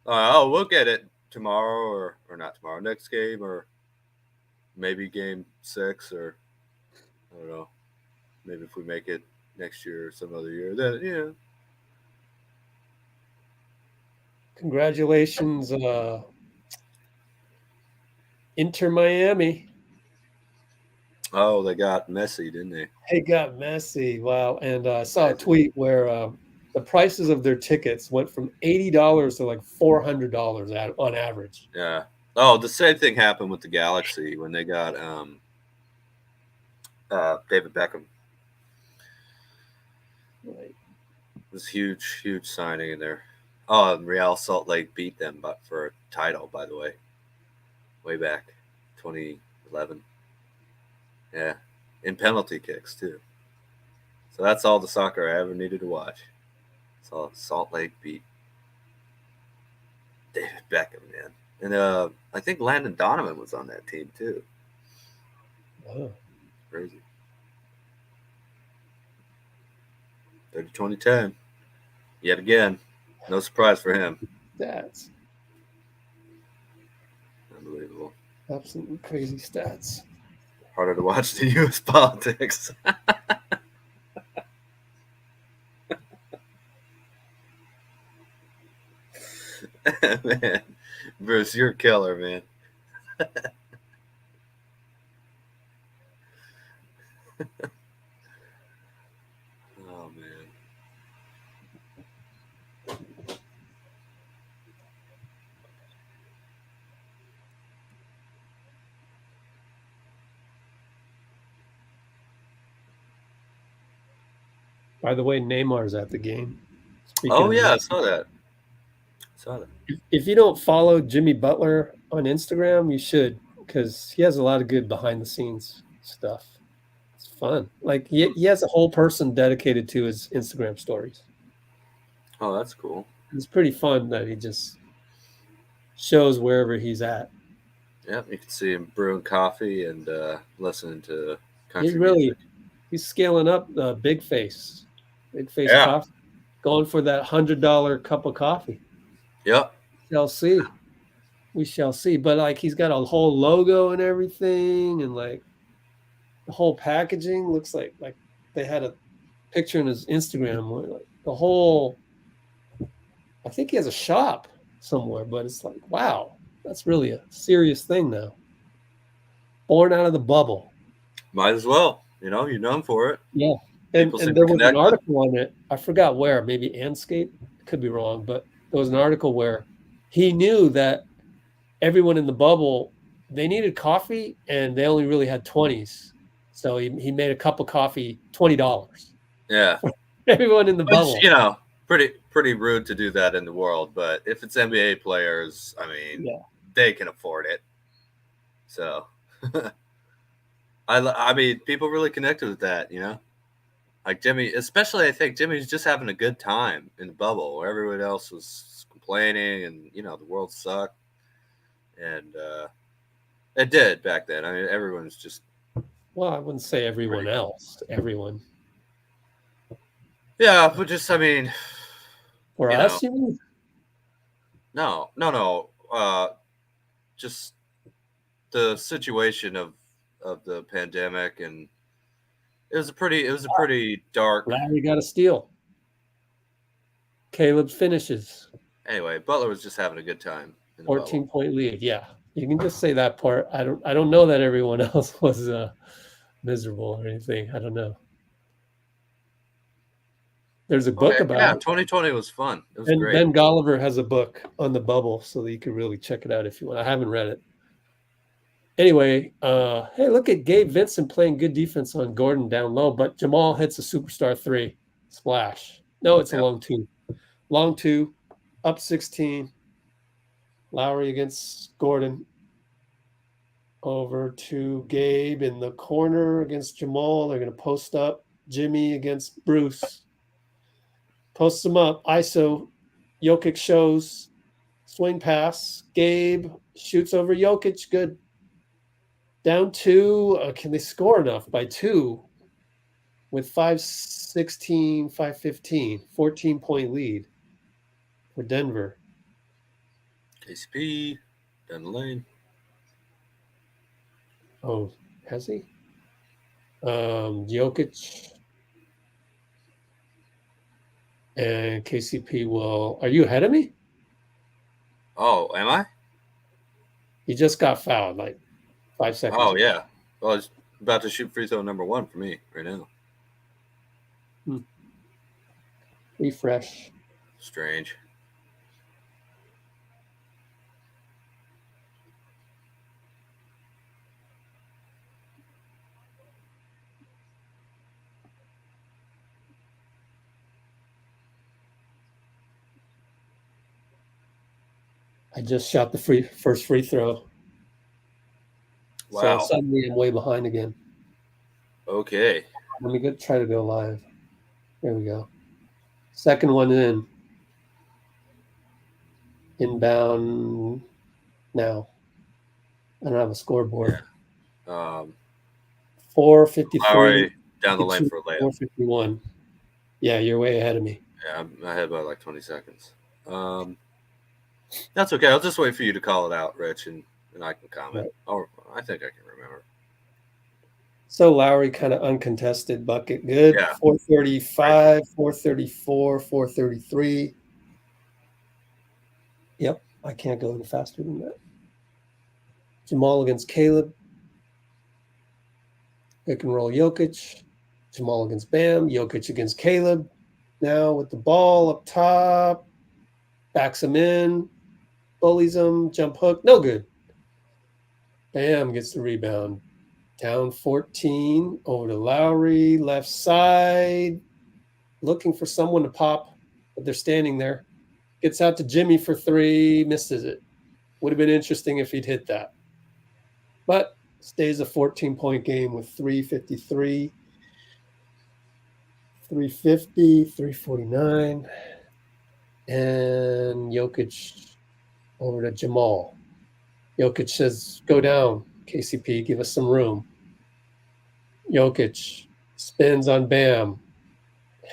We'll get it tomorrow or not tomorrow, next game, or maybe game 6, or I don't know. Maybe if we make it next year or some other year, then Congratulations, Inter Miami. Oh, they got Messi, didn't they? They got Messi. Wow. And I saw a tweet where the prices of their tickets went from $80 to like $400 on average. Yeah. Oh, the same thing happened with the Galaxy when they got David Beckham. Right. It was huge, huge signing in there. Oh, and Real Salt Lake beat them for a title, by the way. Way back, 2011. Yeah, in penalty kicks, too. So that's all the soccer I ever needed to watch. Saw Salt Lake beat David Beckham, man. And I think Landon Donovan was on that team, too. Wow. Crazy. 2010. Yet again. No surprise for him. Stats. Unbelievable. Absolutely crazy stats. Harder to watch the U.S. politics. Man, Bruce, you're a killer, man. Oh, man. By the way, Neymar's at the game. Speaking Oh of yeah, I Neymar, saw that. if you don't follow Jimmy Butler on Instagram, you should, because he has a lot of good behind the scenes stuff. It's fun. Like he has a whole person dedicated to his Instagram stories. Oh, that's cool. It's pretty fun that he just shows wherever he's at. Yep, you can see him brewing coffee and listening to country music. He's scaling up the big face Yeah. coffee, going for that $100 cup of coffee. Yep. We shall see. But like he's got a whole logo and everything, and like the whole packaging looks like they had a picture in his Instagram where like the whole. I think he has a shop somewhere, but it's like, wow, that's really a serious thing now. Born out of the bubble. Might as well. You're known for it. Yeah. And there was an article on it. I forgot where, maybe Anscape. Could be wrong, but there was an article where he knew that everyone in the bubble, they needed coffee and they only really had 20s. So he made a cup of coffee $20. Yeah. Everyone in the bubble. Pretty rude to do that in the world, but if it's NBA players, I mean, they can afford it. So, I mean, people really connected with that, Like Jimmy, especially I think Jimmy's just having a good time in the bubble where everyone else was complaining and, the world sucked. And it did back then. I mean, everyone's just. Well, I wouldn't say everyone else. Everyone. Yeah, but just, I mean. For us, you mean? No. Just the situation of the pandemic, and it was a pretty dark. Larry got a steal. Caleb finishes. Anyway, Butler was just having a good time. 14-point lead. Yeah, you can just say that part. I don't know that everyone else was miserable or anything. I don't know. There's a book about it. 2020 was fun. It was great. Ben Golliver has a book on the bubble, so that you can really check it out if you want. I haven't read it. Anyway, hey, look at Gabe Vincent playing good defense on Gordon down low, but Jamal hits a superstar 3. Splash. No, it's a long 2. Long 2, up 16. Lowry against Gordon. Over to Gabe in the corner against Jamal. They're going to post up. Jimmy against Bruce. Posts him up. ISO. Jokic shows. Swing pass. Gabe shoots over Jokic. Good. Down 2. Can they score enough? By 2. With 5:16, 5:15. 14-point lead for Denver. KCP. Down the lane. Oh, has he? Jokic. And KCP will. Are you ahead of me? Oh, am I? He just got fouled like 5 seconds. Oh, yeah. Well, he's about to shoot free throw number 1 for me right now. Refresh. Strange. I just shot the first free throw. Wow. So suddenly I'm way behind again. Okay. Let me try to go live. There we go. Second one in. Inbound now. I don't have a scoreboard. Yeah. 4:53. Down the lane for a layup. 4:51. Yeah, you're way ahead of me. Yeah, I'm ahead by like 20 seconds. That's okay. I'll just wait for you to call it out, Rich, and I can comment. Right. I think I can remember. So Lowry kind of uncontested bucket. Good. Yeah. 4:35, 4:34, 4:33. Yep. I can't go any faster than that. Jamal against Caleb. Pick and roll Jokic. Jamal against Bam. Jokic against Caleb. Now with the ball up top. Backs him in. Bullies him. Jump hook. No good. Bam gets the rebound. Down 14. Over to Lowry. Left side. looking for someone to pop, but they're standing there. Gets out to Jimmy for 3, misses it. Would have been interesting if he'd hit that. But stays a 14-point game with 353, 350, 349. And Jokic over to Jamal. Jokic says, go down, KCP, give us some room. Jokic spins on Bam,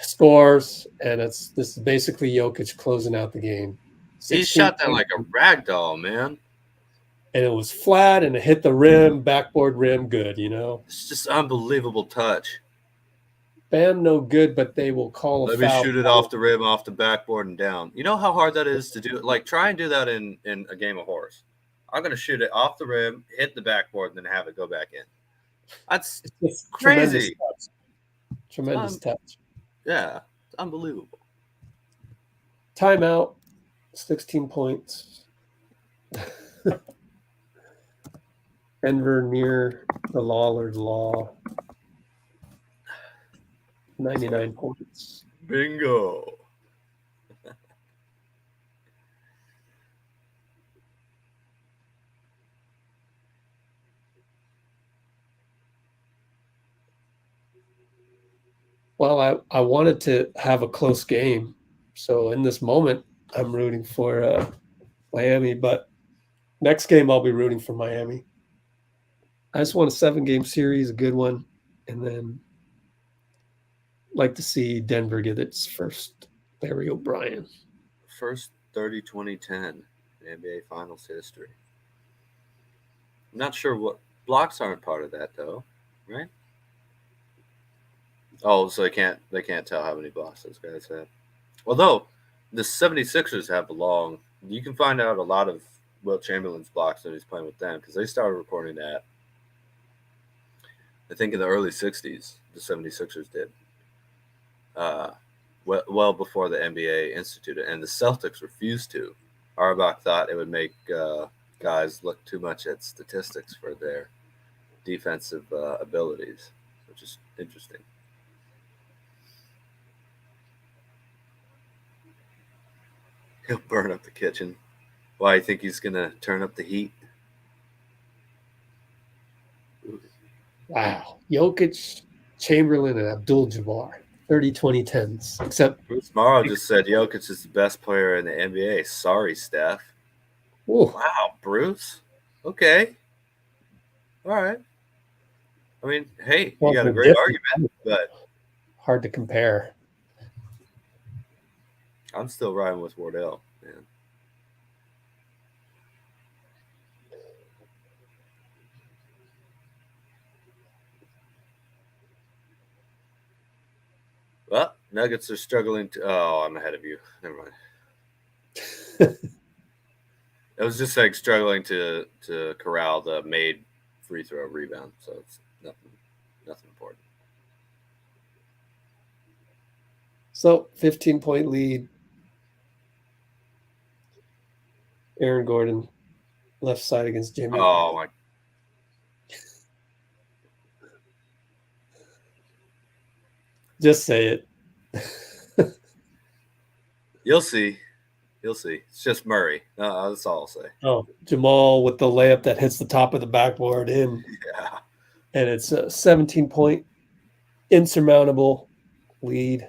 scores, and this is basically Jokic closing out the game. He shot that like a rag doll, man. And it was flat, and it hit the rim, backboard rim, good, you know? It's just unbelievable touch. Bam, no good, but they will call a foul. Let me shoot it off the rim, off the backboard, and down. You know how hard that is to do? Like, try and do that in a game of horse. I'm going to shoot it off the rim, hit the backboard, and then have it go back in. That's crazy. Tremendous touch. Yeah, it's unbelievable. Timeout, 16 points. Denver near the Lawler's Law. 99 points. Bingo. Well, I wanted to have a close game. So in this moment, I'm rooting for Miami. But next game, I'll be rooting for Miami. I just want a 7-game series, a good one. And then like to see Denver get its first Larry O'Brien. First 30-20-10 in NBA Finals history. I'm not sure what blocks aren't part of that though, right? Oh, so they can't tell how many blocks those guys have. Although the 76ers have a long, you can find out a lot of Wilt Chamberlain's blocks when he's playing with them because they started reporting that. I think in the early 60s, the 76ers did. Well before the NBA instituted, and the Celtics refused to. Auerbach thought it would make guys look too much at statistics for their defensive abilities, which is interesting. He'll burn up the kitchen. Why, you think he's going to turn up the heat? Wow. Jokic, Chamberlain, and Abdul-Jabbar. 30-20-10s. Except Bruce Morrow just said Jokic is the best player in the NBA. Sorry, Steph. Ooh. Wow, Bruce. Okay. All right. I mean, hey, you got a great argument, but hard to compare. I'm still riding with Wardell, man. Well, Nuggets are struggling to. Oh, I'm ahead of you. Never mind. I was just like struggling to corral the made free throw rebound, so it's nothing important. So 15-point lead. Aaron Gordon, left side against Jimmy. Oh my. Just say it. You'll see. You'll see. It's just Murray. That's all I'll say. Oh, Jamal with the layup that hits the top of the backboard in. Yeah. And it's a 17-point insurmountable lead.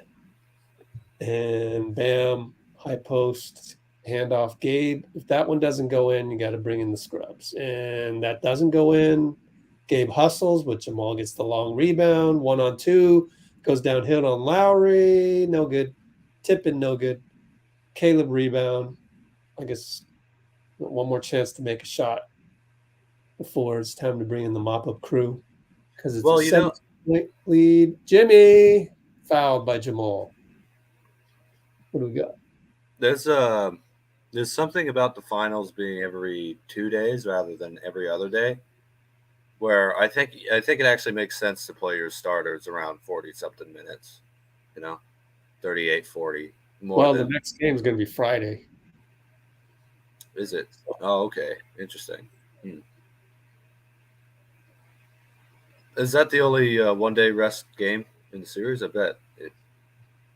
And bam, high post, handoff. Gabe, if that one doesn't go in, you got to bring in the scrubs. And that doesn't go in. Gabe hustles, but Jamal gets the long rebound. 1-on-2. Goes downhill on Lowry. No good. Tipping, no good. Caleb rebound. I guess one more chance to make a shot before it's time to bring in the mop-up crew. Because it's a 7-point lead. Jimmy fouled by Jamal. What do we got? There's something about the finals being every 2 days rather than every other day, where I think it actually makes sense to play your starters around 40-something minutes, 38, 40. The next game is going to be Friday. Is it? Oh, okay. Interesting. Is that the only one-day rest game in the series? I bet.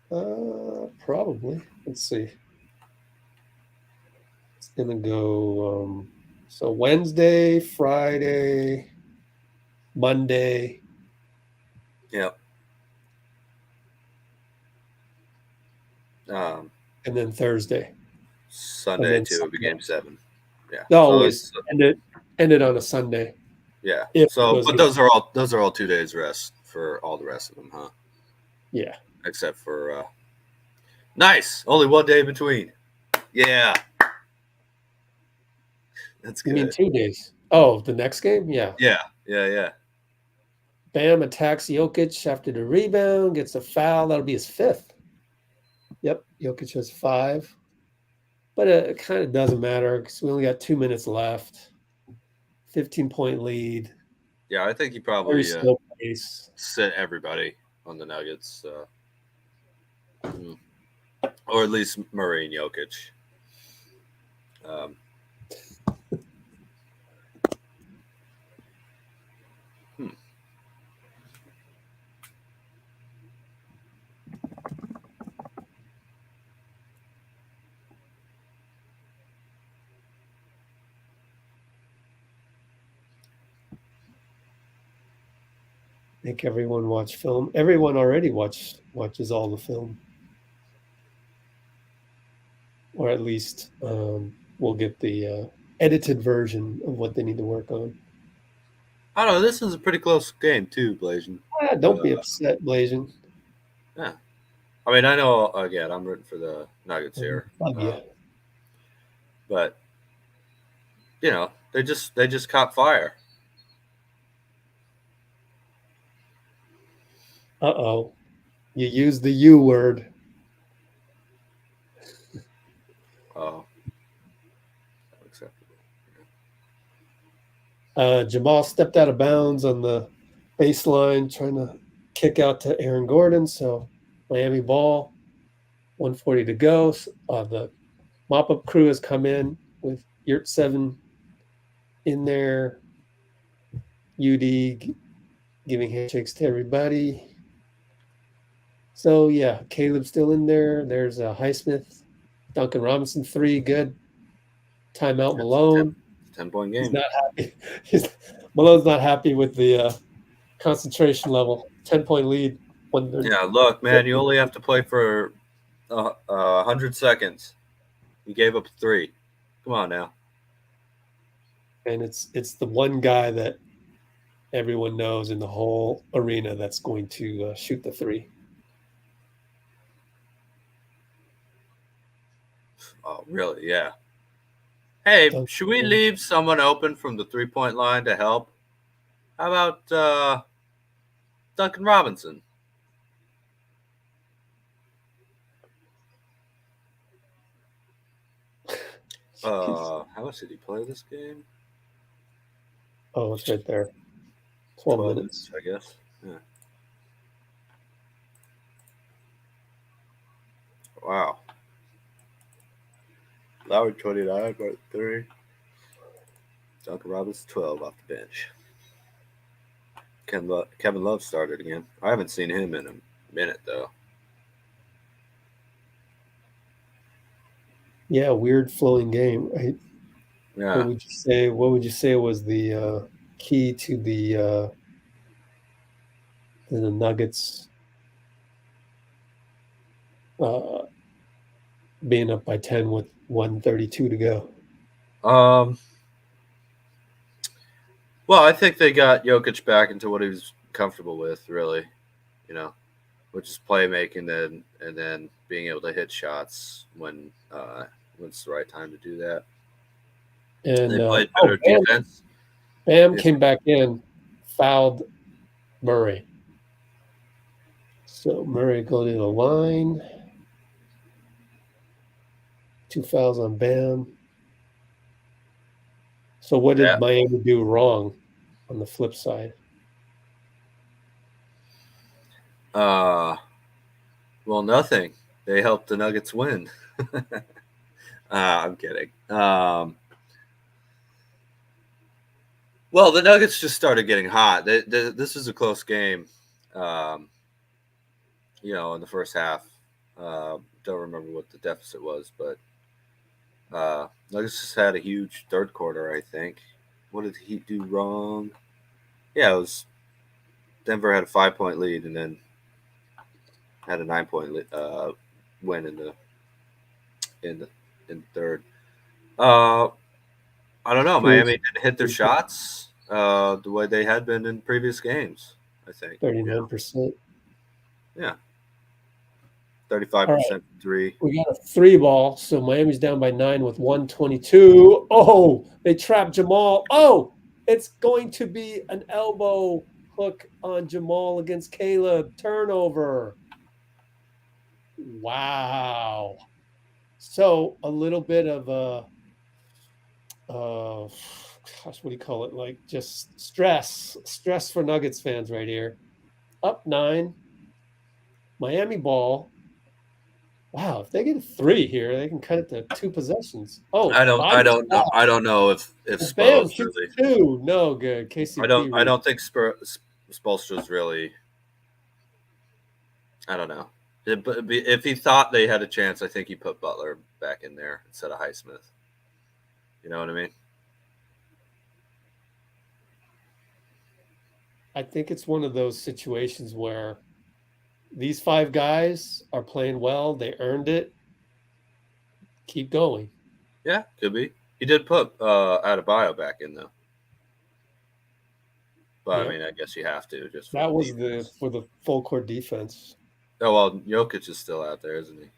Probably. Let's see. It's gonna go. So Wednesday, Friday, Monday. Yep. And then Thursday. And Sunday then too would be Sunday. game 7. Yeah. No, So always ended on a Sunday. yeah. If it So, goes but again. those are all 2 days rest for all the rest of them, huh? Yeah. Except for nice, only 1 day between. Yeah. That's You mean good. 2 days? Oh, the next game? Yeah. Yeah. Yeah. Yeah. Bam attacks Jokic after the rebound, gets a foul. That'll be his 5th. Yep. Jokic has 5. But it kind of doesn't matter because we only got 2 minutes left. 15-point lead. Yeah. I think he Very probably slow pace. sit everybody on the Nuggets, or at least Murray and Jokic. Hmm. Make everyone watch film. Everyone already watches all the film. Or at least we'll get the edited version of what they need to work on. I don't know. This is a pretty close game too, Blasian. Don't be upset, Blasian. Yeah. I mean, I know. Again, I'm rooting for the Nuggets here, Love you. but you know, they just caught fire. Uh-oh. You used the U word. Oh, unacceptable. Jamal stepped out of bounds on the baseline, trying to kick out to Aaron Gordon. So Miami ball, 140 to go. The mop-up crew has come in with Yurt 7 in there. UD giving handshakes to everybody. So yeah, Caleb's still in there. There's Highsmith, Duncan Robinson 3, good. Timeout Malone. 10-point He's game. not happy. Malone's not happy with the concentration level. 10-point lead. Yeah, look, man, you only have to play for 100 seconds. You gave up 3. Come on now. And it's the one guy that everyone knows in the whole arena that's going to shoot the 3. Oh, really? Yeah. Hey, Duncan. should we leave someone open from the 3-point line to help? How about Duncan Robinson? How much did he play this game? Oh, it's right there. 12 minutes. I guess. Yeah. Wow. Lowry 29.3. Duncan Robinson 12 off the bench. Kevin Love started again. I haven't seen him in a minute though. Yeah, weird flowing game, right? Yeah. What would you say was the key to the Nuggets being up by 10 with 132 to go? Well, I think they got Jokic back into what he was comfortable with, really, which is playmaking and then being able to hit shots when it's the right time to do that. And they played better defense. Bam came back in, fouled Murray. So Murray going to the line. 2 fouls on Bam. So what did Miami do wrong on the flip side? Well, nothing. They helped the Nuggets win. I'm kidding. Well, the Nuggets just started getting hot. This is a close game. In the first half, Don't remember what the deficit was, but Nuggets just had a huge third quarter, I think. What did he do wrong? Yeah, it was Denver had a 5-point lead and then had a 9-point win in the third. I don't know. Miami didn't hit their shots the way they had been in previous games. I think 39%. Yeah, 35% three. We got a 3-ball, so Miami's down by 9 with 1:22. Oh, they trapped Jamal. Oh, it's going to be an elbow hook on Jamal against Caleb. Turnover. Wow. So a little bit of gosh, what do you call it? Like just stress for Nuggets fans right here. Up 9. Miami ball. Wow, if they get a 3 here, they can cut it to 2 possessions. Oh, I don't know if Bam Spo's shoots really. 2. No good. KCP. I don't think Spoelstra's really. I don't know. If he thought they had a chance, I think he put Butler back in there instead of Highsmith. You know what I mean? I think it's one of those situations where these 5 guys are playing well. They earned it. Keep going. Yeah, could be. He did put Adebayo back in though. But Yep. I mean, I guess you have to just. That was for the full court defense. Oh well, Jokic is still out there, isn't he?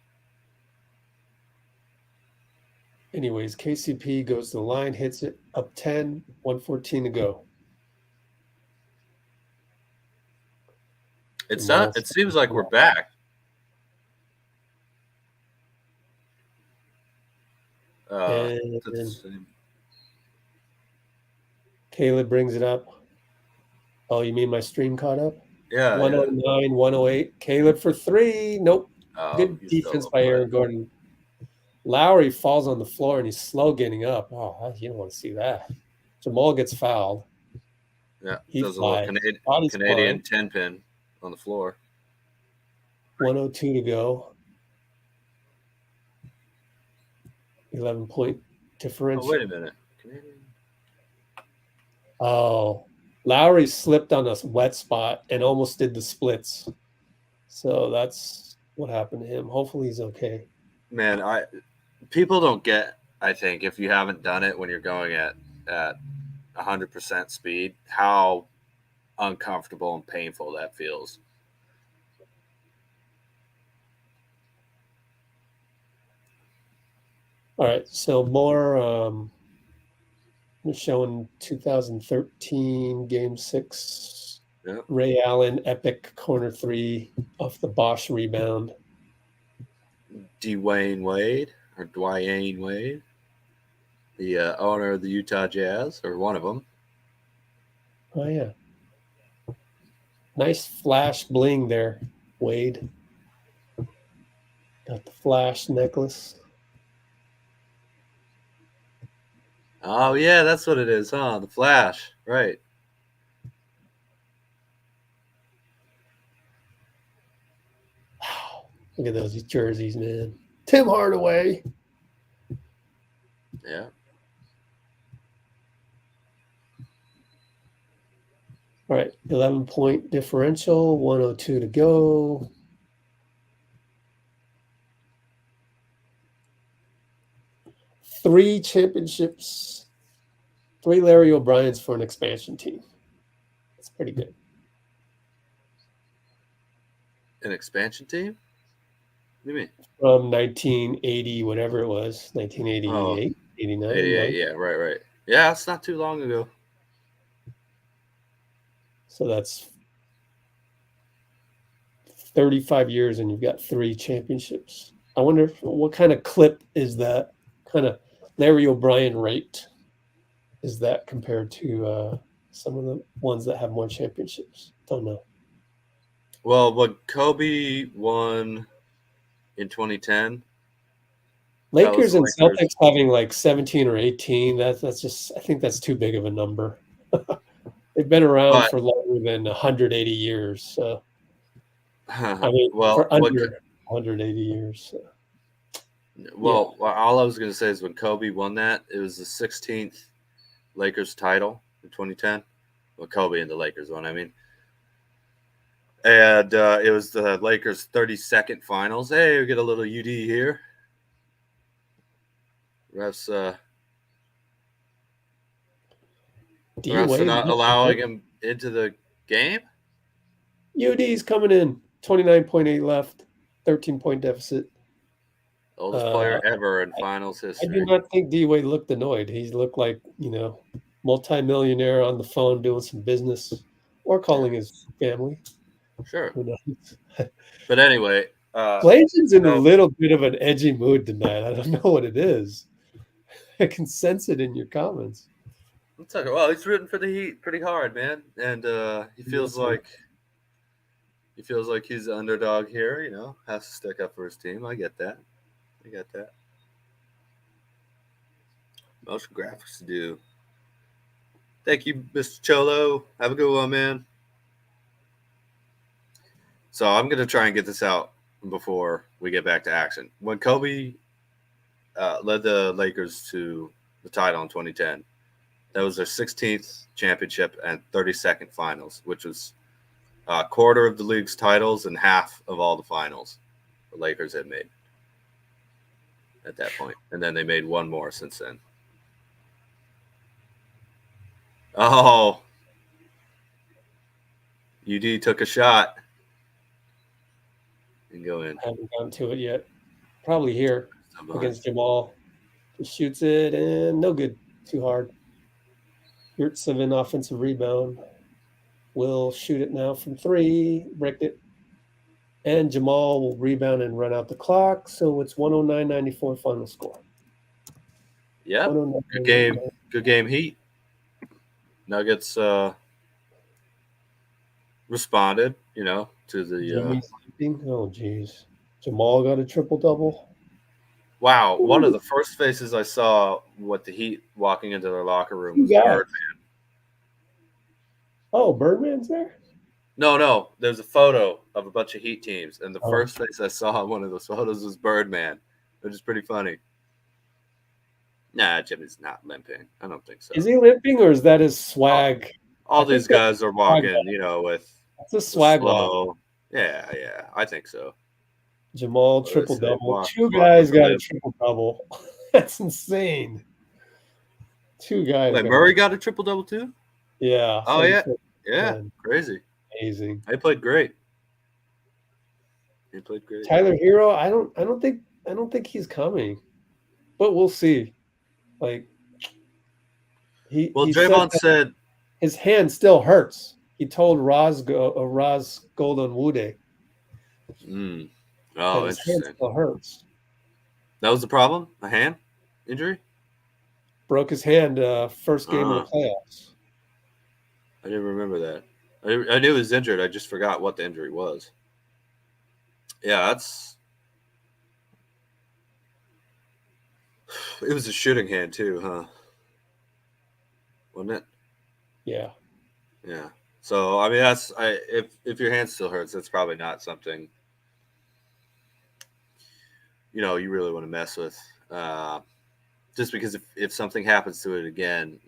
Anyways, KCP goes to the line, hits it up 10, 1:14 to go. It's not. It seems like we're back. Caleb brings it up. Oh, you mean my stream caught up? Yeah. 109, 108. Caleb for 3. Nope. Good defense by Aaron Gordon. Lowry falls on the floor and he's slow getting up. Oh, you don't want to see that. Jamal gets fouled. Yeah, he does a little Canadian 10-pin on the floor. 102 to go. 11-point differential. Oh, wait a minute. Oh, Lowry slipped on a wet spot and almost did the splits. So that's what happened to him. Hopefully he's okay. Man, people don't get, I think, if you haven't done it when you're going at 100% speed, how uncomfortable and painful that feels. All right, so more showing 2013 Game 6. Yep. Ray Allen epic corner 3 off the Bosch rebound. Dwayne Wade, the owner of the Utah Jazz, or one of them. Oh yeah, nice flash bling there, Wade. Got the flash necklace. Oh, yeah, that's what it is, huh? The flash, right. Wow, look at those jerseys, man. Tim Hardaway. Yeah. All right, 11-point differential, 102 to go. Three championships, 3 Larry O'Briens for an expansion team. That's pretty good. An expansion team? What do you mean? From 1980, whatever it was, 1988, 89. 88, yeah, right. Yeah, it's not too long ago. So that's 35 years and you've got 3 championships. I wonder what kind of clip is that, kind of Larry O'Brien rate is that compared to some of the ones that have more championships? Don't know. Well, what Kobe won in 2010. Lakers and Celtics having like 17 or 18. That's just, I think that's too big of a number. They've been around for longer than 180 years. So, I mean, well, for under 180 years. So. Well, all I was going to say is when Kobe won that, it was the 16th Lakers title in 2010. Well, Kobe and the Lakers won, I mean. And it was the Lakers' 32nd finals. Hey, we get a little UD here. Refs are not allowing him into the game? UD's coming in. 29.8 left. 13-point deficit. Oldest player ever in finals history. I do not think D-Wade looked annoyed. He looked like, multimillionaire on the phone doing some business or calling his family. Sure. Who knows? But anyway. Clayton's in a little bit of an edgy mood tonight. I don't know what it is. I can sense it in your comments. Well, he's rooting for the Heat pretty hard, man. And he feels like he's the underdog here, has to stick up for his team. I get that. Motion graphics to do. Thank you, Mr. Cholo. Have a good one, man. So I'm going to try and get this out before we get back to action. When Kobe led the Lakers to the title in 2010, that was their 16th championship and 32nd finals, which was a quarter of the league's titles and half of all the finals the Lakers had made at that point. And then they made one more since then. Oh, UD took a shot and go in. I haven't gotten to it yet. Probably here against Jamal. Just shoots it and no good. Too hard. Yurtseven offensive rebound. Will shoot it now from 3. Bricked it. And Jamal will rebound and run out the clock. So it's 109-94 final score. Yeah. Good game. Good game, Heat. Nuggets responded, to the. Oh, geez. Jamal got a triple-double. Wow. Ooh. One of the first faces I saw with the Heat walking into their locker room was Birdman. Oh, Birdman's there? No. There's a photo of a bunch of Heat teams, and the first face I saw on one of those photos was Birdman, which is pretty funny. Nah, Jimmy's not limping. I don't think so. Is he limping, or is that his swag? All these guys are walking, with it's a swag slow. Yeah, I think so. Jamal triple-double. 2 guys got a triple-double. That's insane. 2 guys. Wait, Murray got a triple-double too? Yeah. Oh, yeah. Yeah, crazy. Amazing. He played great. Tyler Hero, I don't think he's coming. But we'll see. Draymond said his hand still hurts. He told Roz Golden Wude. Oh, his interesting. hand still hurts. That was the problem? A hand injury? Broke his hand first game of the playoffs. I didn't remember that. I knew he was injured. I just forgot what the injury was. Yeah, it was a shooting hand too, huh? Wasn't it? Yeah. Yeah. So I mean, if your hand still hurts, that's probably not something you really want to mess with. Just because if something happens to it again,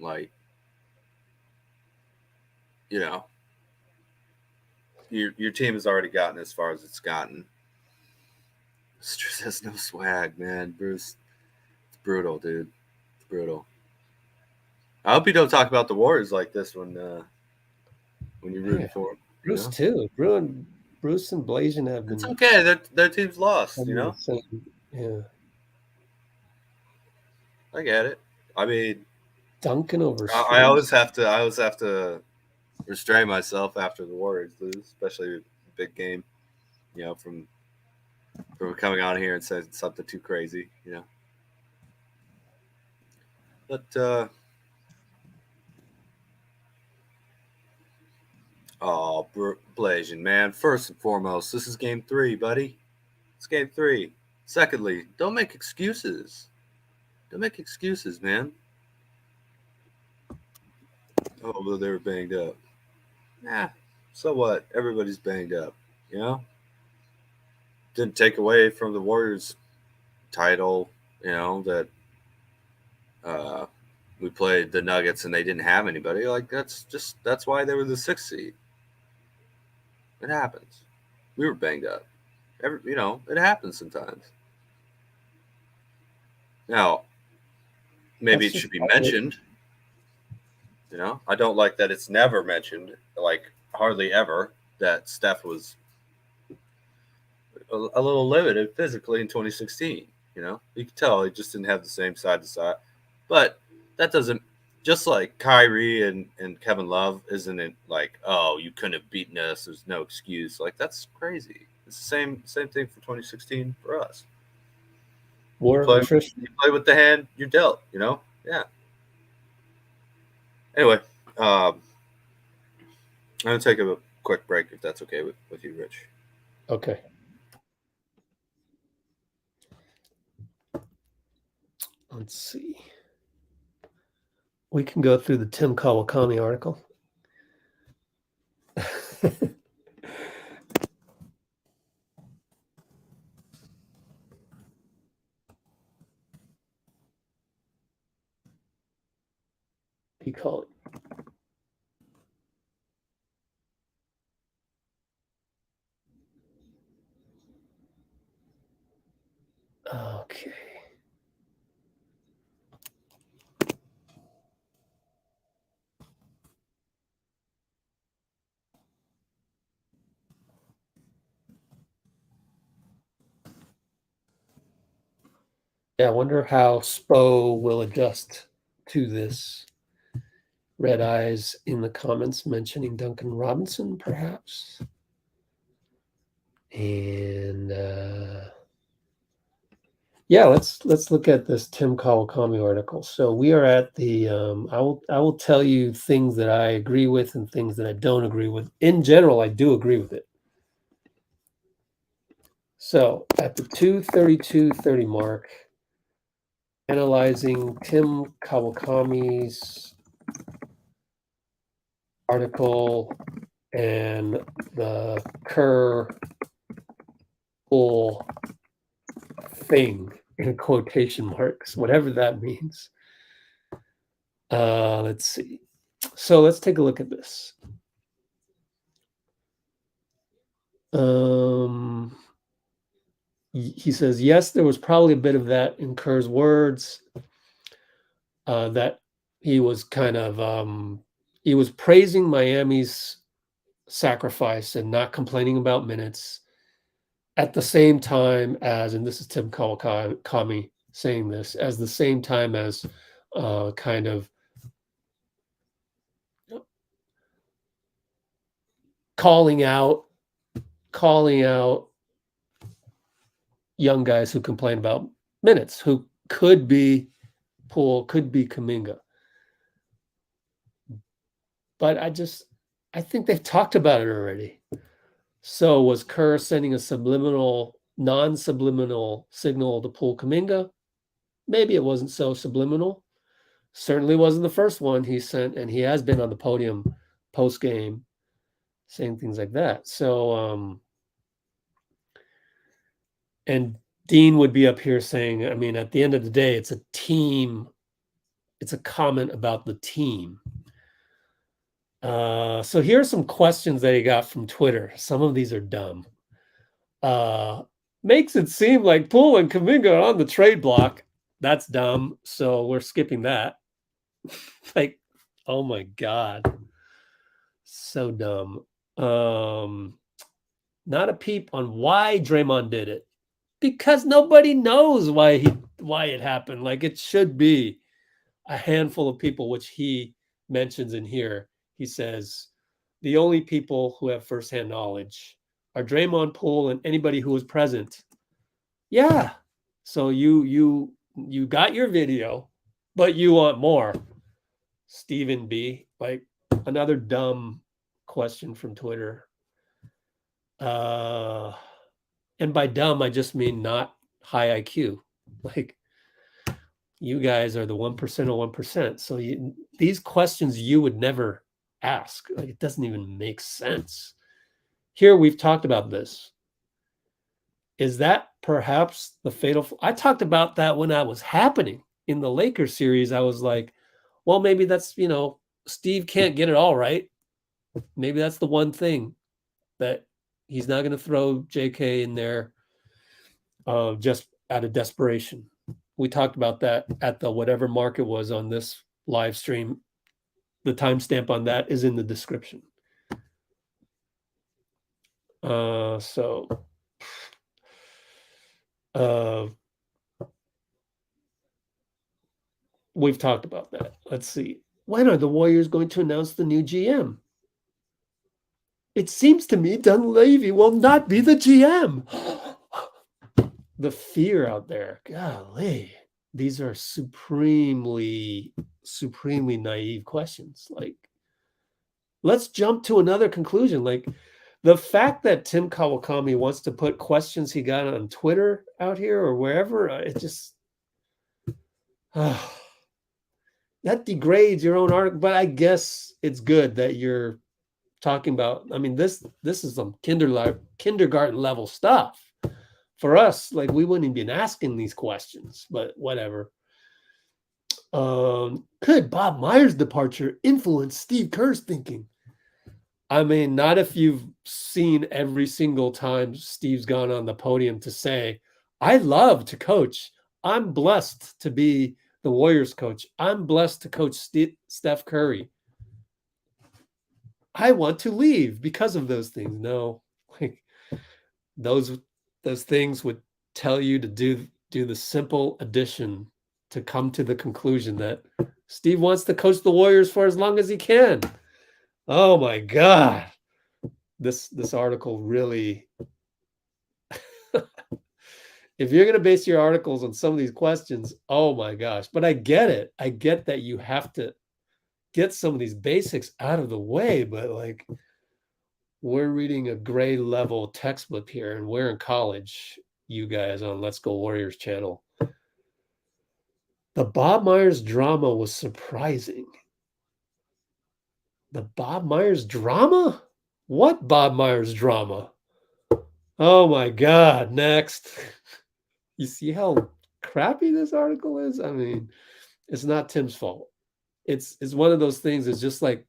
your team has already gotten as far as it's gotten. Bruce has no swag, man. Bruce, it's brutal, dude. It's brutal. I hope you don't talk about the Warriors like this when you're rooting for them. Bruce too. Bruce and Blasian have been. It's okay. Their team's lost. Yeah. I get it. I mean, Duncan over. I always have to restrain myself after the Warriors lose, especially a big game. From coming on here and saying something too crazy. But Blasian, man. First and foremost, this is game 3, buddy. It's game 3. Secondly, don't make excuses. Don't make excuses, man. Oh, well, they were banged up. So what? Everybody's banged up, didn't take away from the Warriors title, you know, that we played the Nuggets and they didn't have anybody. Like, that's why they were the 6th seed. It happens. We were banged up. You know, it happens sometimes. Now, maybe it should be mentioned. You know, I don't like that it's never mentioned, like hardly ever, that Steph was a little limited physically in 2016. You know, you can tell he just didn't have the same side to side. But that doesn't, just like Kyrie and Kevin Love, isn't it like, oh, you couldn't have beaten us, there's no excuse. Like, that's crazy. It's the same thing for 2016 for us. War of attrition. You play with the hand you're dealt, you know? Yeah. Anyway, I'm going to take a quick break if that's okay with you, Rich. Okay. Let's see. We can go through the Tim Kawakami article. He called it. Okay. Yeah, I wonder how Spo will adjust to this. Red Eyes in the comments mentioning Duncan Robinson, perhaps. And yeah, let's look at this Tim Kawakami article. So we are at the I will tell you things that I agree with and things that I don't agree with. In general, I do agree with it. So at the 2:32:30 mark, analyzing Tim Kawakami's article and the Kerr Poole thing in quotation marks, whatever that means. Let's see. So let's take a look at this. He says, yes, there was probably a bit of that in Kerr's words, that he was kind of he was praising Miami's sacrifice and not complaining about minutes at the same time as, and this is Tim Kawakami saying this, as the same time as kind of calling out young guys who complain about minutes, who could be Poole, could be Kuminga. But I think they've talked about it already. So was Kerr sending a non-subliminal signal to Poole Kuminga? Maybe it wasn't so subliminal. Certainly wasn't the first one he sent, and he has been on the podium post-game saying things like that. So, and Dean would be up here saying, I mean, at the end of the day, it's a team. It's a comment about the team. So here are some questions that he got from Twitter. Some of these are dumb. Makes it seem like Poole and Kuminga are on the trade block. That's dumb. So we're skipping that. Like, oh my God. So dumb. Not a peep on why Draymond did it. Because nobody knows why it happened. Like, it should be a handful of people, which he mentions in here. He says the only people who have firsthand knowledge are Draymond, Poole, and anybody who was present. Yeah. So you got your video, but you want more. Stephen B. Like, another dumb question from Twitter. And by dumb, I just mean not high IQ. Like, you guys are the 1% of 1%. So these questions you would never ask. Like, it doesn't even make sense. Here, we've talked about this. Is that perhaps the fatal? I talked about that when I was happening in the Lakers series. I was like, well, maybe that's, Steve can't get it all right. Maybe that's the one thing that he's not going to throw JK in there just out of desperation. We talked about that at the whatever mark it was on this live stream. The timestamp on that is in the description. We've talked about that. Let's see. When are the Warriors going to announce the new GM? It seems to me Dunleavy will not be the GM. The fear out there. Golly. These are supremely naive questions. Like, let's jump to another conclusion. Like, the fact that Tim Kawakami wants to put questions he got on Twitter out here or wherever, it just that degrades your own article. But I guess it's good that you're talking about. I mean, this is some kindergarten level stuff for us. Like, we wouldn't even been asking these questions, but whatever. Could Bob Myers' departure influence Steve Kerr's thinking? I mean, not if you've seen every single time Steve's gone on the podium to say, I love to coach. I'm blessed to be the Warriors coach. I'm blessed to coach Steph Curry. I want to leave because of those things. No, like those things would tell you to do the simple addition to come to the conclusion that Steve wants to coach the Warriors for as long as he can. Oh my God. This article really, if you're going to base your articles on some of these questions, oh my gosh. But I get it. I get that you have to get some of these basics out of the way, but like, we're reading a grade level textbook here and we're in college, you guys on Let's Go Warriors channel. The Bob Myers drama was surprising. The Bob Myers drama? What Bob Myers drama? Oh my God, next. You see how crappy this article is? I mean, it's not Tim's fault. It's one of those things. It's just like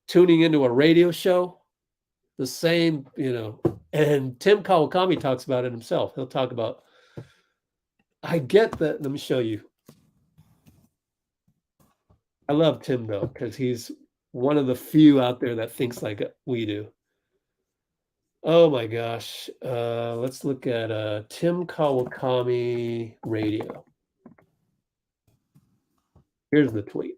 tuning into a radio show, the same, and Tim Kawakami talks about it himself. He'll talk about, I get that. Let me show you. I love Tim though, because he's one of the few out there that thinks like we do. Oh my gosh. Let's look at Tim Kawakami radio. Here's the tweet.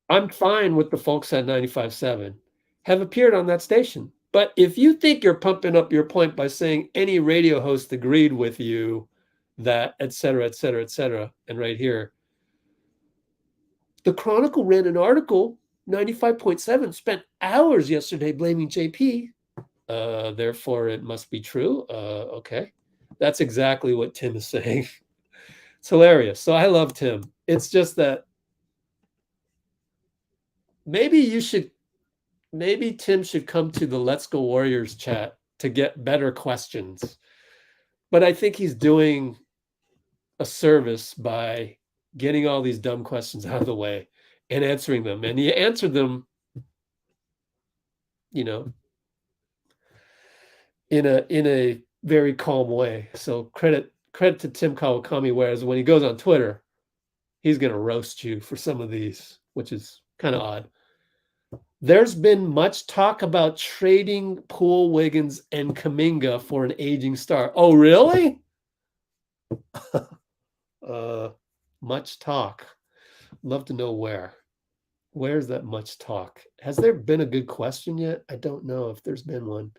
I'm fine with the folks at 95.7 have appeared on that station. But if you think you're pumping up your point by saying any radio host agreed with you that, et cetera, et cetera, et cetera, and right here, the Chronicle ran an article, 95.7 spent hours yesterday blaming JP. Therefore, it must be true. Okay. That's exactly what Tim is saying. It's hilarious. So I love Tim. It's just that maybe Tim should come to the Let's Go Warriors chat to get better questions. But I think he's doing a service by getting all these dumb questions out of the way and answering them. And he answered them, in a very calm way. So credit to Tim Kawakami, whereas when he goes on Twitter, he's going to roast you for some of these, which is kind of odd. There's been much talk about trading Poole, Wiggins, and Kuminga for an aging star. Oh, really? Much talk. Love to know where. Where's that much talk? Has there been a good question yet? I don't know if there's been one.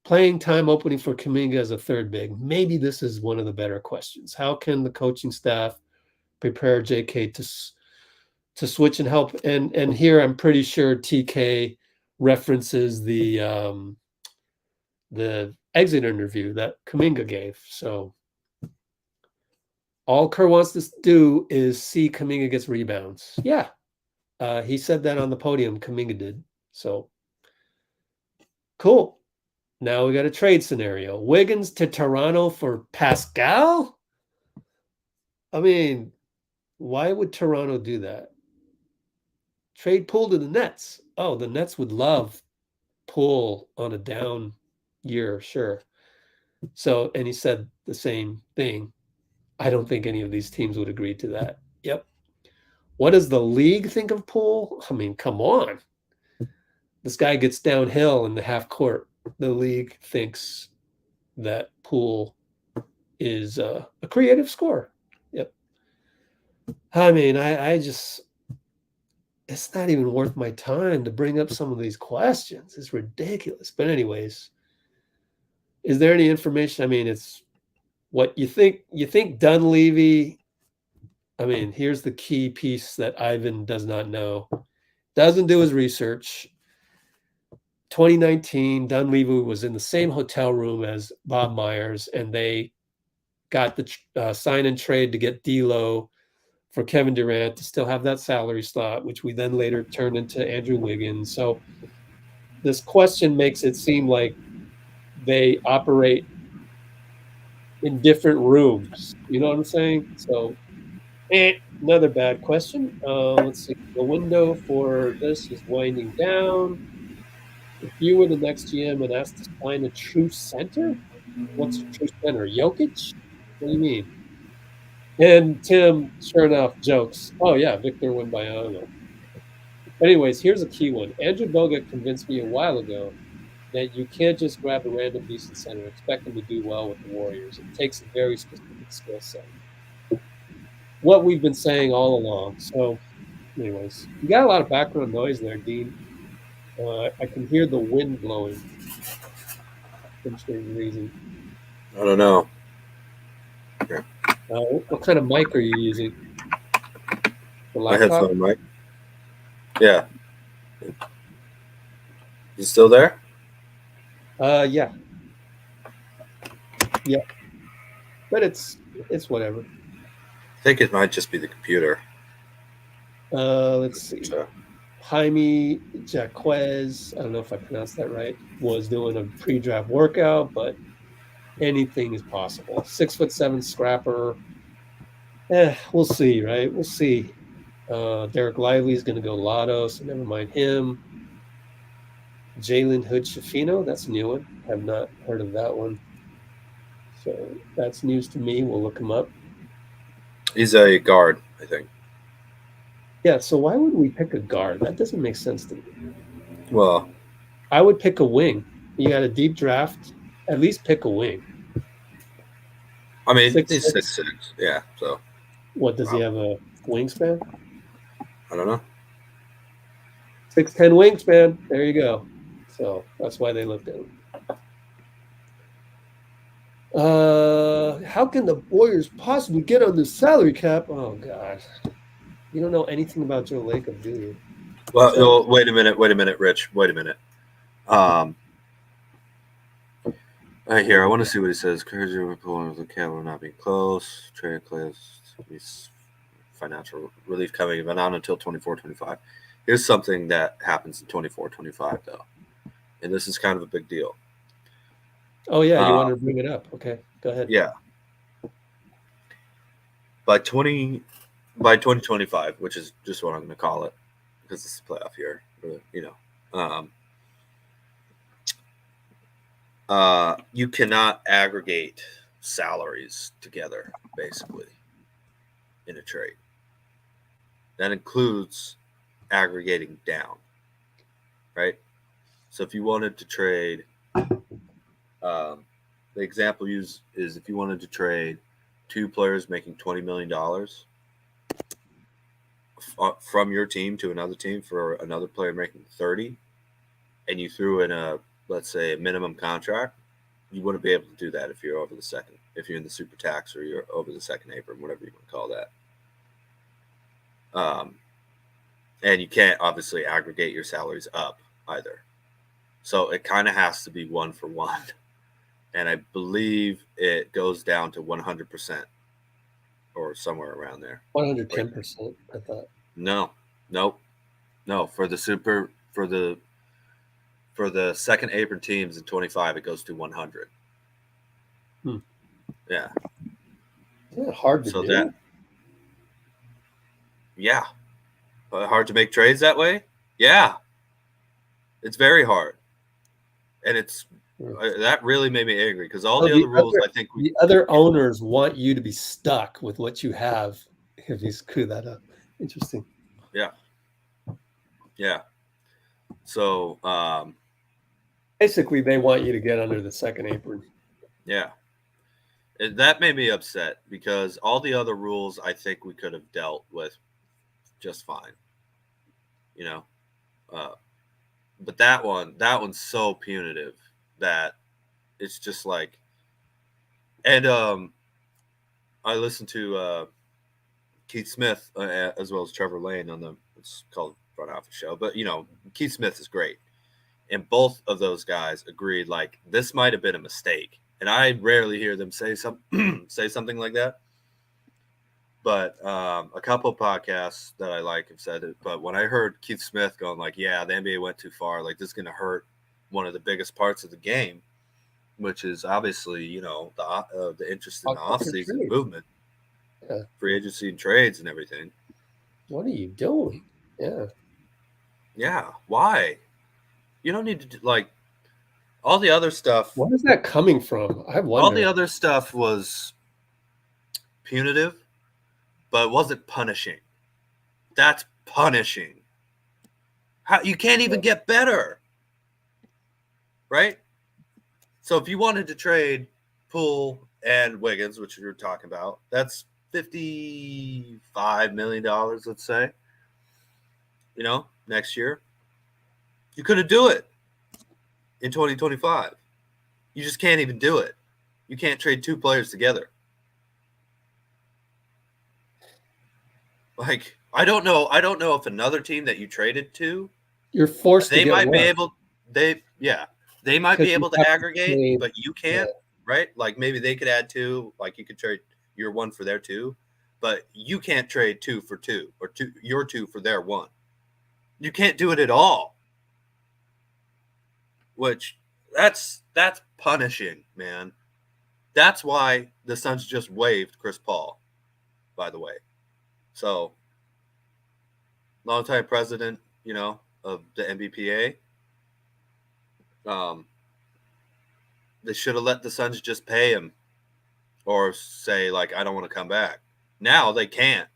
Playing time opening for Kuminga as a third big. Maybe this is one of the better questions. How can the coaching staff prepare JK to switch and help? And here I'm pretty sure TK references the exit interview that Kuminga gave. So all Kerr wants to do is see Kuminga gets rebounds. Yeah. He said that on the podium, Kuminga did. So cool. Now we got a trade scenario. Wiggins to Toronto for Pascal? I mean, why would Toronto do that? Trade Poole to the Nets. Oh, the Nets would love Poole on a down year, sure. So, and he said the same thing. I don't think any of these teams would agree to that. Yep. What does the league think of Poole? I mean, come on. This guy gets downhill in the half court. The league thinks that Poole is a creative scorer. Yep. I mean, I just, it's not even worth my time to bring up some of these questions. It's ridiculous. But anyways, is there any information? I mean, it's what you think. You think Dunleavy. I mean, here's the key piece that Ivan does not know. Doesn't do his research. 2019, Dunleavy was in the same hotel room as Bob Myers, and they got the sign and trade to get D'Lo for Kevin Durant to still have that salary slot, which we then later turned into Andrew Wiggins. So this question makes it seem like they operate in different rooms. You know what I'm saying? So, another bad question. Let's see. The window for this is winding down. If you were the next GM and asked to sign a true center, what's a true center? Jokic? What do you mean? And Tim, sure enough, jokes. Oh yeah, Victor Wembanyama. Anyways, here's a key one. Andrew Bogut convinced me a while ago that you can't just grab a random decent center, expect him to do well with the Warriors. It takes a very specific skill set. What we've been saying all along. So, anyways, you got a lot of background noise there, Dean. I can hear the wind blowing for some strange reason. I don't know. What kind of mic are you using? The My laptop? headphone mic. Yeah. You still there? Yeah. Yeah. But it's whatever. I think it might just be the computer. Let's see. So, Jaime Jaquez, I don't know if I pronounced that right, was doing a pre-draft workout, but anything is possible. 6'7" scrapper. We'll see, right? We'll see. Derek Lively is going to go lotto, so never mind him. Jalen Hood-Schifino, that's a new one. Have not heard of that one. So that's news to me. We'll look him up. he's a guard, I think. Yeah, so why would we pick a guard? That doesn't make sense to me. Well, I would pick a wing. You got a deep draft, at least pick a wing. I mean, 6'6". he's 6'6". Yeah, so. What, does he have a wingspan? I don't know. 6'10" wingspan. There you go. So that's why they looked at him. How can the Warriors possibly get on the salary cap? Oh, God. You don't know anything about Joe Lacob, do you? Well, wait a minute, Rich. Wait a minute. Right here, I want to see what he says. Kerr pulling with the cap will not be close. Trade Klay financial relief coming, but not until 24-25. Here's something that happens in 24-25, though, and this is kind of a big deal. Oh yeah, you wanted to bring it up. Okay, go ahead. Yeah. By 2025, which is just what I'm going to call it, because this is playoff year, you cannot aggregate salaries together, basically, in a trade. That includes aggregating down, right? So if you wanted to trade, the example used is if you wanted to trade two players making $20 million from your team to another team for another player making 30, and you threw in let's say a minimum contract, you wouldn't be able to do that if you're over the second, if you're in the super tax or you're over the second apron, whatever you want to call that. And you can't obviously aggregate your salaries up either. So it kind of has to be one for one. And I believe it goes down to 100% or somewhere around there. 110%, I thought. No. For the for the second apron teams in 25, it goes to 100. Yeah. Isn't it hard to So do? that, yeah. Hard to make trades that way? Yeah. It's very hard. And it's that really made me angry because all the other rules, I think the other owners want you to be stuck with what you have if you screw that up. Interesting. Yeah. Yeah. So basically they want you to get under the second apron. Yeah. That made me upset because all the other rules I think we could have dealt with just fine. You know? But that one's so punitive that it's just like, and I listened to Keith Smith as well as Trevor Lane on the, it's called Front Office Show, but you know, Keith Smith is great, and both of those guys agreed like this might have been a mistake, and I rarely hear them say something like that. But a couple of podcasts that I like have said it. But when I heard Keith Smith going like, yeah, the NBA went too far, like this is going to hurt one of the biggest parts of the game, which is obviously, you know, the interest in the offseason movement, free agency and trades and everything. What are you doing? Yeah. Yeah. Why? You don't need to do, like, all the other stuff. What is that coming from? I wonder. All the other stuff was punitive, but it wasn't punishing. That's punishing. How you can't even get better, right? So if you wanted to trade Poole and Wiggins, which you were talking about, that's $55 million, let's say. You know, next year, you couldn't do it in 2025. You just can't even do it. You can't trade two players together. Like, I don't know if another team that you traded to, you're forced they to might be one. able, they might be able to aggregate, but you can't, right? Like maybe they could add two, like you could trade your one for their two, but you can't trade 2 for 2 or your 2 for their 1. You can't do it at all. Which that's punishing, man. That's why the Suns just waived Chris Paul, by the way. So, longtime president, you know, of the NBPA. They should have let the Suns just pay him or say, like, I don't want to come back. Now they can't.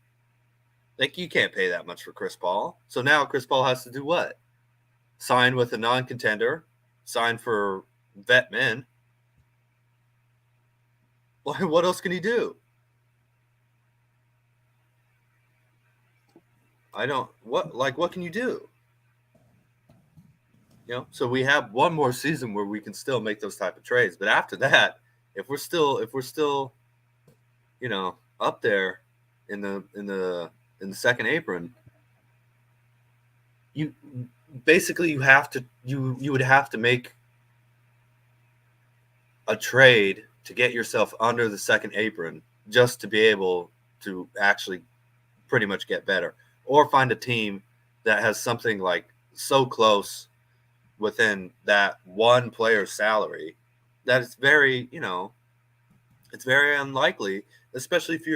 Like, you can't pay that much for Chris Paul. So now Chris Paul has to do what? Sign with a non-contender, sign for vet men. What else can he do? What can you do? You know, so we have one more season where we can still make those type of trades. But after that, if we're still, you know, up there in the second apron, you basically you would have to make a trade to get yourself under the second apron just to be able to actually pretty much get better, or find a team that has something like so close within that one player's salary that it's very, you know, it's very unlikely, especially if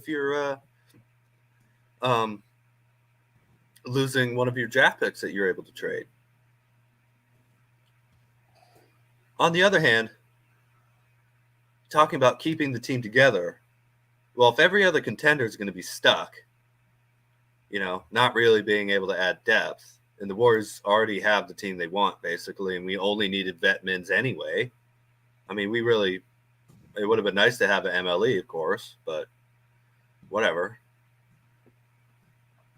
you're losing one of your draft picks that you're able to trade. On the other hand, talking about keeping the team together, well, if every other contender is going to be stuck, you know, not really being able to add depth, and the Warriors already have the team they want, basically, and we only needed vet mins anyway. I mean, it would have been nice to have an MLE, of course, but whatever.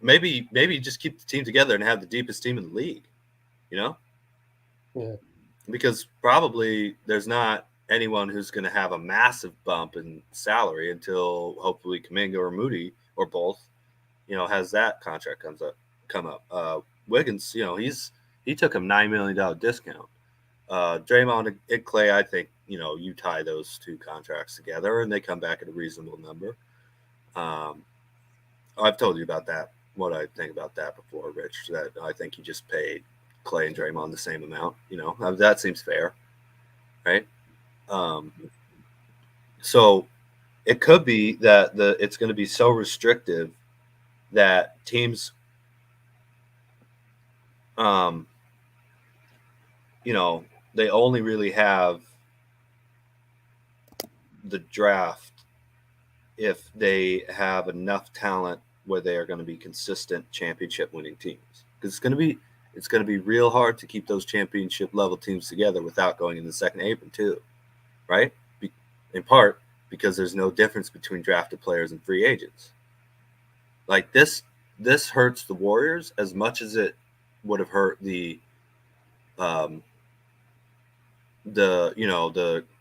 Maybe just keep the team together and have the deepest team in the league, you know? Yeah. Because probably there's not anyone who's going to have a massive bump in salary until hopefully Kuminga or Moody or both, you know, has that contract come up. Wiggins, you know, he took a $9 million discount. Draymond and Klay, I think, you know, you tie those two contracts together and they come back at a reasonable number. I've told you about that, what I think about that before, Rich, that I think you just paid Klay and Draymond the same amount. That seems fair, right? So it could be that it's going to be so restrictive that teams, they only really have the draft if they have enough talent where they are going to be consistent championship winning teams. Because it's going to be real hard to keep those championship level teams together without going in the second apron too, right? In part because there's no difference between drafted players and free agents. Like this hurts the Warriors as much as it would have hurt the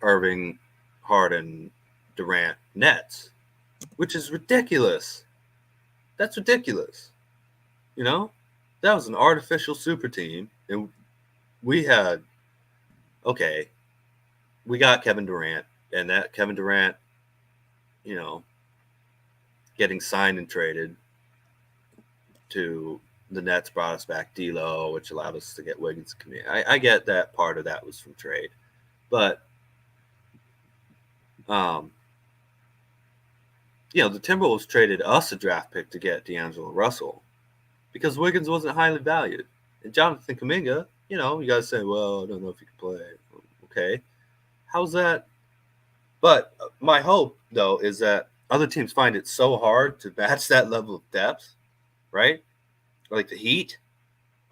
Irving, Harden, Durant Nets, which is ridiculous. That's ridiculous. That was an artificial super team, and we got Kevin Durant, and that Kevin Durant, getting signed and traded to the Nets brought us back D'Lo, which allowed us to get Wiggs and Kuminga. I get that part of that was from trade, but the Timberwolves traded us a draft pick to get D'Angelo Russell because Wiggins wasn't highly valued. And Jonathan Kuminga, you guys say, well, I don't know if he can play. Okay. How's that? But my hope, though, is that other teams find it so hard to match that level of depth, right? Like the Heat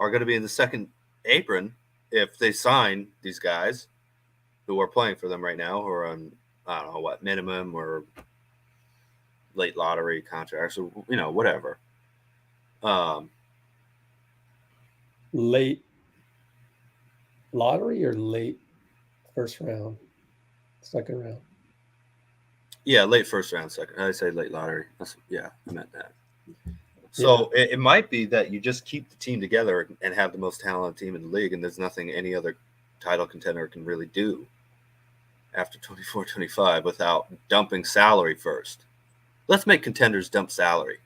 are going to be in the second apron if they sign these guys who are playing for them right now, who are on, I don't know what, minimum or late lottery contracts or, whatever. Late lottery or late first round, second round? Yeah, late first round, second. I say late lottery. I meant that. So it might be that you just keep the team together and have the most talented team in the league, and there's nothing any other title contender can really do after 24-25 without dumping salary first. Let's make contenders dump salary.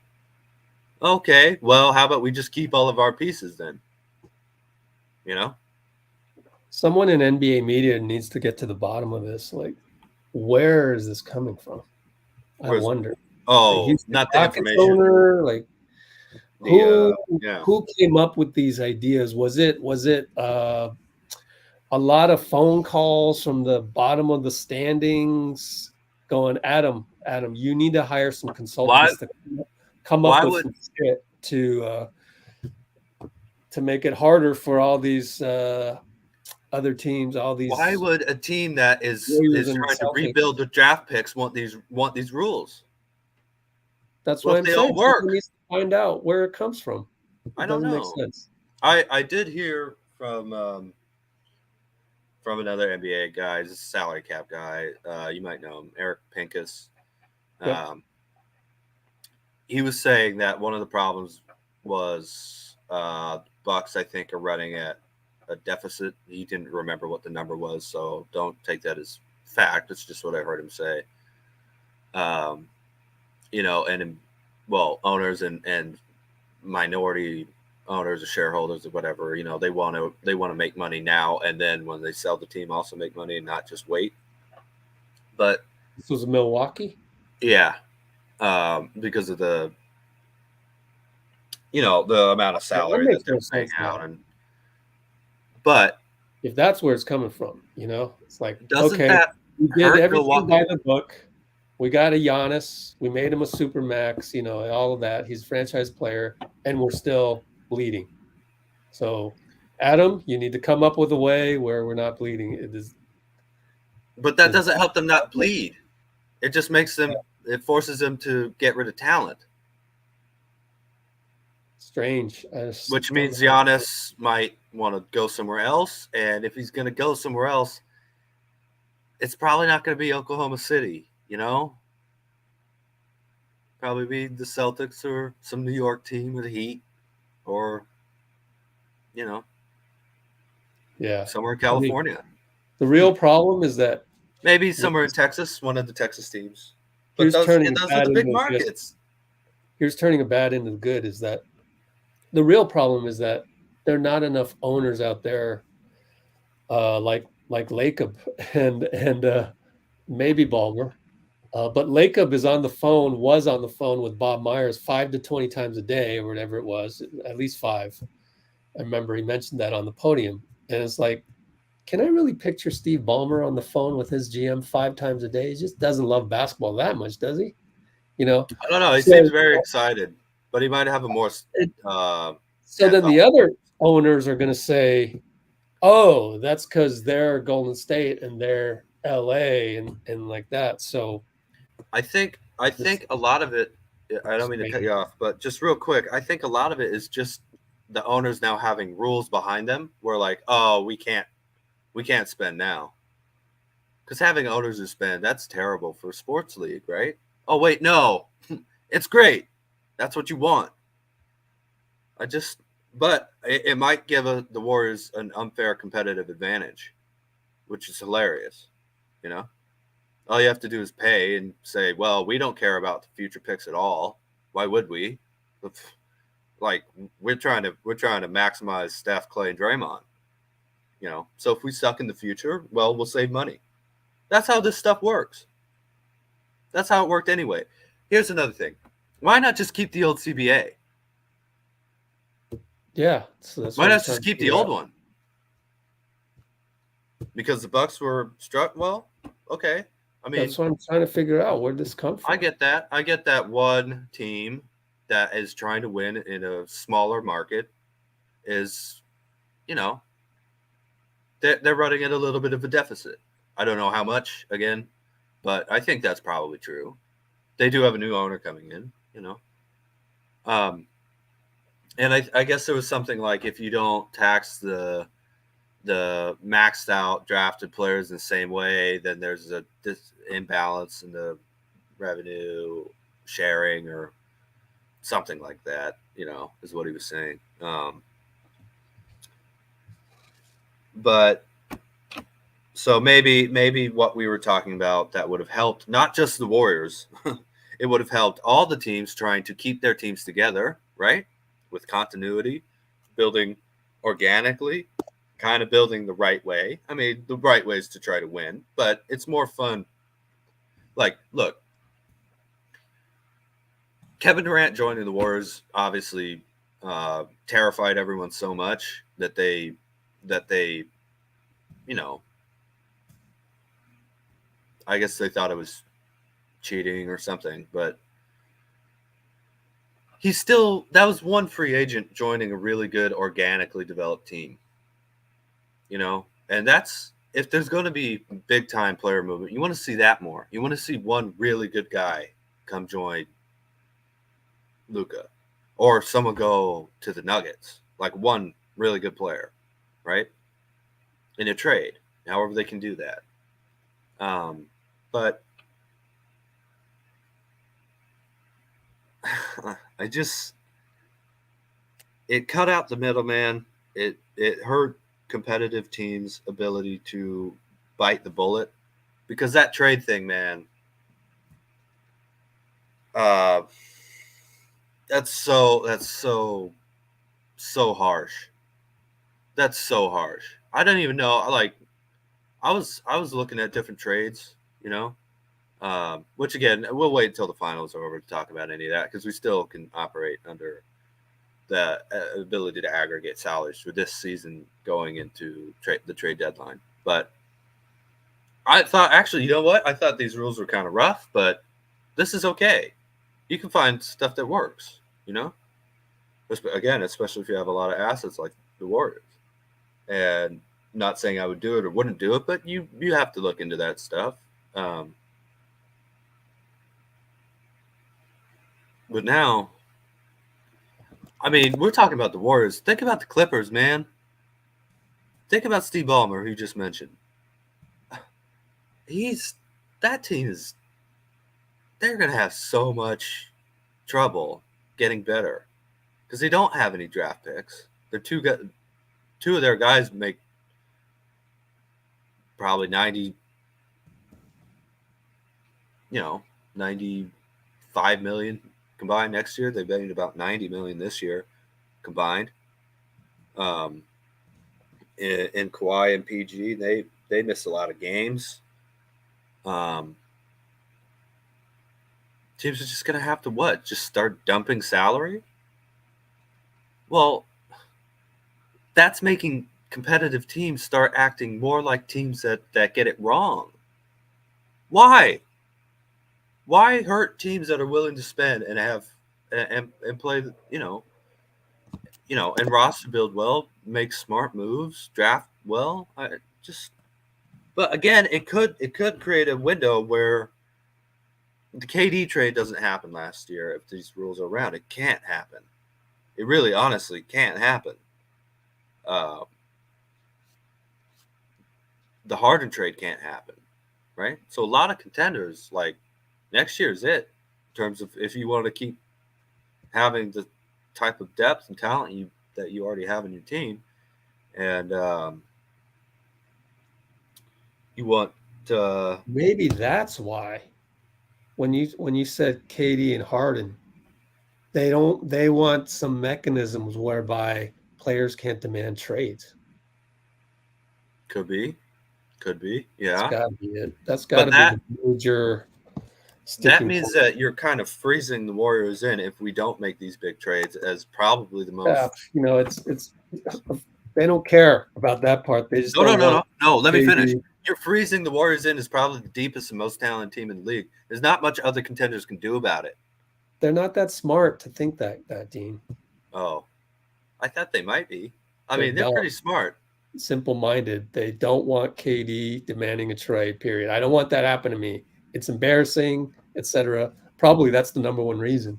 Okay, well, how about we just keep all of our pieces then? Someone in NBA media needs to get to the bottom of this. Like, where is this coming from? I wonder. Oh, not the information. Owner, like, who came up with these ideas? Was it a lot of phone calls from the bottom of the standings going, Adam, you need to hire some consultants to come up with some shit to make it harder for all these other teams, all these. Why would a team that is trying to rebuild the draft picks want these rules? That's what I'm saying. All work. Needs to find out where it comes from. I don't know. Make sense. I did hear from another NBA guy, he's a salary cap guy. You might know him, Eric Pincus. Yep. He was saying that one of the problems was Bucks, I think, are running at a deficit. He didn't remember what the number was, so don't take that as fact. It's just what I heard him say. Owners and minority owners or shareholders or whatever, they want to make money now, and then when they sell the team, also make money and not just wait. But this was Milwaukee. Yeah, because of the amount of salary that they're paying out, but if that's where it's coming from, it's like, that we did everything by the book. We got a Giannis. We made him a super max, all of that. He's a franchise player, and we're still bleeding. So, Adam, you need to come up with a way where we're not bleeding. But that doesn't help them not bleed. It just makes them. It forces them to get rid of talent. Strange. Which means Giannis might want to go somewhere else, and if he's going to go somewhere else, it's probably not going to be Oklahoma City. Probably be the Celtics or some New York team with the Heat, or somewhere in California. The real problem is that maybe somewhere in Texas, one of the Texas teams. But those are the big markets. Here's turning a bad into the good is that the real problem is that there are not enough owners out there like Lacob and maybe Ballmer. But Lacob was on the phone with Bob Myers 5 to 20 times a day or whatever it was, at least 5. I remember he mentioned that on the podium. And it's like, can I really picture Steve Ballmer on the phone with his GM 5 times a day? He just doesn't love basketball that much, does he? You know? I don't know. He So, seems very excited, but he might have a more so then the anthology. other owners are going to say, oh, that's because they're Golden State and they're LA and like that. So I think a lot of it. I don't mean to cut you off, but just real quick, I think a lot of it is just the owners now having rules behind them. Where like, oh, we can't spend now, because having owners who spend, that's terrible for a sports league, right? Oh wait, no, it's great. That's what you want. But it might give the Warriors an unfair competitive advantage, which is hilarious. You know, all you have to do is pay and say, well, we don't care about the future picks at all. Why would we? Like we're trying to maximize Steph, Klay, and Draymond. You know, so if we suck in the future, well, we'll save money. That's how this stuff works. That's how it worked anyway. Here's another thing. Why not just keep the old CBA? yeah, so that's Why what I'm not trying just to keep the figure old out. one? Because the Bucks were struck. Well, okay. I mean, That's what I'm trying to figure out. Where did this come from? I get that. I get that one team that is trying to win in a smaller market is, you know, they're running at a little bit of a deficit. I don't know how much, again, but I think that's probably true. They do have a new owner coming in, you know. And I guess there was something like if you don't tax the maxed out drafted players in the same way, then there's a imbalance in the revenue sharing or something like that, you know, is what he was saying. But so maybe what we were talking about that would have helped not just the Warriors, it would have helped all the teams trying to keep their teams together, right? With continuity, building organically, kind of building the right way. I mean, the right way is to try to win, but it's more fun. Like, look, Kevin Durant joining the Warriors obviously terrified everyone so much that they, you know, I guess they thought it was cheating or something, but that was one free agent joining a really good organically developed team, you know, and that's, if there's going to be big time player movement, you want to see that more. You want to see one really good guy come join Luka, or someone go to the Nuggets, like one really good player, right? In a trade, however they can do that. But it cut out the middleman. It hurt competitive teams' ability to bite the bullet, because that trade thing, man, that's so harsh. That's so harsh. I don't even know. Like, I was looking at different trades, you know, which again, we'll wait until the finals are over to talk about any of that, because we still can operate under the ability to aggregate salaries for this season going into the trade deadline. But I thought, actually, you know what? I thought these rules were kind of rough, but this is okay. You can find stuff that works, you know? Again, especially if you have a lot of assets like the Warriors. And not saying I would do it or wouldn't do it, but you have to look into that stuff. But now, I mean, we're talking about the Warriors. Think about the Clippers, man. Think about Steve Ballmer, who you just mentioned. That team is, they're going to have so much trouble getting better because they don't have any draft picks. They're two of their guys make probably 90, 95 million combined next year. They've made about 90 million this year combined. In Kawhi and PG, they missed a lot of games. Teams are just going to have to what? Just start dumping salary? Well, that's making competitive teams start acting more like teams that get it wrong. Why? Why hurt teams that are willing to spend and have and play, and roster build well, make smart moves, draft well? But again, it could create a window where the KD trade doesn't happen last year if these rules are around. It can't happen. It really, honestly, can't happen. The Harden trade can't happen, right? So a lot of contenders, like next year is it in terms of if you want to keep having the type of depth and talent that you already have in your team, and you want to. Maybe that's why when you said KD and Harden, they want some mechanisms whereby players can't demand trades. Could be, That's yeah. got to be it. That's got But to be the major that sticking means point. that you're kind of freezing the Warriors in if we don't make these big trades as probably the most. It's they don't care about that part. They just No. Let me KD. finish. You're freezing the Warriors in as probably the deepest and most talented team in the league. There's not much other contenders can do about it. They're not that smart to think that, Dean. Oh, I thought they might be. I mean, they're pretty smart. Simple-minded. They don't want KD demanding a trade, period. I don't want that happen to me. It's embarrassing, etc. Probably that's the number one reason.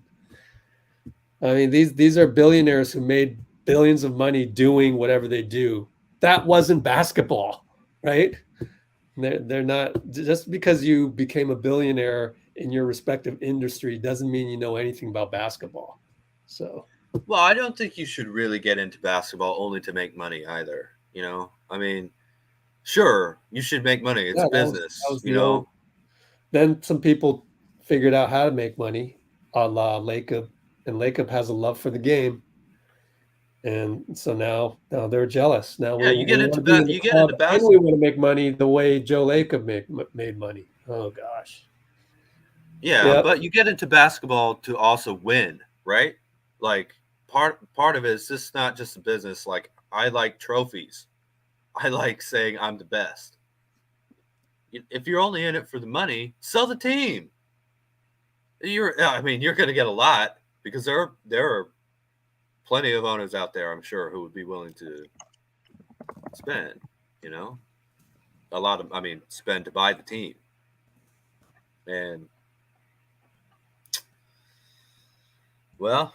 I mean, these are billionaires who made billions of money doing whatever they do. That wasn't basketball, right? They're not, just because you became a billionaire in your respective industry doesn't mean you know anything about basketball. So, well, I don't think you should really get into basketball only to make money either. I mean, sure, you should make money. It's business. That was old. Then some people figured out how to make money, a la Lacob, and Lacob has a love for the game. And so now they're jealous. Now you get into basketball, and we want to make money the way Joe Lacob made money. Oh gosh. Yeah, but you get into basketball to also win, right? Like part of it is just not just a business. Like I like trophies. I like saying I'm the best. If you're only in it for the money, sell the team. You're going to get a lot because there are plenty of owners out there, I'm sure, who would be willing to spend, a lot of, spend to buy the team. And, well,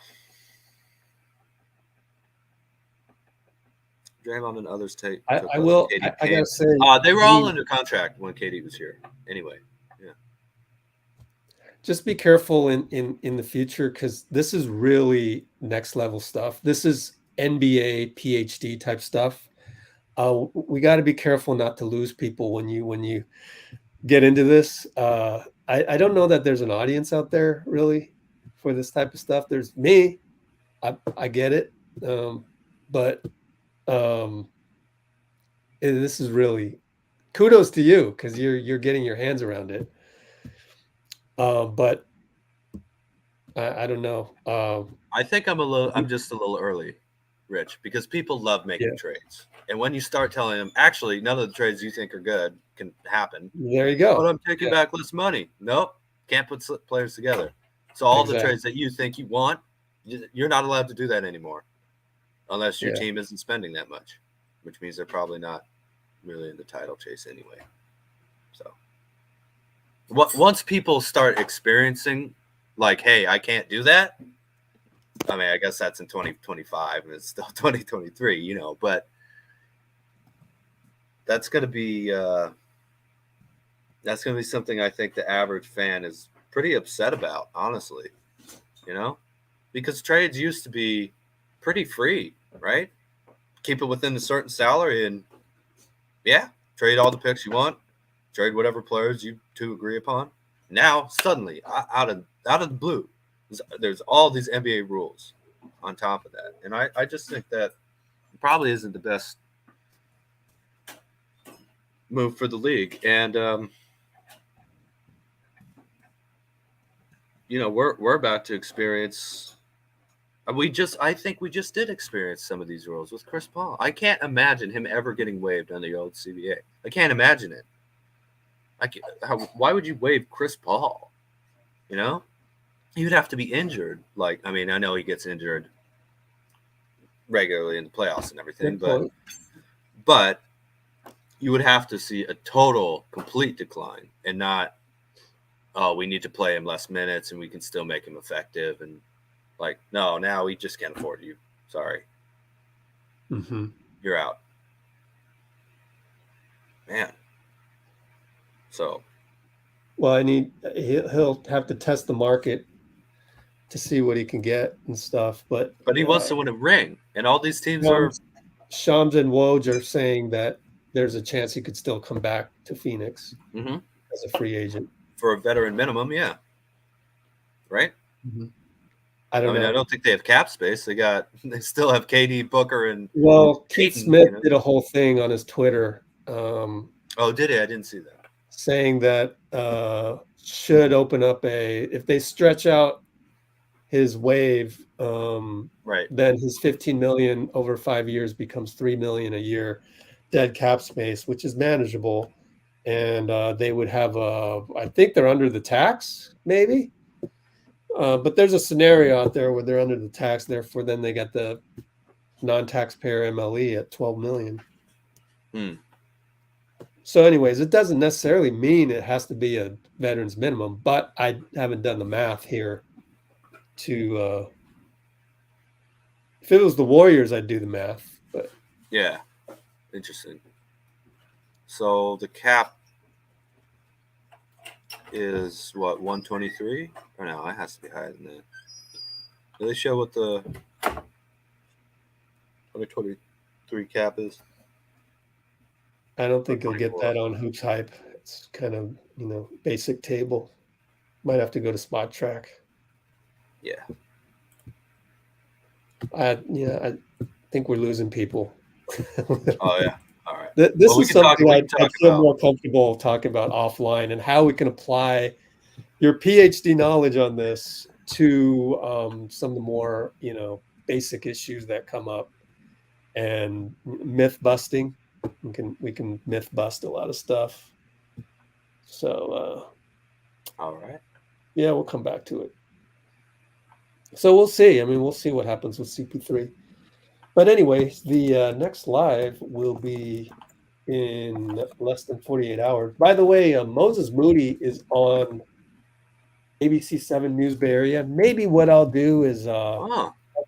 Draymond and others take. I gotta say, they were all under contract when KD was here. Anyway, yeah. Just be careful in the future because this is really next level stuff. This is NBA PhD type stuff. We got to be careful not to lose people when you get into this. I don't know that there's an audience out there really for this type of stuff. There's me. I get it, but this is really kudos to you because you're getting your hands around it. But I don't know. I think I'm just a little early, Rich, because people love making trades. And when you start telling them, actually, none of the trades you think are good can happen. There you go. But I'm taking back less money. Nope. Can't put players together. So all the trades that you think you want, you're not allowed to do that anymore. Unless your team isn't spending that much, which means they're probably not really in the title chase anyway. So once people start experiencing like, hey, I can't do that. I mean, I guess that's in 2025 and it's still 2023, but that's going to be something I think the average fan is pretty upset about, honestly, because trades used to be pretty free, right? Keep it within a certain salary and trade all the picks you want, trade whatever players you two agree upon. Now, suddenly, out of the blue, there's all these NBA rules on top of that. And I just think that probably isn't the best move for the league. And we're about to experience. I think we just did experience some of these rules with Chris Paul. I can't imagine him ever getting waived on the old CBA. I can't imagine it. Why would you waive Chris Paul? You'd have to be injured. I know he gets injured regularly in the playoffs and everything, but you would have to see a total, complete decline and not, we need to play him less minutes and we can still make him effective. And no, now we just can't afford you. Sorry. Mm-hmm. You're out. Man. So. Well, he'll have to test the market to see what he can get and stuff. But he wants to win a ring. And all these teams Shams and Woj are saying that there's a chance he could still come back to Phoenix as a free agent. For a veteran minimum, yeah. Right? Mm-hmm. I don't know. I don't think they have cap space. They still have KD, Booker, and Keith Smith did a whole thing on his Twitter. Did he? I didn't see that. Saying that should open up if they stretch out his waive, then his $15 million over 5 years becomes $3 million a year dead cap space, which is manageable. And they would have I think they're under the tax, maybe. But there's a scenario out there where they're under the tax, therefore then they got the non-taxpayer MLE at $12 million. So anyways, it doesn't necessarily mean it has to be a veteran's minimum, but I haven't done the math here if it was the Warriors, I'd do the math. But yeah, interesting. So the cap is what, 123? Or no, it has to be higher than that. Do they show what the 123 cap is? I don't think you'll get that on Hoops Hype. It's kind of, basic table. Might have to go to Spot Track. Yeah. I think we're losing people. Oh, yeah. All right. This is something I feel more comfortable talking about offline, and how we can apply your PhD knowledge on this to some of the more, basic issues that come up, and myth busting. We can myth bust a lot of stuff. So, all right. Yeah, we'll come back to it. So we'll see. We'll see what happens with CP3. But anyway, the next live will be in less than 48 hours. By the way, Moses Moody is on ABC 7 News Bay Area. Maybe what I'll do is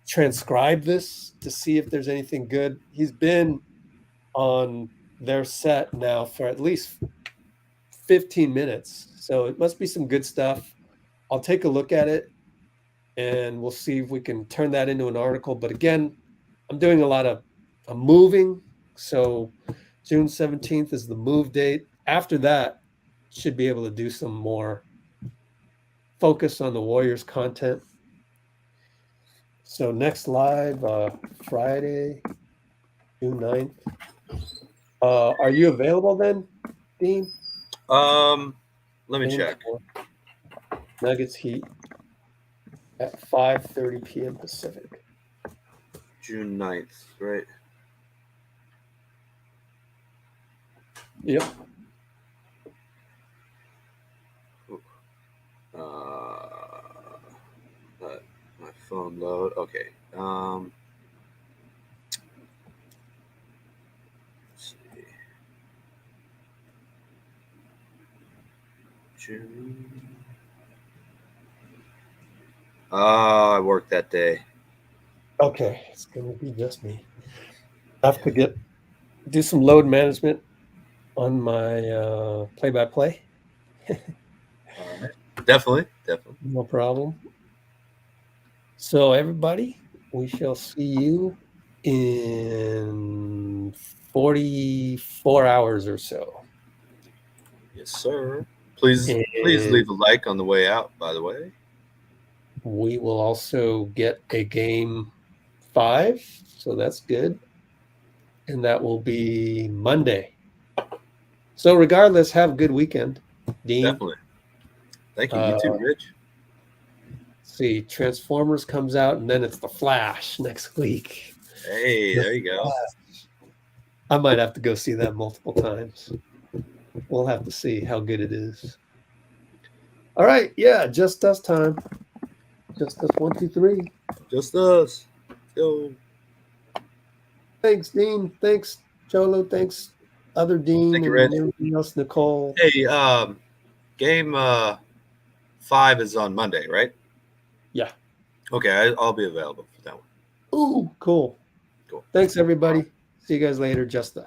transcribe this to see if there's anything good. He's been on their set now for at least 15 minutes. So it must be some good stuff. I'll take a look at it and we'll see if we can turn that into an article. But again, I'm doing I'm moving. So June 17th is the move date. After that, should be able to do some more focus on the Warriors content. So next live, Friday, June 9th. Are you available then, Dean? Let me check. Nuggets Heat at 5:30 p.m. Pacific. June 9th, right? Yep. Let my phone load. Okay. Let's see. June. I worked that day. Okay, it's gonna be just me. I have to do some load management on my play-by-play. All right. Definitely. No problem. So everybody, we shall see you in 44 hours or so. Yes, sir. Please leave a like on the way out, by the way. We will also get a game 5, so that's good. and that will be Monday. So regardless, have a good weekend, Dean. Definitely. Thank you. You too, Rich. See, Transformers comes out, and then it's The Flash next week. Hey, there you go. I might have to go see that multiple times. We'll have to see how good it is. All right, yeah, Just Us time. Just Us 1, 2, 3. Just us. Go. Thanks, Dean. Thanks, Cholo. Thanks, other Dean. Thank you, and Rich. everything else, Nicole. Hey, game 5 is on Monday, right? Yeah. Okay, I'll be available for that one. Ooh, cool. Cool. Thanks, everybody. See you guys later. Just Us.